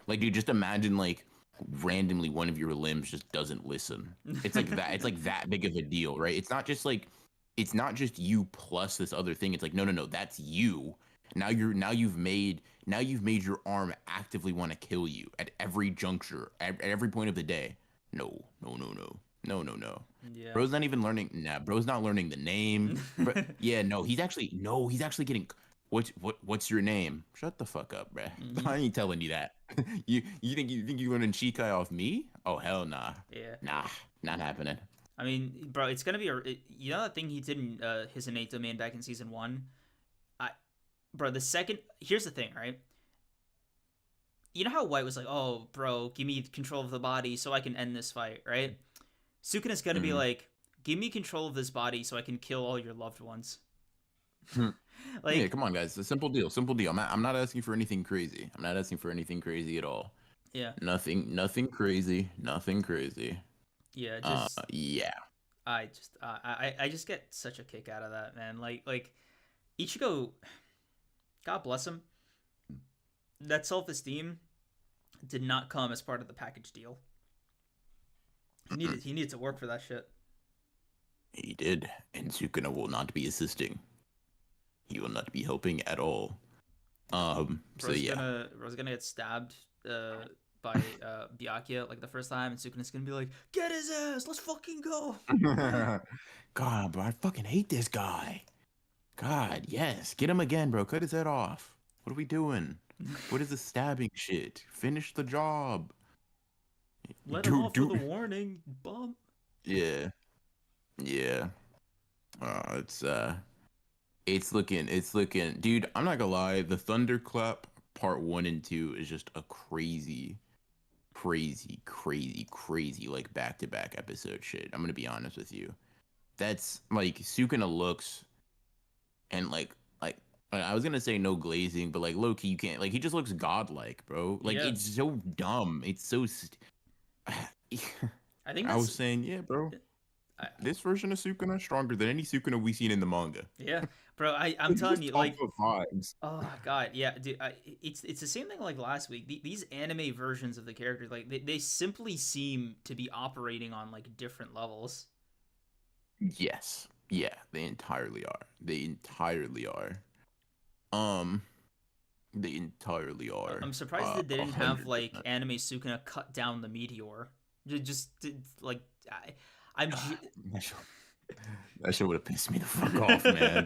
Like, dude, just imagine like randomly one of your limbs just doesn't listen. It's like that. It's like that big of a deal, right? It's not just you plus this other thing. It's like no, that's you. Now you've made your arm actively want to kill you at every juncture, at every point of the day. No, no, no, no, no, no, no. Yeah. Bro's not even learning. Nah, bro's not learning the name. Bro, yeah, he's actually getting. What's your name? Shut the fuck up, bruh. Hmm. I ain't telling you that. You think you learning Chikai off me? Oh hell nah. Yeah. Nah, not happening. I mean, bro, it's gonna be you know that thing he did in his innate domain back in season one. I, bro, the second here's the thing, right? You know how White was like, "Oh, bro, give me control of the body so I can end this fight," right? Sukuna's gonna be Mm-hmm. like, "Give me control of this body so I can kill all your loved ones." Yeah, Like, come on, guys. It's a simple deal. Simple deal. I'm not asking for anything crazy. I'm not asking for anything crazy at all. yeah, Nothing crazy. Nothing crazy. yeah, just Yeah. I just get such a kick out of that, man. Like Ichigo, God bless him. That self-esteem did not come as part of the package deal. He needed to work for that shit. He did, and Sukuna will not be assisting. He will not be helping at all. So yeah. Bro's gonna get stabbed by Byakuya like the first time, and Sukuna's gonna be like, "Get his ass, let's fucking go." God, bro, I fucking hate this guy. God, yes. Get him again, bro. Cut his head off. What are we doing? What is the stabbing shit? Finish the job. Let him Do off with a do warning, bum. Yeah. Yeah. Uh it's uh it's looking dude, I'm not gonna lie, the Thunderclap part 1 and 2 is just a crazy like back-to-back episode shit. I'm gonna be honest with you. That's like Sukuna looks and I was gonna say no glazing, but like low key you can't like he just looks godlike, bro. Like Yeah, it's so dumb. It's so I think I was that's saying, yeah, bro. I, This version of Sukuna stronger than any Sukuna we've seen in the manga. yeah, bro. I'm It's telling just you, off like, of vibes. oh god, yeah, dude. It's the same thing like last week. These anime versions of the characters, like, they simply seem to be operating on like different levels. Yes. Yeah, they entirely are. They entirely are. Um, they entirely are. I'm surprised they A didn't have hundred like percent. anime Sukuna cut down the meteor. Like I'm. That shit, that shit would have pissed me the fuck off, man.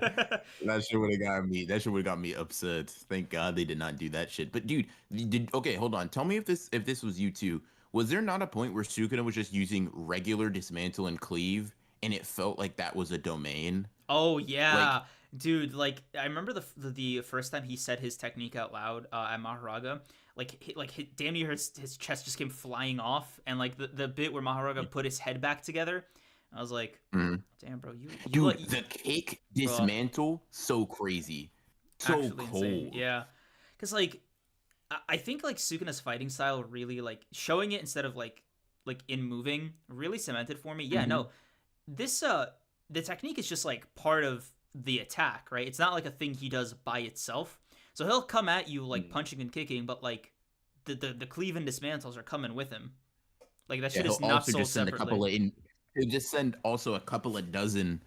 That shit would have got me. That shit would have got me upset. Thank God they did not do that shit. But dude, did okay? Hold on. Tell me if this was you too. Was there not a point where Sukuna was just using regular dismantle and cleave, and it felt like that was a domain? Oh Like, yeah, dude. Like I remember the first time he said his technique out loud at Mahoraga. Damn near his chest just came flying off, and like the bit where Mahoraga put his head back together, I was like, mm. damn, bro, you Dude, like, the cake bro, dismantle, so crazy, so actually insane. cold. Yeah, because like I think like Sukuna's fighting style really like showing it instead of like in moving really cemented for me. Yeah, Hmm. no, this the technique is just like part of the attack, right? It's not like a thing he does by itself. So he'll come at you like punching and kicking, but like the cleave and dismantles are coming with him. Like that Yeah, shit he'll is not also sold just send a separately. couple of he'll just send also a couple of dozen,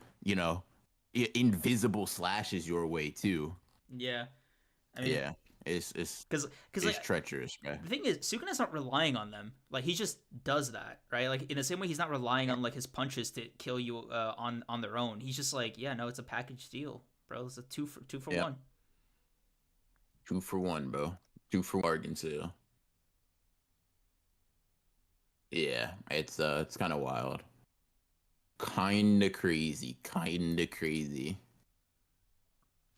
invisible slashes your way too. Yeah, I mean, Yeah, it's because it's like treacherous, man. the thing is, Sukuna's not relying on them. Like he just does that, right? Like in the same way, he's not relying on like his punches to kill you on their own. He's just like, yeah, no, it's a package deal, bro. It's a two for Yeah, one. 2 for 1, bro. 2 for 1 bargain sale. Yeah, it's kind of wild, kind of crazy.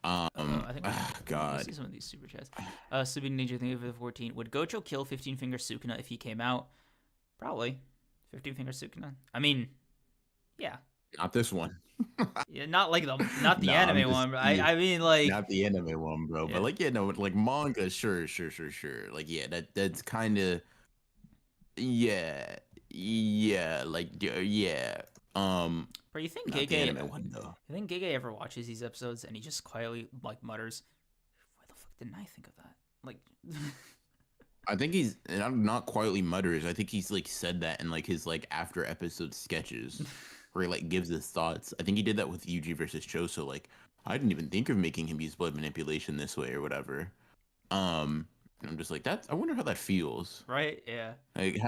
I think let me God. see some of these super chats. Subi Ninja thing for the 14. Would Gojo kill 15 Finger Sukuna if he came out? Probably. 15 Finger Sukuna. I mean, yeah. Not this one. Yeah, not the Nah, I'm anime just one, but yeah, I mean like not the anime one, bro. But yeah. like, yeah, no, like manga, sure. Like, yeah, that's kind of yeah, yeah, like yeah. Bro, you think Not the Gege anime one though. you think Gege ever watches these episodes and he just quietly like mutters, "Why the fuck didn't I think of that?" Like I think he's and I'm not quietly mutters. I think he's like said that in like his like after episode sketches where he like gives his thoughts. I think he did that with Yuji versus Choso. Like, I didn't even think of making him use blood manipulation this way or whatever. And I'm just like that. I wonder how that feels. Right? Yeah. Like,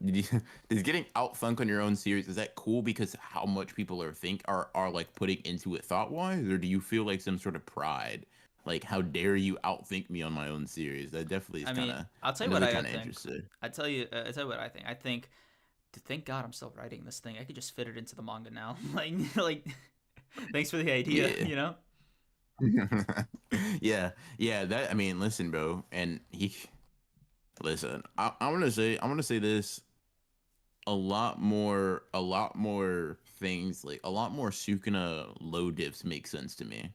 did you, is getting outthunk on your own series, is that cool because how much people are like putting into it thought wise, or do you feel like some sort of pride? Like, how dare you outthink me on my own series? That definitely is I kind mean, of. I'll tell I'm you what really I kind of think. interested. I tell you what I think. I think, thank God I'm still writing this thing. I could just fit it into the manga now. Like, thanks for the idea. Yeah. You know? Yeah, yeah. That I mean, listen, bro, and he listen. I'm gonna say this a lot more things like a lot more Sukuna low diffs make sense to me.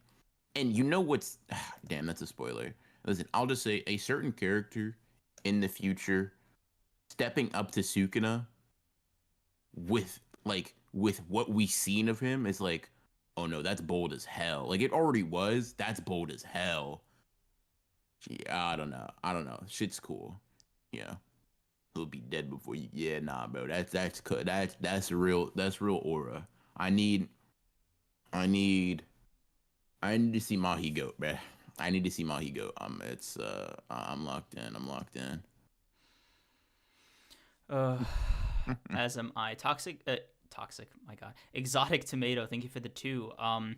And you know what's damn, that's a spoiler. Listen, I'll just say a certain character in the future stepping up to Sukuna with what we seen of him is like, oh no, that's bold as hell. Like it already was. That's bold as hell. Yeah, I don't know. I don't know. Shit's cool. Yeah, he'll be dead before you. Yeah, nah, bro. That's good. That's real. That's real aura. I need. I need. I need to see Mahi go, bruh. I need to see Mahi go. It's I'm locked in. I'm locked in. Uh, as am I. Toxic. My God. Exotic tomato. Thank you for the two. Sukuna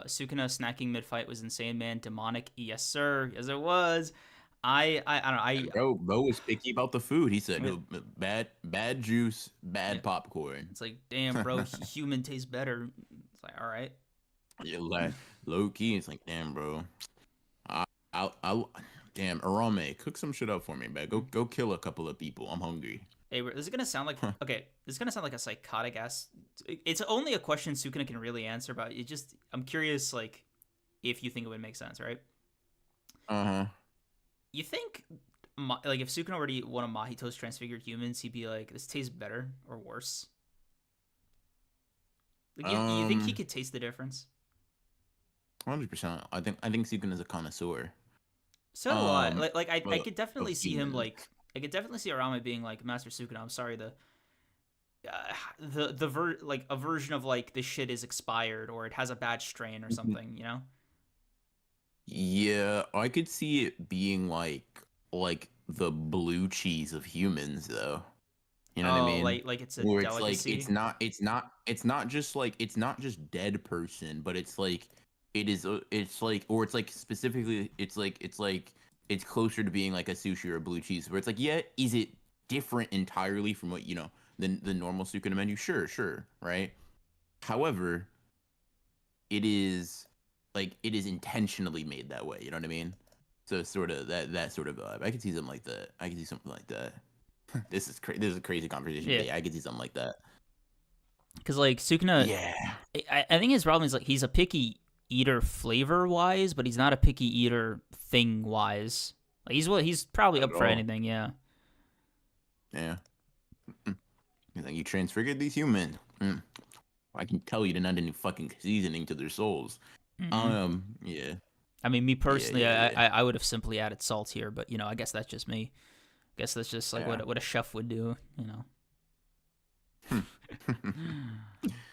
snacking mid fight was insane, man. Demonic. Yes, sir. Yes, it was. I don't know. Bro was picky about the food. He said, Yeah, "No, bad juice, yeah. bad popcorn." It's like, damn, bro. Human tastes better. It's like, all right. Yeah, like low key. It's like, damn, bro. I, I, damn, Arame, cook some shit up for me, man. Go kill a couple of people. I'm hungry. Hey, this is gonna sound like okay. This is gonna sound like a psychotic ass. It's only a question Sukuna can really answer, but it just I'm curious, like, if you think it would make sense, right? Uh huh. You think, like, if Sukuna were to eat one of Mahito's transfigured humans, he'd be like, "This tastes better or worse." Like, you think he Um, could taste the difference? 100%. I think Sukun is a connoisseur. So do I. Um, I could of definitely see him humans. like. I could definitely see Arame being like, Master Sukuna. I'm sorry, like a version of like this shit is expired or it has a bad strain or Mhm. something. You know? Yeah, I could see it being like the blue cheese of humans, though. You know what I Oh, mean? like it's a Where it's like delicacy. it's not just like it's not just dead person, but it's like it is it's like or it's like specifically it's closer to being like a sushi or a blue cheese where it's like, yeah, is it different entirely from what, the normal Sukuna menu? Sure, sure, right? However, it is intentionally made that way, you know what I mean? So it's sort of that sort of vibe. I could see something like that. I could see something like that. This is a crazy conversation, Yeah, but yeah, I could see something like that. because like Sukuna, Yeah. I think his problem is like he's a picky eater flavor wise, but he's not a picky eater thing wise. Like he's probably Not up at for all. anything. Yeah. Yeah. Mm. He's like, you transfigured these humans. I can tell you didn't add any fucking seasoning to their souls. Mm-mm. Yeah. I mean, me Yeah, personally, yeah, yeah. I would have simply added salt here, but I guess that's just me. I guess that's just like Yeah. what a chef would do.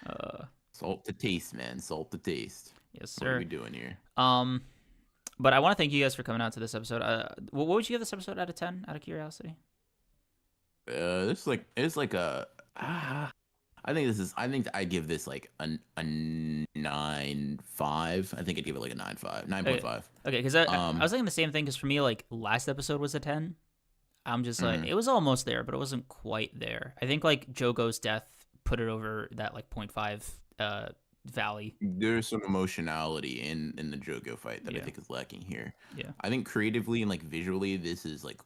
uh, Salt to taste, man. Salt to taste. yes, What are we sir. doing here? Um, but I want to thank you guys for coming out to this episode. What would you give this episode out of 10? Out of curiosity. It's like a I think I give this like a 9.5. I think I'd give it like a 9.5. Okay, 9.5. okay, because I Um was thinking the same thing. Because for me, like last episode was a 10. I'm just like mhm. it was almost there, but it wasn't quite there. I think like Jogo's death put it over that like point 0.5 valley. There's some emotionality in the Jogo fight that I Yeah, think is lacking here. yeah. I think creatively and like visually, this is like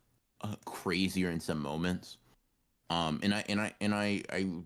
crazier in some moments. And I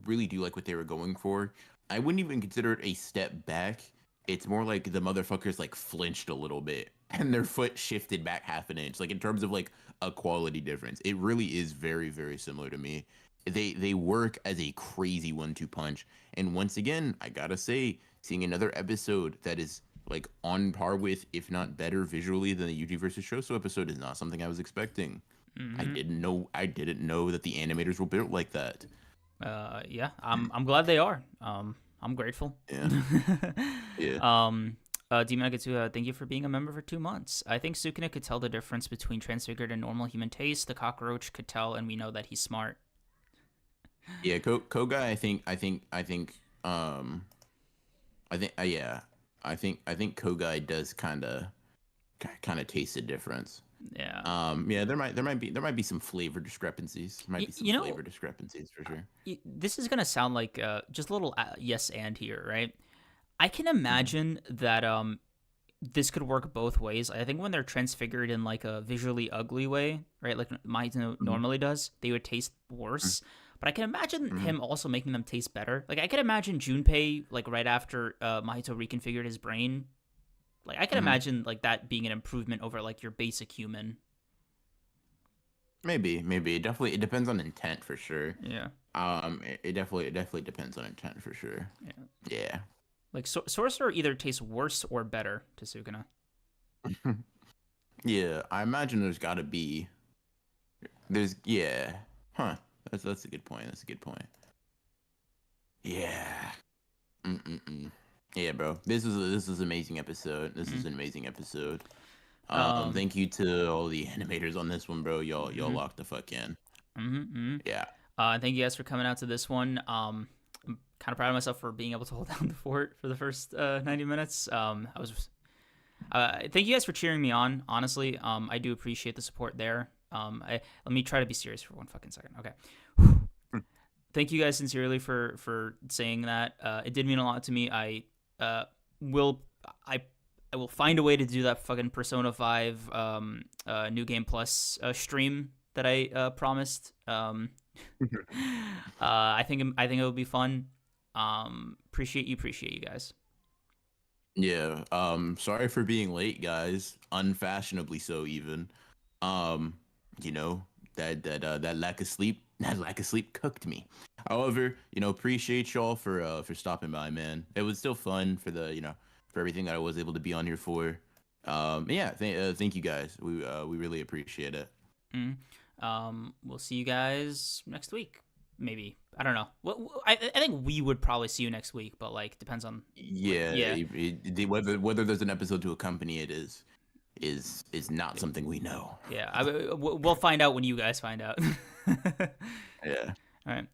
really do like what they were going for. I wouldn't even consider it a step back. It's more like the motherfuckers like flinched a little bit and their foot shifted back half an inch. Like in terms of like a quality difference, it really is very very similar to me. They work as a crazy 1-2 punch. And once again, I gotta say, seeing another episode that is like on par with, if not better visually than the Yuji versus Shoso episode is not something I was expecting. Hmm. I didn't know that the animators were built like that. Yeah, I'm glad they are. I'm grateful. Yeah. Yeah. Demonagatu, thank you for being a member for 2 months. I think Sukuna could tell the difference between transfigured and normal human taste. The cockroach could tell, and we know that he's smart. Yeah, Koga, um yeah. I think Kogai does kind of taste the difference. Yeah. Yeah, there might be some flavor discrepancies. There might be some You know, flavor discrepancies for sure. this is gonna sound like just a little yes and here, right? I can Hmm. imagine that this could work both ways. I think when they're transfigured in like a visually ugly way, right, like Mahito Hmm. normally does, they would taste worse. But I can imagine Hmm. him also making them taste better. Like I could imagine Junpei like right after Mahito reconfigured his brain. Like I can Hmm. imagine like that being an improvement over like your basic human. Maybe it depends on intent for sure. Yeah. It definitely depends on intent for sure. Yeah. Yeah. Like Sorcerer either tastes worse or better to Sukuna. Yeah, I imagine yeah. Huh. That's a good point. That's a good point. Yeah. Mm-mm-mm. Yeah, bro. This is an amazing episode. This is Mm. an amazing episode. Um. Thank you to all the animators on this one, bro. Y'all Mm-hmm. locked the fuck in. Mm-hmm. Yeah. Thank you guys for coming out to this one. I'm kind of proud of myself for being able to hold down the fort for the first 90 minutes. I was. Thank you guys for cheering me on. Honestly, I do appreciate the support there. Let me try to be serious for one fucking second. Okay. Thank you guys sincerely for saying that. It did mean a lot to me. Uh, will I I will find a way to do that fucking Persona 5 New Game Plus stream that I promised. I think it would be fun. Appreciate you guys. Yeah. Sorry for being late, guys. Unfashionably so, even. Um, you know, that lack of sleep, that lack of sleep cooked me. However, appreciate y'all for stopping by, man. It was still fun for everything that I was able to be on here for. Yeah, thank you guys. We really appreciate it. Mm. We'll see you guys next week. Maybe I don't know. I think we would probably see you next week, but like depends on like Yeah, yeah whether there's an episode to accompany it is not something we know. yeah. We'll find out when you guys find out. All Yeah. right.